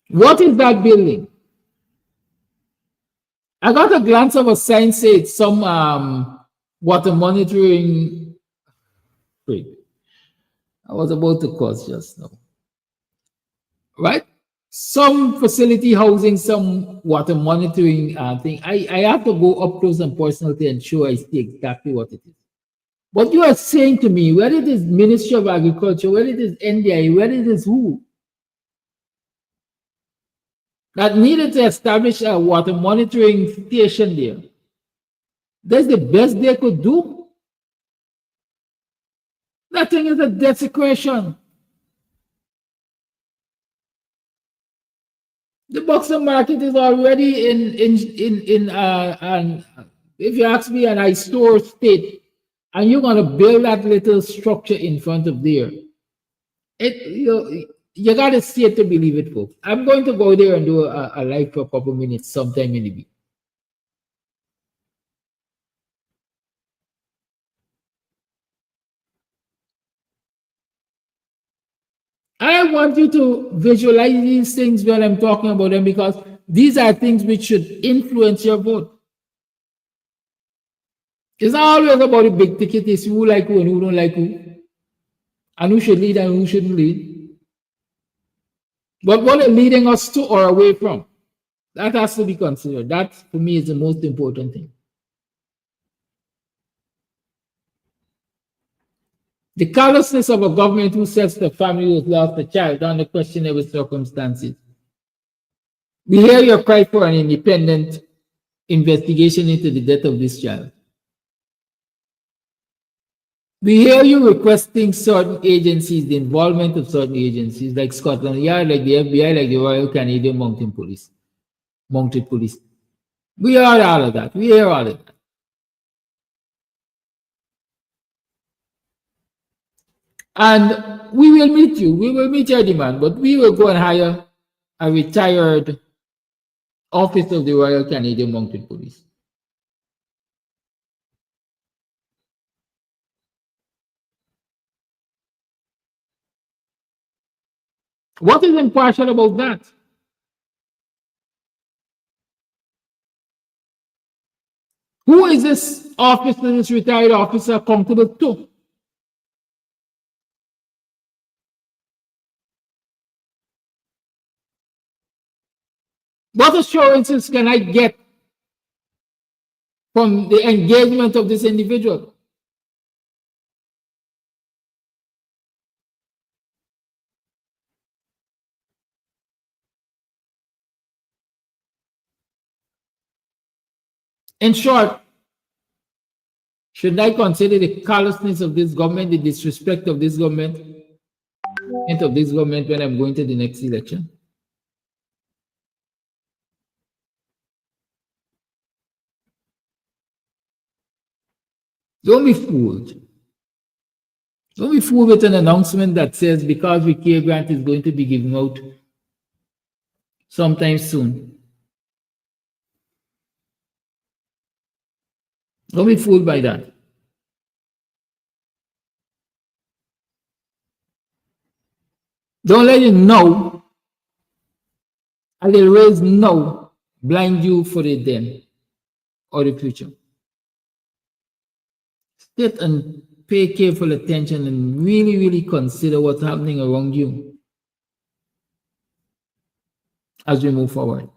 What is that building? I got a glance of a sign saying some water monitoring. Wait, I was about to cause just now. Right? Some facility housing some water monitoring thing. I have to go up close and personal to ensure I see exactly what it is. But you are saying to me, whether it is Ministry of Agriculture, whether it is NDI, whether it is who, that needed to establish a water monitoring station there. That's the best they could do. That thing is a desecration. The Buxton market is already in if you ask me, an eyesore state, and you're gonna build that little structure in front of there. You gotta see it to believe it, folks. I'm going to go there and do a live for a couple minutes sometime in the week. I want you to visualize these things when I'm talking about them, because these are things which should influence your vote. It's not always about the big ticket. It's who like who and who don't like who, and who should lead and who shouldn't lead. But what are leading us to or away from? That has to be considered. That, for me, is the most important thing. The callousness of a government who says the family who has lost a child under questionable circumstances. We hear your cry for an independent investigation into the death of this child. We hear you requesting certain agencies, the involvement of certain agencies like Scotland Yard, like the FBI, like the Royal Canadian Mounted Police. We hear all of that. We hear all of that. And we will meet you. We will meet your demand, but we will go and hire a retired officer of the Royal Canadian Mounted Police. What is impartial about that? Who is this officer, this retired officer, accountable to? What assurances can I get from the engagement of this individual? In short, should I consider the callousness of this government, the disrespect of this government, when I'm going to the next election? Don't be fooled. Don't be fooled with an announcement that says because the care grant is going to be given out sometime soon. Don't be fooled by that. Don't let it know, and the raise no blind you for the then or the future. Sit and pay careful attention and really, really consider what's happening around you as we move forward.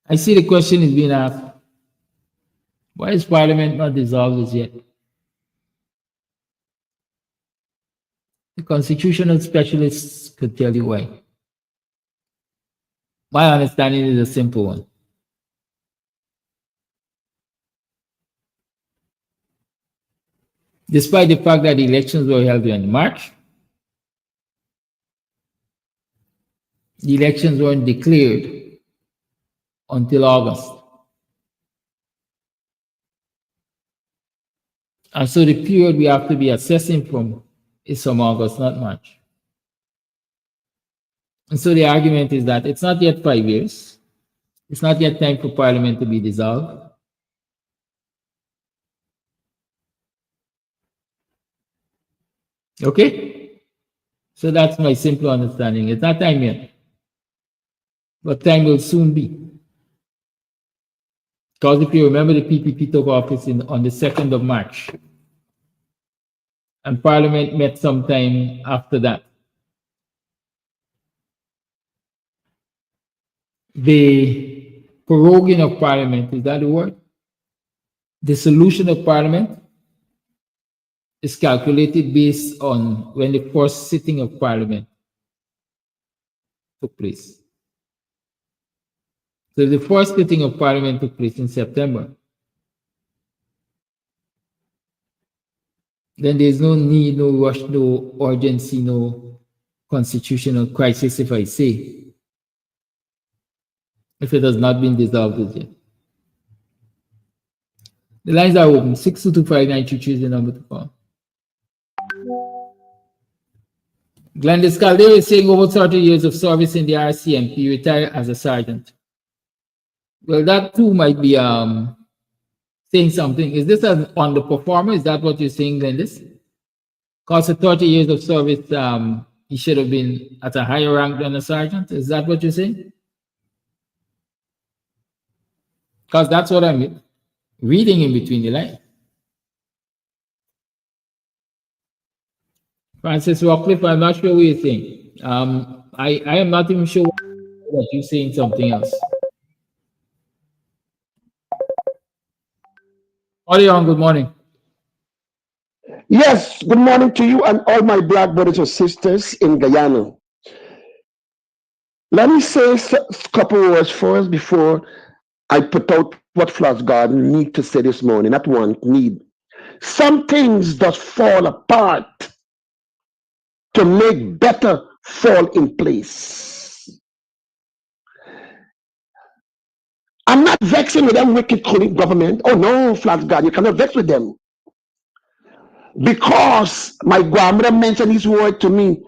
I see the question is being asked, why is Parliament not dissolved as yet? The constitutional specialists could tell you why. My understanding is a simple one. Despite the fact that the elections were held in March, the elections weren't declared until August. And so the period we have to be assessing from is from August, not March. And so the argument is that it's not yet 5 years. It's not yet time for Parliament to be dissolved. Okay? So that's my simple understanding. It's not time yet. But time will soon be. Because if you remember, the PPP took office on the 2nd of March. And Parliament met sometime after that. The proroguing of Parliament, is that the word? The solution of Parliament is calculated based on when the first sitting of Parliament took place. So the first sitting of Parliament took place in September. Then there's no need, no rush, no urgency, no constitutional crisis, if I say, if it has not been dissolved as yet. The lines are open. 6225922 is the number to call. Glenda's Caldera is saying over 30 years of service in the RCMP, retired as a sergeant. Well, that too might be saying something. Is this an underperformer? Is that what you're saying, Glendis? Because of 30 years of service, he should have been at a higher rank than a sergeant? Is that what you're saying? Because that's what I'm reading in between the lines. Francis Rockcliffe, I'm not sure what you think. I am not even sure that you're saying something else. Orion, good morning. Yes, good morning to you and all my black brothers and sisters in Guyana. Let me say a couple words first before I put out what Flash Garden need to say this morning. Not one, need. Some things just fall apart to make better fall in place. I'm not vexing with them wicked government. Oh no, Flash Garden, you cannot vex with them. Because my grandmother mentioned this word to me,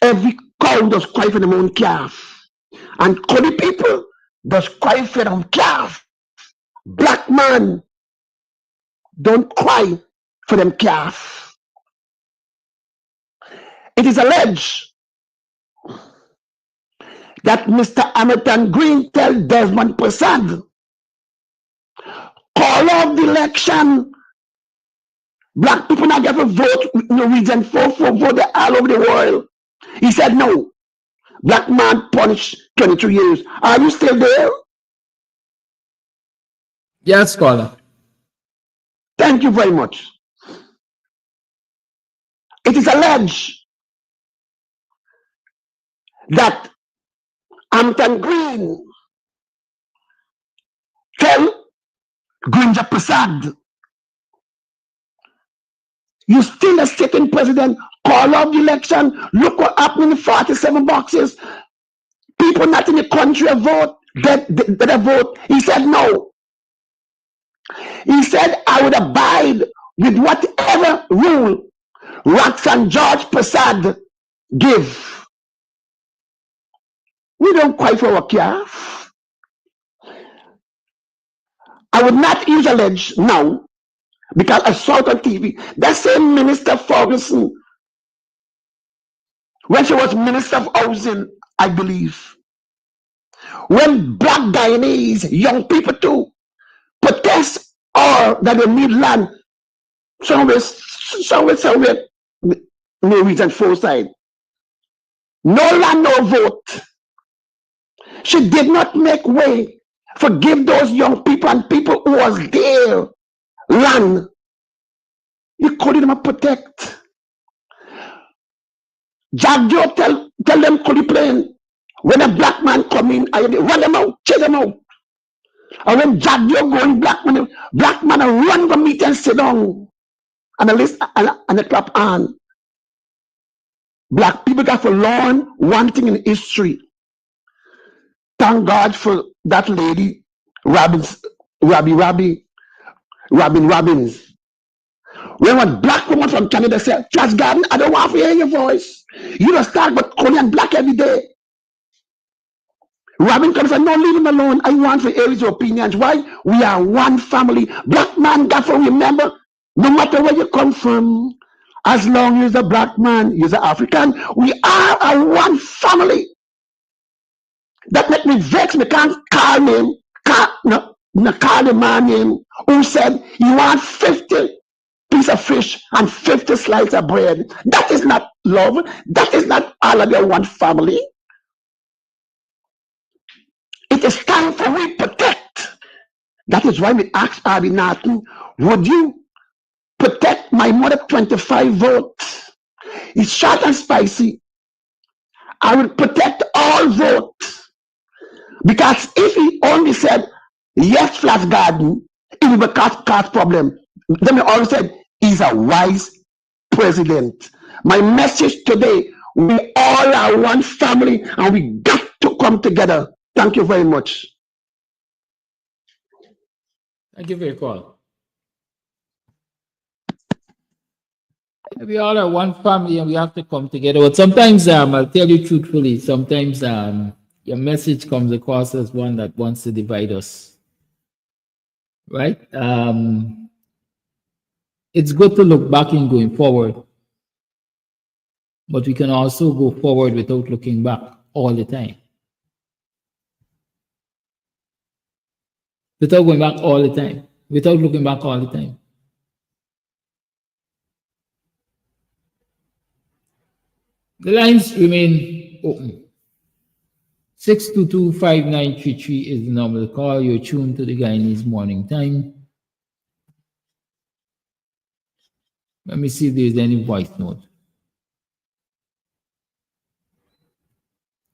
every cow does cry for their own calf. And Cody people does cry for them calf. Black man don't cry for them calf. It is alleged that Mr. Hamilton Green tell Desmond Prasad, call off the election. Black people not get to vote no reason for vote all over the world. He said no. Black man punished 22 years. Are you still there? Yes, scholar. Thank you very much. It is alleged that Hampton Green tell Granger Prasad, you still a sitting president, call off the election, look what happened in the 47 boxes. People not in the country vote, that vote. He said no. He said, I would abide with whatever rule Roxanne George Prasad give. We don't cry for our calf. I would not use allege now because I saw it on TV. That same Minister Ferguson, when she was Minister of Housing, I believe, when black Guyanese, young people too, protest or that they need land, somewhere, no reason foresight. No land, no vote. She did not make way for give those young people and people who was there land. You couldn't protect. Jack Joe tell them could plane. When a black man come in, I run them out, chase them out. And when Jack Joe going black man run the meet and sit down. And at least and the clap on. Black people got to learn one thing in history. Thank God for that lady, Robin Robbins. When one black woman from Canada said, Judge Garden, I don't want to hear your voice. You don't start but calling black every day. Robin comes and no, leave him alone. I want to hear his opinions. Why? We are one family. Black man got to remember, no matter where you come from, as long as you're a black man, you're an African, we are a one family. That make me vex. Me can't call him, call the man name who said you want 50 piece of fish and 50 slices of bread. That is not love. That is not all of your one family. It is time for we protect. That is why we asked Abby Norton, would you protect my mother 25 votes? It's short and spicy. I will protect all votes. Because if he only said, yes, Flash Garden, it will be cause problem. Then he always said, he's a wise president. My message today, we all are one family and we got to come together. Thank you very much. Thank you for your call. We all are one family and we have to come together. But sometimes, I'll tell you truthfully, sometimes your message comes across as one that wants to divide us. Right? It's good to look back and going forward. but we can also go forward without looking back all the time. Without going back all the time. Without looking back all the time. The lines remain open. 6225933 is the number to call. You're tuned to the Guyanese Morning Time. Let me see if there's any voice note.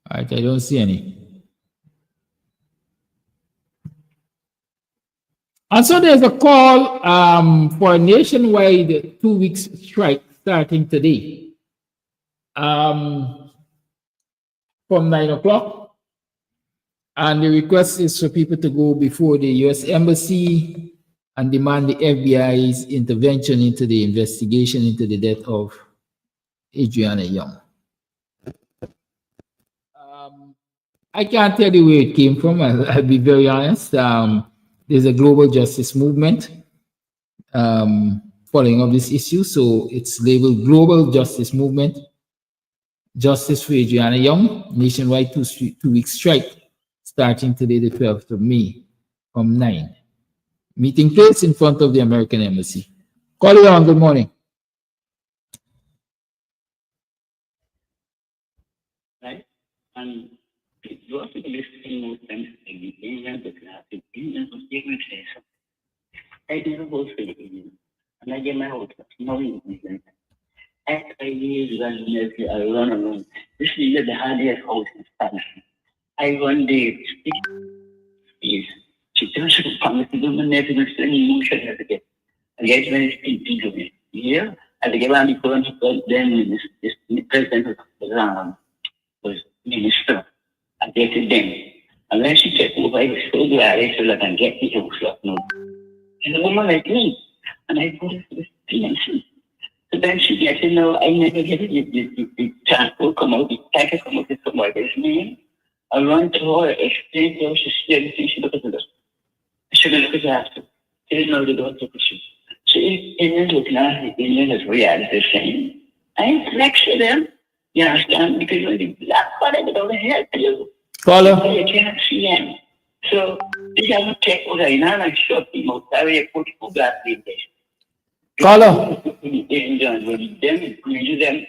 All right, I don't see any. And so there's a call for a nationwide 2-week strike starting today from 9 o'clock. And the request is for people to go before the U.S. Embassy and demand the FBI's intervention into the investigation into the death of Adriana Young. I can't tell you where it came from, I'll be very honest. There's a global justice movement following up this issue, so it's labeled Global Justice Movement, Justice for Adriana Young, nationwide 2-week strike starting today, the 12th of May from 9. Meeting place in front of the American Embassy. Call you on, good morning. Right? And you have to listen more times in the Indian, the class, the Indian, the statement says, I never go to the Indian. And I get my house, no Indian. As I live, I run alone. This is the hardest house in Spanish. I one day speak is she tells you to promise to do my nephew and any emotion at the get. I get when it's speaking to me. Yeah, at the get on the phone, then the president was minister. I get it then. And when she checked over, I was so glad I said, I can get the house up now. And the woman like me, and I put it to the PNC. So then she gets, I never get it. The transport come out, the package come out with somebody's name. I run to her, explain to her, she said everything, she looked at the door. She didn't look at her. She didn't know the door took a shoe. So if Indians looking at the Indians as reality the same, I ain't lecture them. You understand? Because when the black body, they don't help you. Caller. You can't see them. So they have to take what I know and shut them out. That way, put two black people. Caller. Indians, when them, greet them,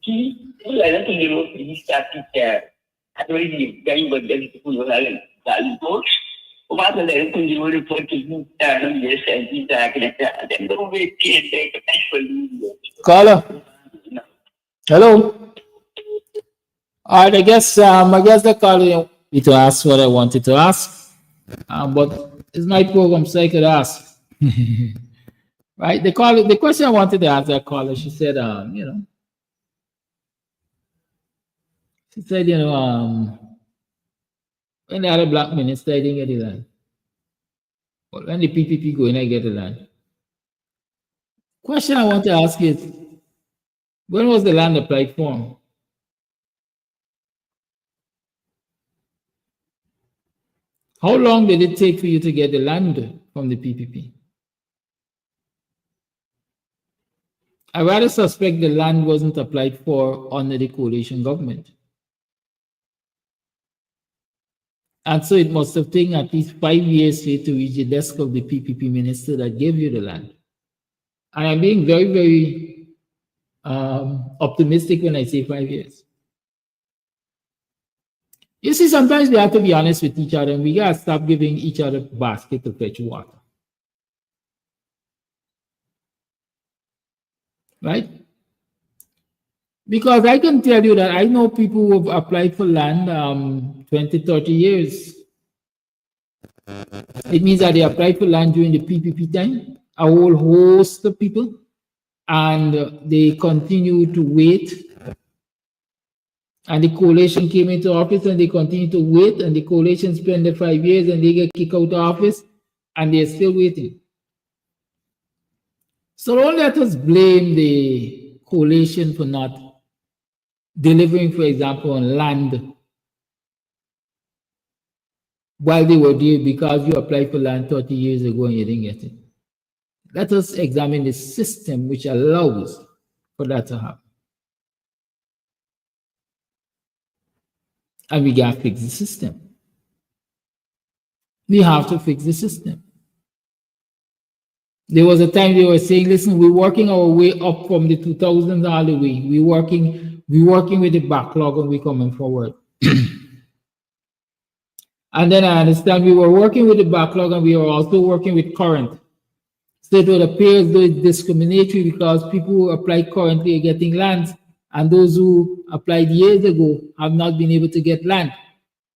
he let them to the road, he started there. I don't really going but then people who are in books. What are they putting the report to you? Yes, and he's then go away, take a special. Caller. Hello. All right, I guess the caller need to ask what I wanted to ask, but it's my program, so I could ask. Right? The question I wanted to ask that caller, she said, she said, when the other black minister, I didn't get the land. But when the PPP go in, I get the land. Question I want to ask is, when was the land applied for? How long did it take for you to get the land from the PPP? I rather suspect the land wasn't applied for under the coalition government. And so it must have taken at least 5 years for you to reach the desk of the PPP minister that gave you the land. And I'm being very, very optimistic when I say 5 years. You see, sometimes we have to be honest with each other and we got to stop giving each other a basket to fetch water. Right? Because I can tell you that I know people who have applied for land 20, 30 years. It means that they applied for land during the PPP time, a whole host of people, and they continue to wait. And the coalition came into office and they continue to wait, and the coalition spent the 5 years and they get kicked out of office and they're still waiting. So don't let us blame the coalition for not delivering, for example, on land while they were there because you applied for land 30 years ago and you didn't get it. Let us examine the system which allows for that to happen. And we got to fix the system. We have to fix the system. There was a time they were saying, listen, we're working our way up from the 2000s all the way. We're working with the backlog and we're coming forward. And then I understand we were working with the backlog and we were also working with current. So it would appear as though it's discriminatory because people who apply currently are getting lands and those who applied years ago have not been able to get land.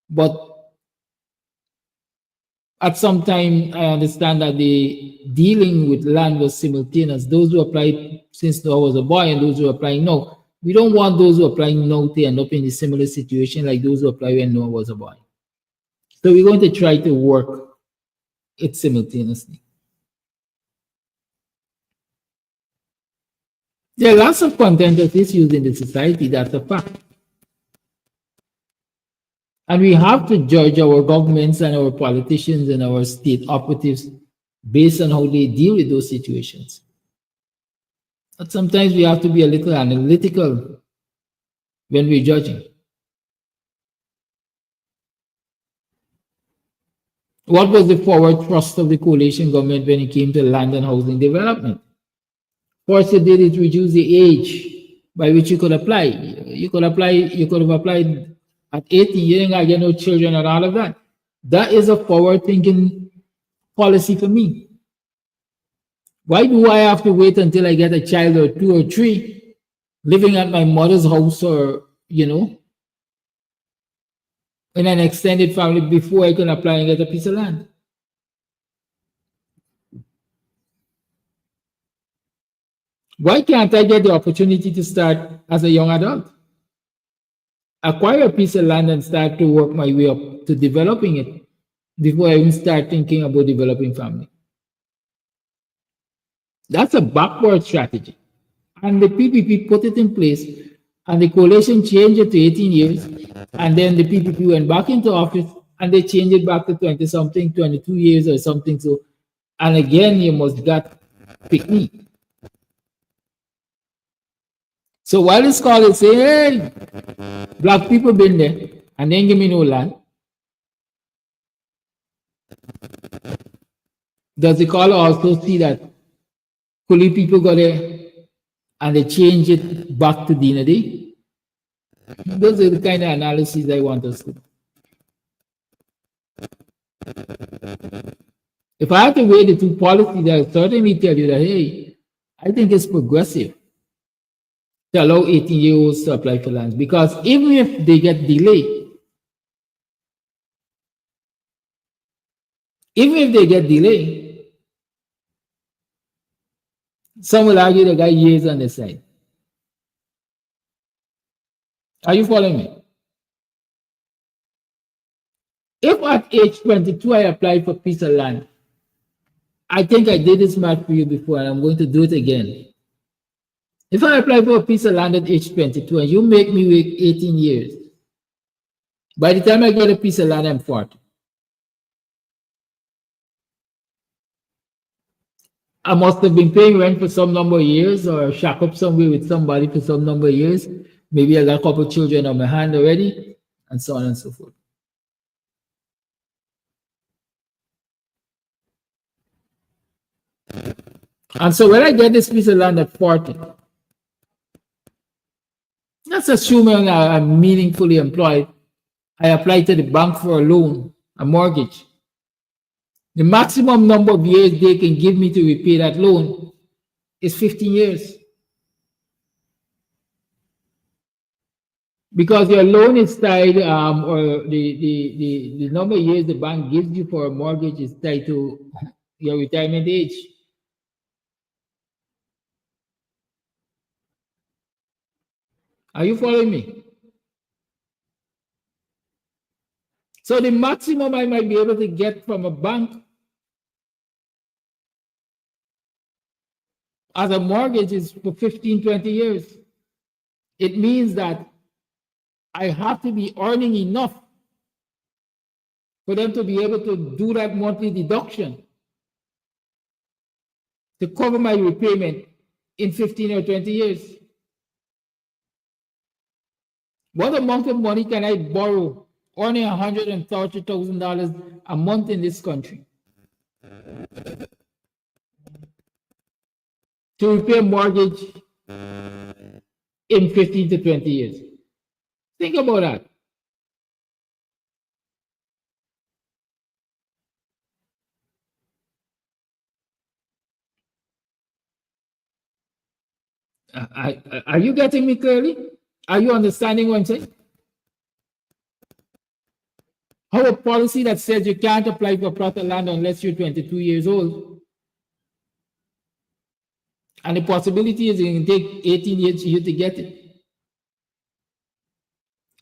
But at some time, I understand that the dealing with land was simultaneous. Those who applied since I was a boy and those who are applying now. We don't want those who are applying now to end up in a similar situation like those who applied when Noah was a boy. So we're going to try to work it simultaneously. There are lots of contentious issues in the society, that's a fact. And we have to judge our governments and our politicians and our state operatives based on how they deal with those situations. But sometimes we have to be a little analytical when we're judging. What was the forward thrust of the coalition government when it came to land and housing development? First, it did is reduce the age by which you could apply. You could have applied at 18, you ain't got to get no children and all of that. That is a forward-thinking policy for me. Why do I have to wait until I get a child or 2 or 3 living at my mother's house or, in an extended family before I can apply and get a piece of land? Why can't I get the opportunity to start as a young adult? Acquire a piece of land and start to work my way up to developing it before I even start thinking about developing family. That's a backward strategy. And the PPP put it in place and the coalition changed it to 18 years. And then the PPP went back into office and they changed it back to 20-something, 22 years or something. So, and again, you must get pick me. So while the scholars say, hey, black people been there and then give me no land, does the scholar also see that Kuli people got there and they change it back to Dina Day? Those are the kind of analyses I want us to do. If I have to weigh the two policies, I'll certainly tell you that, hey, I think it's progressive to allow 18-year-olds to apply for lands, because even if they get delayed, some will argue the guy years on the side. Are you following me? If at age 22 I apply for a piece of land, I think I did this math for you before and I'm going to do it again. If I apply for a piece of land at age 22 and you make me wait 18 years, by the time I get a piece of land, I'm 40. I must have been paying rent for some number of years or shack up somewhere with somebody for some number of years. Maybe I got a couple of children on my hand already, and so on and so forth. And so when I get this piece of land at 40, let's assuming I'm meaningfully employed, I apply to the bank for a loan, a mortgage. The maximum number of years they can give me to repay that loan is 15 years. Because your loan is tied, or the number of years the bank gives you for a mortgage is tied to your retirement age. Are you following me? So the maximum I might be able to get from a bank as a mortgage is for 15, 20 years. It means that I have to be earning enough for them to be able to do that monthly deduction to cover my repayment in 15 or 20 years. What amount of money can I borrow earning $130,000 a month in this country to repay mortgage in 15 to 20 years? Think about that. Are you getting me clearly? Are you understanding what I'm saying? How a policy that says you can't apply for plot of land unless you're 22 years old, and the possibility is it can take 18 years for you to get it.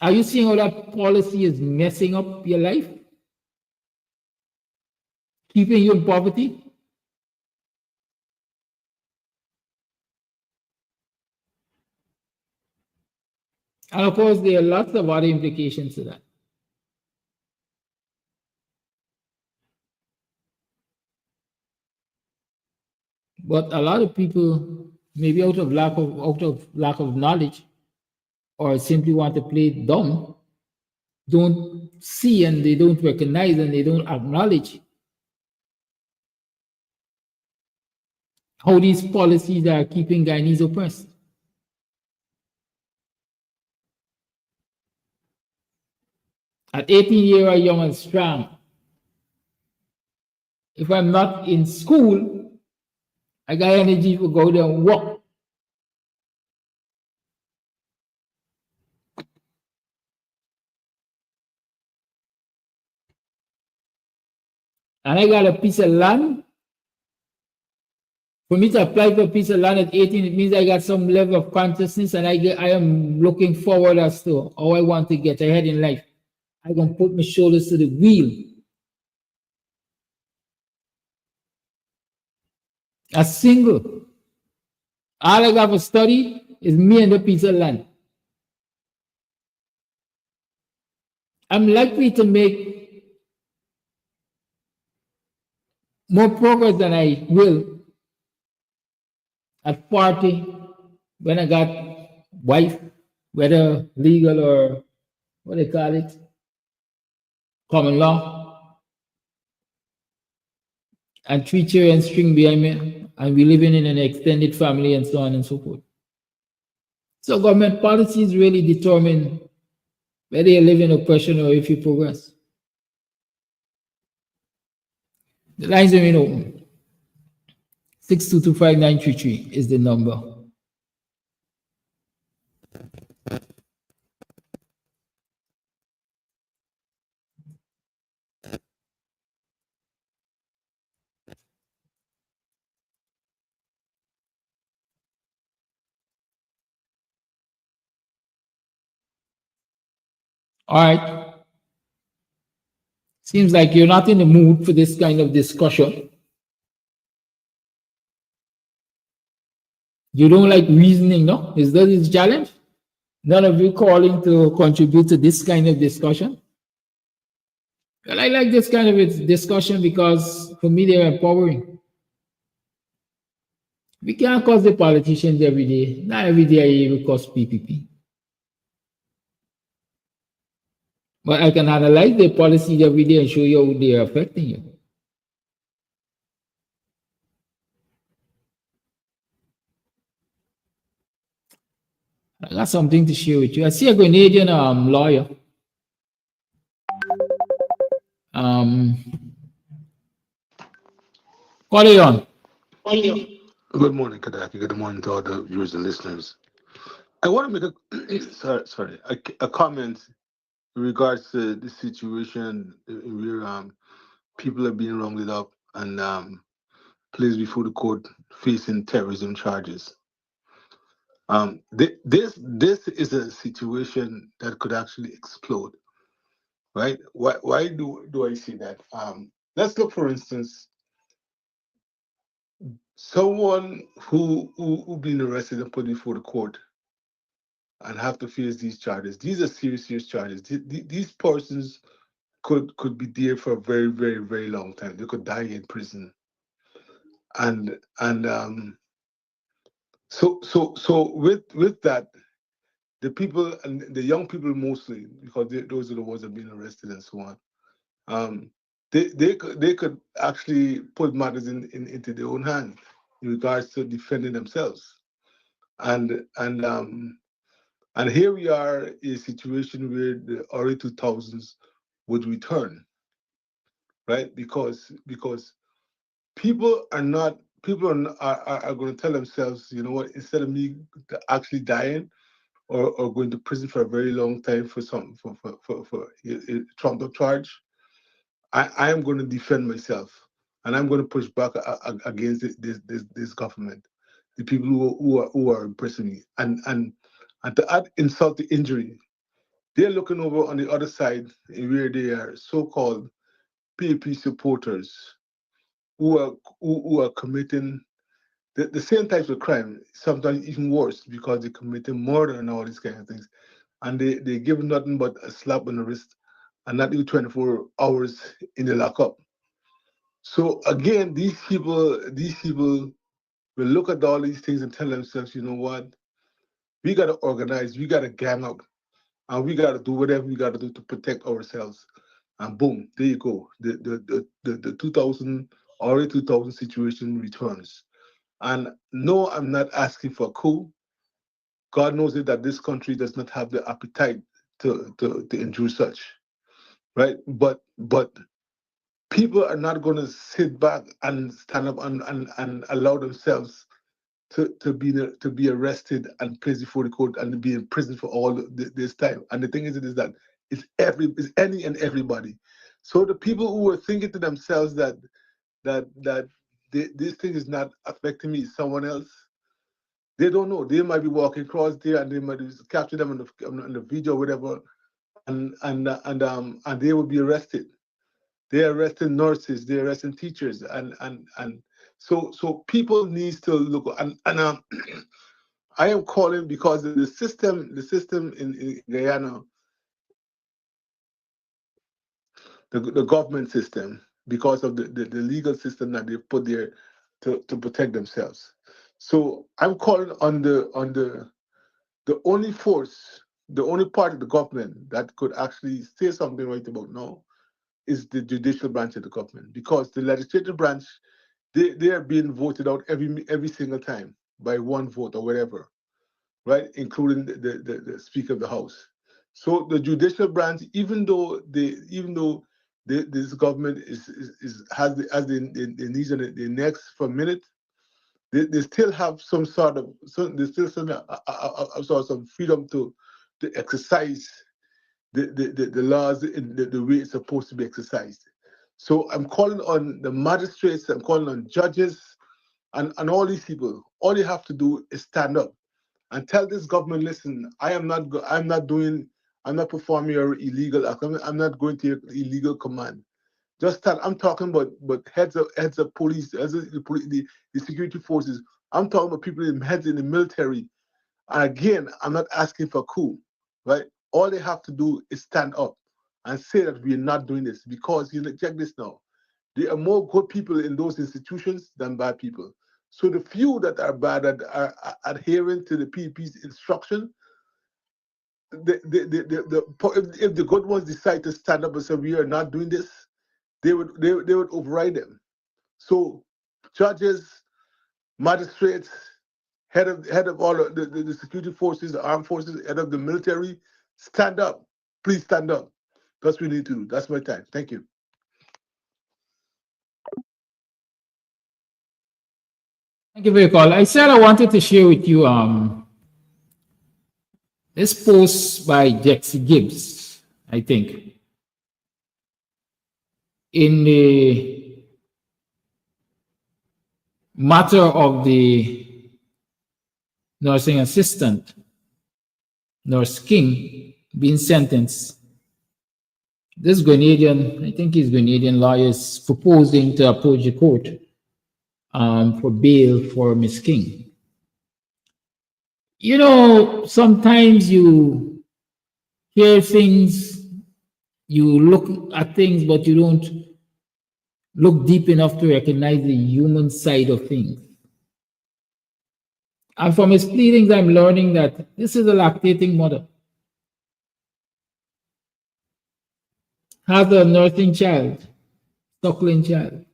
Are you seeing how that policy is messing up your life? Keeping you in poverty? And of course, there are lots of other implications to that. But a lot of people, maybe out of lack of knowledge, or simply want to play dumb, don't see and they don't recognize and they don't acknowledge how these policies are keeping Guyanese oppressed. At 18 years old, young and strong, if I'm not in school, I got energy to go there and work. And I got a piece of land. For me to apply for a piece of land at 18, it means I got some level of consciousness and I am looking forward as to how I want to get ahead in life. I can put my shoulders to the wheel. As single. All I got for study is me and the piece of land. I'm likely to make more progress than I will at 40 when I got wife, whether legal or what they call it, common law, and 3 children string behind me, and we living in an extended family and so on and so forth. So government policies really determine whether you live in oppression or if you progress. The lines remain open. 6225933 is the number. All right. Seems like you're not in the mood for this kind of discussion. You don't like reasoning, no? Is that his challenge? None of you calling to contribute to this kind of discussion? Well, I like this kind of discussion because for me they're empowering. We can't cause the politicians every day. Not every day I will cause PPP. But I can analyze the policies every day and show you how they are affecting you. I got something to share with you. I see a Grenadian lawyer. Call it on. Good morning, Kadaki. Good morning to all the viewers and listeners. I want to make a comment in regards to the situation where people are being rounded up and placed before the court facing terrorism charges. This is a situation that could actually explode, right? Why do I say that? Let's look, for instance, someone who been arrested and put before the court and have to face these charges. These are serious charges. These persons could be there for a very, very, very long time. They could die in prison. And so with that, the people and the young people mostly, because those are the ones that are being arrested and so on. They could actually put matters into their own hand in regards to defending themselves. And here we are in a situation where the early 2000s would return, right? Because people are going to tell themselves, you know what, instead of me actually dying or going to prison for a very long time for a trumped up charge, I am going to defend myself, and I'm going to push back against this government, the people who are oppressing me, and to add insult to injury, they're looking over on the other side where they are so-called PAP supporters who are committing the same types of crime, sometimes even worse, because they're committing murder and all these kind of things, and they give nothing but a slap on the wrist and not even 24 hours in the lockup. So again, these people will look at all these things and tell themselves, you know what, we got to organize, we got to gang up, and we got to do whatever we got to do to protect ourselves. And boom, there you go. The 2000 early 2000 situation returns. And no, I'm not asking for a coup. God knows it that this country does not have the appetite to endure such, right? But people are not going to sit back and stand up and allow themselves to be arrested and placed before the court and be in prison for all this time. And the thing is that it's any and everybody. So the people who are thinking to themselves that this thing is not affecting me, someone else, they don't know. They might be walking across there and they might capture them on the video or whatever, and they will be arrested. They're arresting nurses, they're arresting teachers, and so people needs to look and I am calling because the system in Guyana, the government system, because of the legal system that they've put there to protect themselves. So I'm calling on the only force, the only part of the government that could actually say something right about now is the judicial branch of the government, because the legislative branch, they are being voted out every single time by one vote or whatever, right? Including the Speaker of the House. So the judicial branch, even though this government has the needs on the necks for a minute, they still have some sort of some freedom to exercise the laws in the way it's supposed to be exercised. So I'm calling on the magistrates, I'm calling on judges, and all these people. All you have to do is stand up and tell this government, listen, I'm not performing your illegal act. I'm not going to your illegal command. Just stand. I'm talking about heads of police, the security forces. I'm talking about people heads in the military. And again, I'm not asking for a coup, right? All they have to do is stand up and say that we're not doing this, because check this now. There are more good people in those institutions than bad people. So the few that are bad, that are adhering to the PP's instruction, if the good ones decide to stand up and say we are not doing this, they would override them. So judges, magistrates, head of all the security forces, the armed forces, head of the military, stand up. Please stand up. That's what we need to do. That's my time. Thank you. Thank you for your call. I said I wanted to share with you this post by Jexy Gibbs, I think, in the matter of the nursing assistant, Nurse King, being sentenced. This Grenadian, I think he's Grenadian lawyer, is proposing to approach the court for bail for Miss King. You know, sometimes you hear things, you look at things, but you don't look deep enough to recognize the human side of things. And from his pleadings, I'm learning that this is a lactating mother, has a nursing child, suckling child,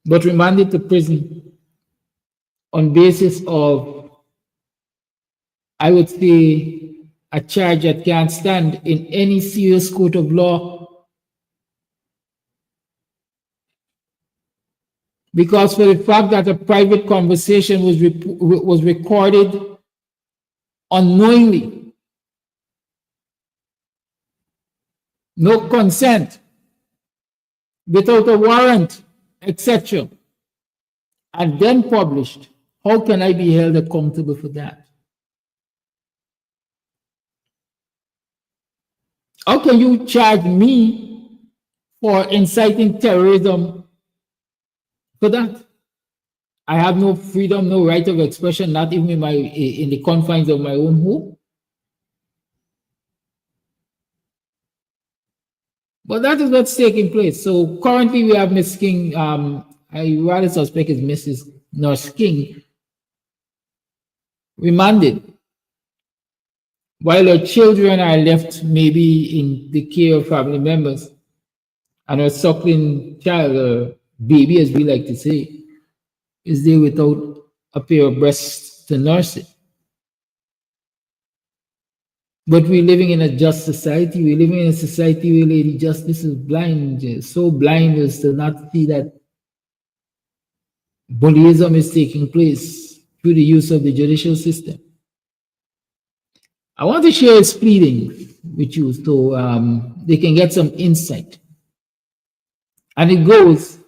but remanded to prison on basis of, I would say, a charge that can't stand in any serious court of law. Because for the fact that a private conversation was recorded unknowingly, no consent, without a warrant, etc., and then published, how can I be held accountable for that? How can you charge me for inciting terrorism for that? I have no freedom, no right of expression, not even in the confines of my own home. But that is what's taking place. So currently we have Miss King, I rather suspect it's Mrs. Nurse King, remanded, while her children are left maybe in the care of family members, and her suckling child, or baby as we like to say, is there without a pair of breasts to nurse it. But we're living in a just society. We're living in a society where Lady Justice is blind, so blind as to not see that bullyism is taking place through the use of the judicial system. I want to share his pleadings with you so they can get some insight. And it goes,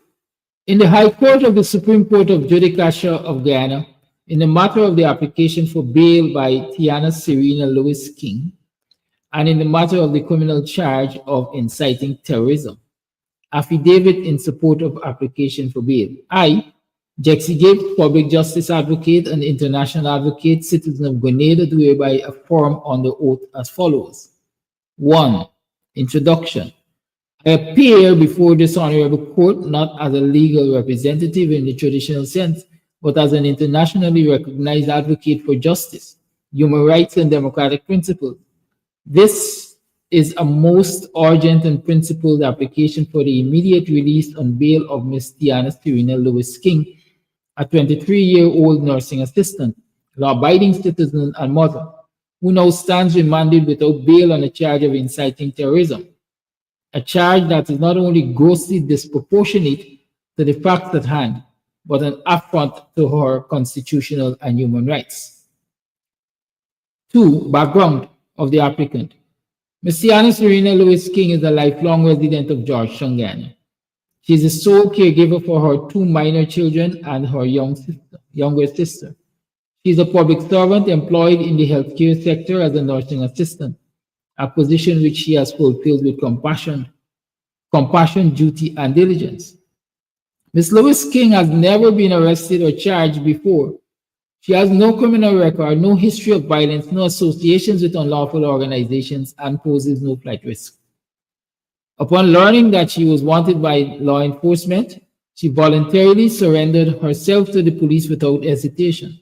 in the High Court of the Supreme Court of Judicature of Guyana, in the matter of the application for bail by Tiana Serena Lewis King, and in the matter of the criminal charge of inciting terrorism, affidavit in support of application for bail. I, Jexi Gibbs, public justice advocate and international advocate, citizen of Grenada, do hereby affirm on the oath as follows. 1. Introduction. I appear before this honorable court not as a legal representative in the traditional sense, but as an internationally recognized advocate for justice, human rights, and democratic principles. This is a most urgent and principled application for the immediate release on bail of Ms. Tiana Serena Lewis King, a 23-year-old nursing assistant, law-abiding citizen and mother, who now stands remanded without bail on a charge of inciting terrorism, a charge that is not only grossly disproportionate to the facts at hand, but an affront to her constitutional and human rights. 2. Background of the applicant. Ms. Tiana Serena Lewis King is a lifelong resident of Georgetown, Guyana. She is the sole caregiver for her 2 minor children and her younger sister. She is a public servant employed in the healthcare sector as a nursing assistant, a position which she has fulfilled with compassion, duty, and diligence. Ms. Lewis King has never been arrested or charged before. She has no criminal record, no history of violence, no associations with unlawful organizations, and poses no flight risk. Upon learning that she was wanted by law enforcement, she voluntarily surrendered herself to the police without hesitation,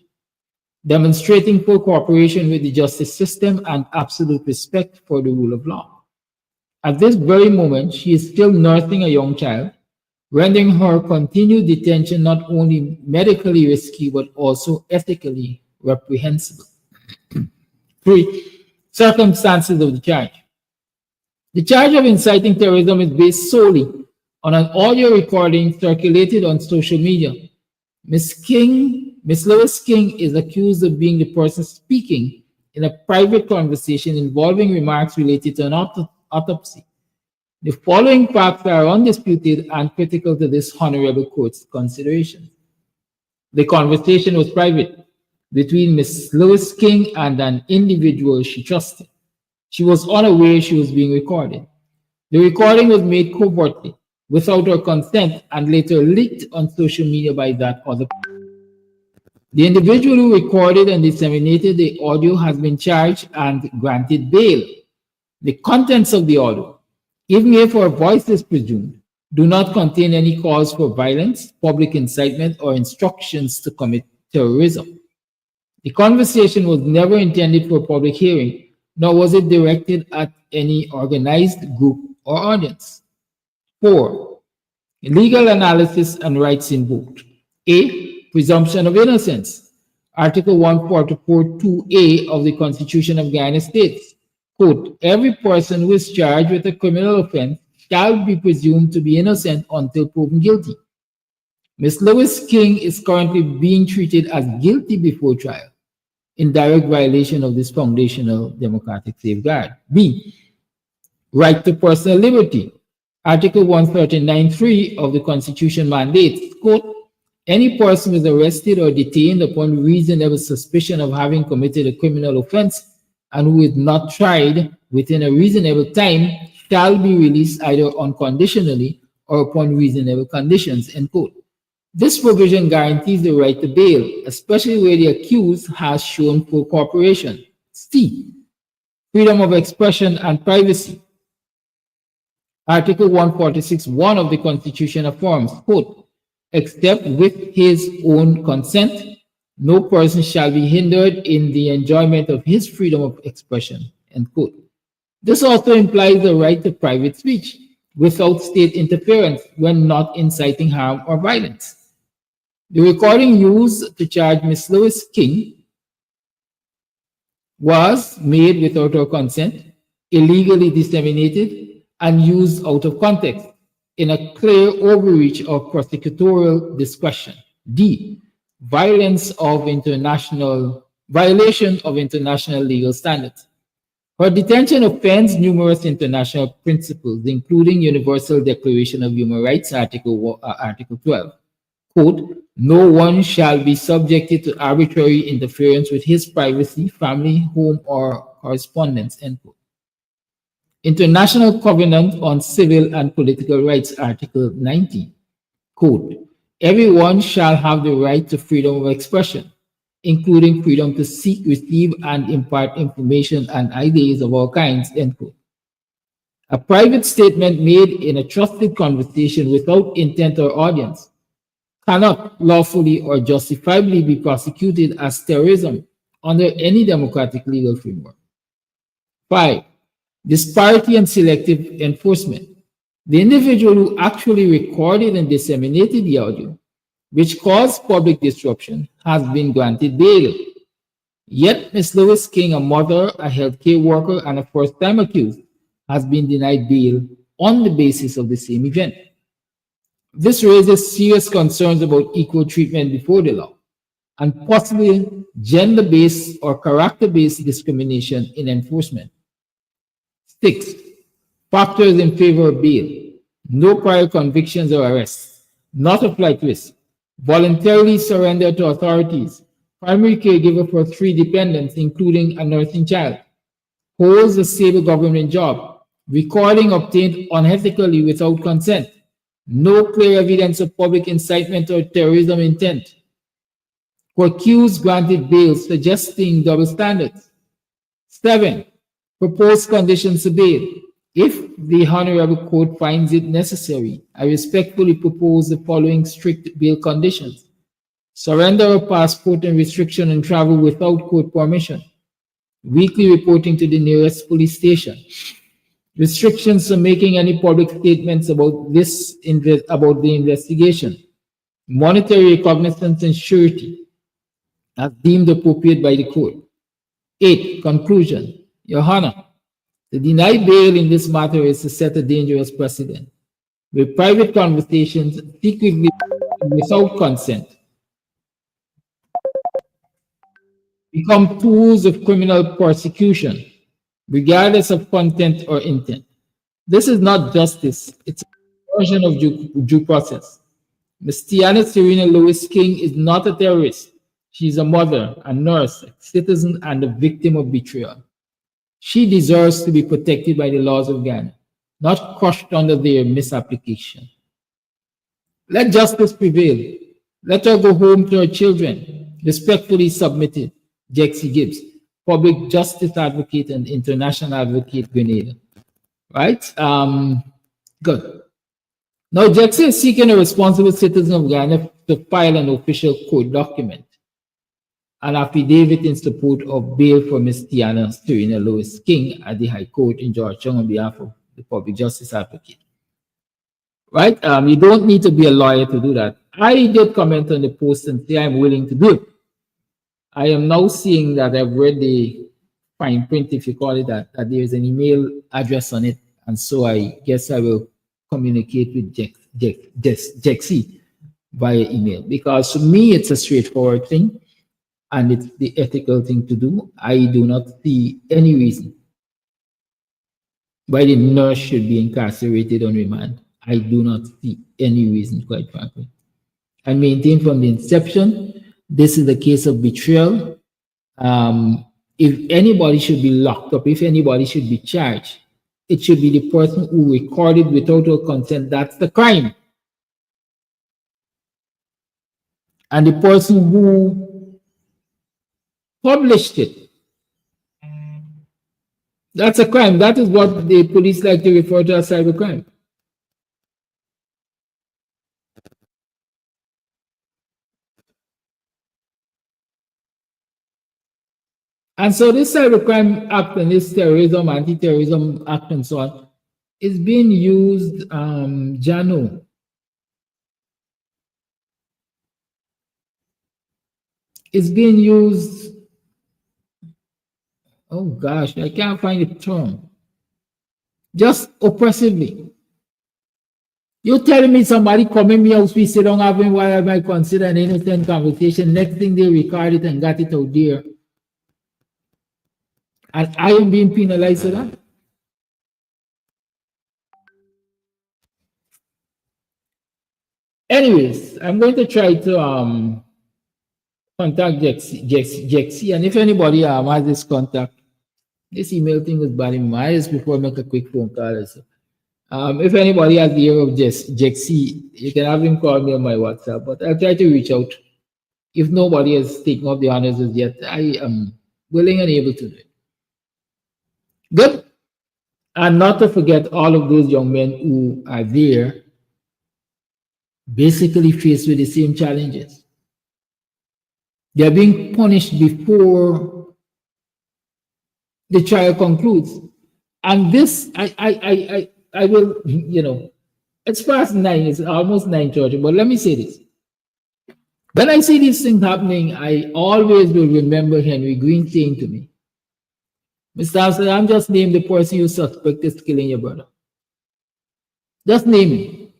demonstrating full cooperation with the justice system and absolute respect for the rule of law. At this very moment, she is still nursing a young child, rendering her continued detention not only medically risky, but also ethically reprehensible. 3. Circumstances of the charge. The charge of inciting terrorism is based solely on an audio recording circulated on social media. Ms. Lewis King is accused of being the person speaking in a private conversation involving remarks related to an autopsy. The following facts are undisputed and critical to this honorable court's consideration. The conversation was private between Ms. Lewis King and an individual she trusted. She was unaware she was being recorded. The recording was made covertly, without her consent, and later leaked on social media by that other person. The individual who recorded and disseminated the audio has been charged and granted bail. The contents of the audio, even if her voice is presumed, do not contain any calls for violence, public incitement, or instructions to commit terrorism. The conversation was never intended for a public hearing, nor was it directed at any organized group or audience. 4. Legal analysis and rights invoked. A. Presumption of innocence. Article 144(2)(a) of the Constitution of Guyana states, quote, every person who is charged with a criminal offense shall be presumed to be innocent until proven guilty. Ms. Lois King is currently being treated as guilty before trial, in direct violation of this foundational democratic safeguard. B. Right to personal liberty. Article 139(3) of the Constitution mandates, quote, any person who is arrested or detained upon reasonable suspicion of having committed a criminal offense and who is not tried within a reasonable time shall be released either unconditionally or upon reasonable conditions, end quote. This provision guarantees the right to bail, especially where the accused has shown full cooperation. C. Freedom of expression and privacy. Article 146(1) of the Constitution affirms, quote, except with his own consent, no person shall be hindered in the enjoyment of his freedom of expression, end quote. This also implies the right to private speech without state interference when not inciting harm or violence. The recording used to charge Ms. Lois King was made without her consent, illegally disseminated, and used out of context in a clear overreach of prosecutorial discretion. D. Violation of international legal standards. Her detention offends numerous international principles, including Universal Declaration of Human Rights, Article 12. Quote, no one shall be subjected to arbitrary interference with his privacy, family, home, or correspondence, end quote. International Covenant on Civil and Political Rights, Article 19. Quote, everyone shall have the right to freedom of expression, including freedom to seek, receive, and impart information and ideas of all kinds, end quote. A private statement made in a trusted conversation without intent or audience cannot lawfully or justifiably be prosecuted as terrorism under any democratic legal framework. 5. Disparity and selective enforcement. The individual who actually recorded and disseminated the audio, which caused public disruption, has been granted bail. Yet Ms. Lois King, a mother, a healthcare worker, and a first-time accused, has been denied bail on the basis of the same event. This raises serious concerns about equal treatment before the law and possibly gender-based or character-based discrimination in enforcement. 6. Factors in favor of bail. No prior convictions or arrests, not a flight risk, voluntarily surrender to authorities, primary caregiver for 3 dependents, including a nursing child, holds a stable government job, recording obtained unethically without consent, no clear evidence of public incitement or terrorism intent. Accused granted bail, suggesting double standards. 7. Proposed conditions to bail. If the Honorable Court finds it necessary, I respectfully propose the following strict bail conditions. Surrender of passport and restriction on travel without court permission. Weekly reporting to the nearest police station. Restrictions on making any public statements about the investigation. Monetary recognizance and surety as deemed appropriate by the court. 8. Conclusion. Your Honor, to deny bail in this matter is to set a dangerous precedent, where private conversations secretly without consent become tools of criminal prosecution, regardless of content or intent. This is not justice, it's a version of due process. Ms. Tiana Serena Lois King is not a terrorist. She is a mother, a nurse, a citizen, and a victim of betrayal. She deserves to be protected by the laws of Guyana, not crushed under their misapplication. Let justice prevail. Let her go home to her children. Respectfully submitted, Jexy Gibbs, Public Justice Advocate and International Advocate, Grenada. Right? Good. Now, Jackson is seeking a responsible citizen of Guyana to file an official court document, an affidavit in support of bail for Ms. Tiana Serena Lewis King at the High Court in Georgetown on behalf of the Public Justice Advocate. Right? You don't need to be a lawyer to do that. I did comment on the post and say I'm willing to do it. I am now seeing that I've read the fine print, if you call it that there is an email address on it. And so I guess I will communicate with Jexy via email, because for me, it's a straightforward thing and it's the ethical thing to do. I do not see any reason why the nurse should be incarcerated on remand. I do not see any reason, quite frankly. I maintain from the inception, this is a case of betrayal. If anybody should be locked up, if anybody should be charged, it should be the person who recorded without our consent. That's the crime. And the person who published it, that's a crime. That is what the police like to refer to as cybercrime. And so this cybercrime act and this terrorism, anti-terrorism act and so on is being used, Jano. It's being used, oh gosh, I can't find the term. Just oppressively. You telling me somebody come in my house, we sit down having what I might consider an innocent conversation. Next thing they record it and got it out there. And I am being penalized for that. Anyways, I'm going to try to contact Jexy, and if anybody has this contact, this email thing is bad in my eyes before I make a quick phone call. So, if anybody has the ear of Jexy, you can have him call me on my WhatsApp, but I'll try to reach out. If nobody has taken up the honors as yet, I am willing and able to do it. Good. And not to forget all of those young men who are there basically faced with the same challenges. They're being punished before the trial concludes. And this, I will, you know, it's past 9, it's almost 9:30, but let me say this. When I see these things happening, I always will remember Henry Green saying to me, Mr. Armstrong, I'm just named the person you suspect is killing your brother. Just name him.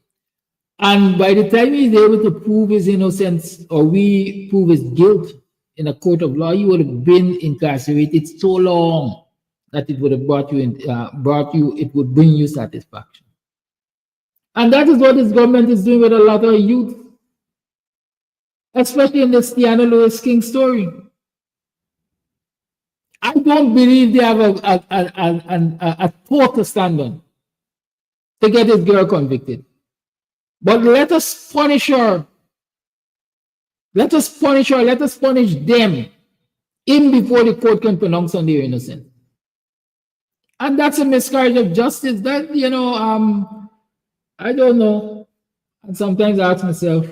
And by the time he's able to prove his innocence, or we prove his guilt in a court of law, he would have been incarcerated so long that it would have it would bring you satisfaction. And that is what this government is doing with a lot of youth, especially in the Tiana Lewis King story. I don't believe they have a thought to stand on to get this girl convicted. But let us punish her. Let us punish her. Let us punish them even before the court can pronounce on their innocence. And that's a miscarriage of justice. That, you know, I don't know. And sometimes I ask myself,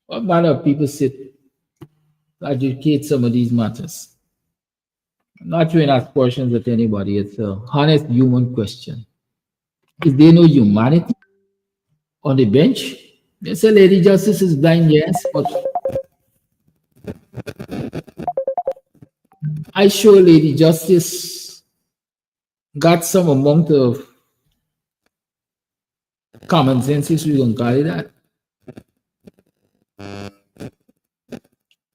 what manner of people sit to adjudicate some of these matters? I'm not trying to ask questions at anybody. It's a honest human question. Is there no humanity on the bench? They say Lady Justice is blind, yes, but I sure Lady Justice got some amount of common sense, if we can call it that.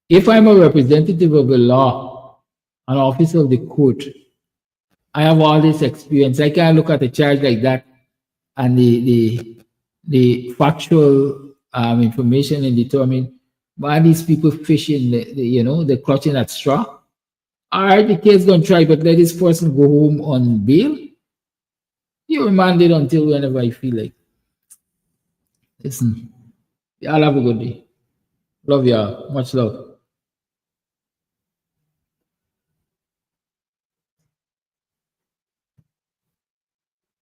If I'm a representative of the law, an officer of the court, I have all this experience. I can't look at a charge like that and the factual information and determine why these people fishing, they're clutching at straw. All right, the case gonna try, but let this person go home on bail. You're remanded until whenever I feel like. Listen, y'all have a good day. Love y'all. Much love.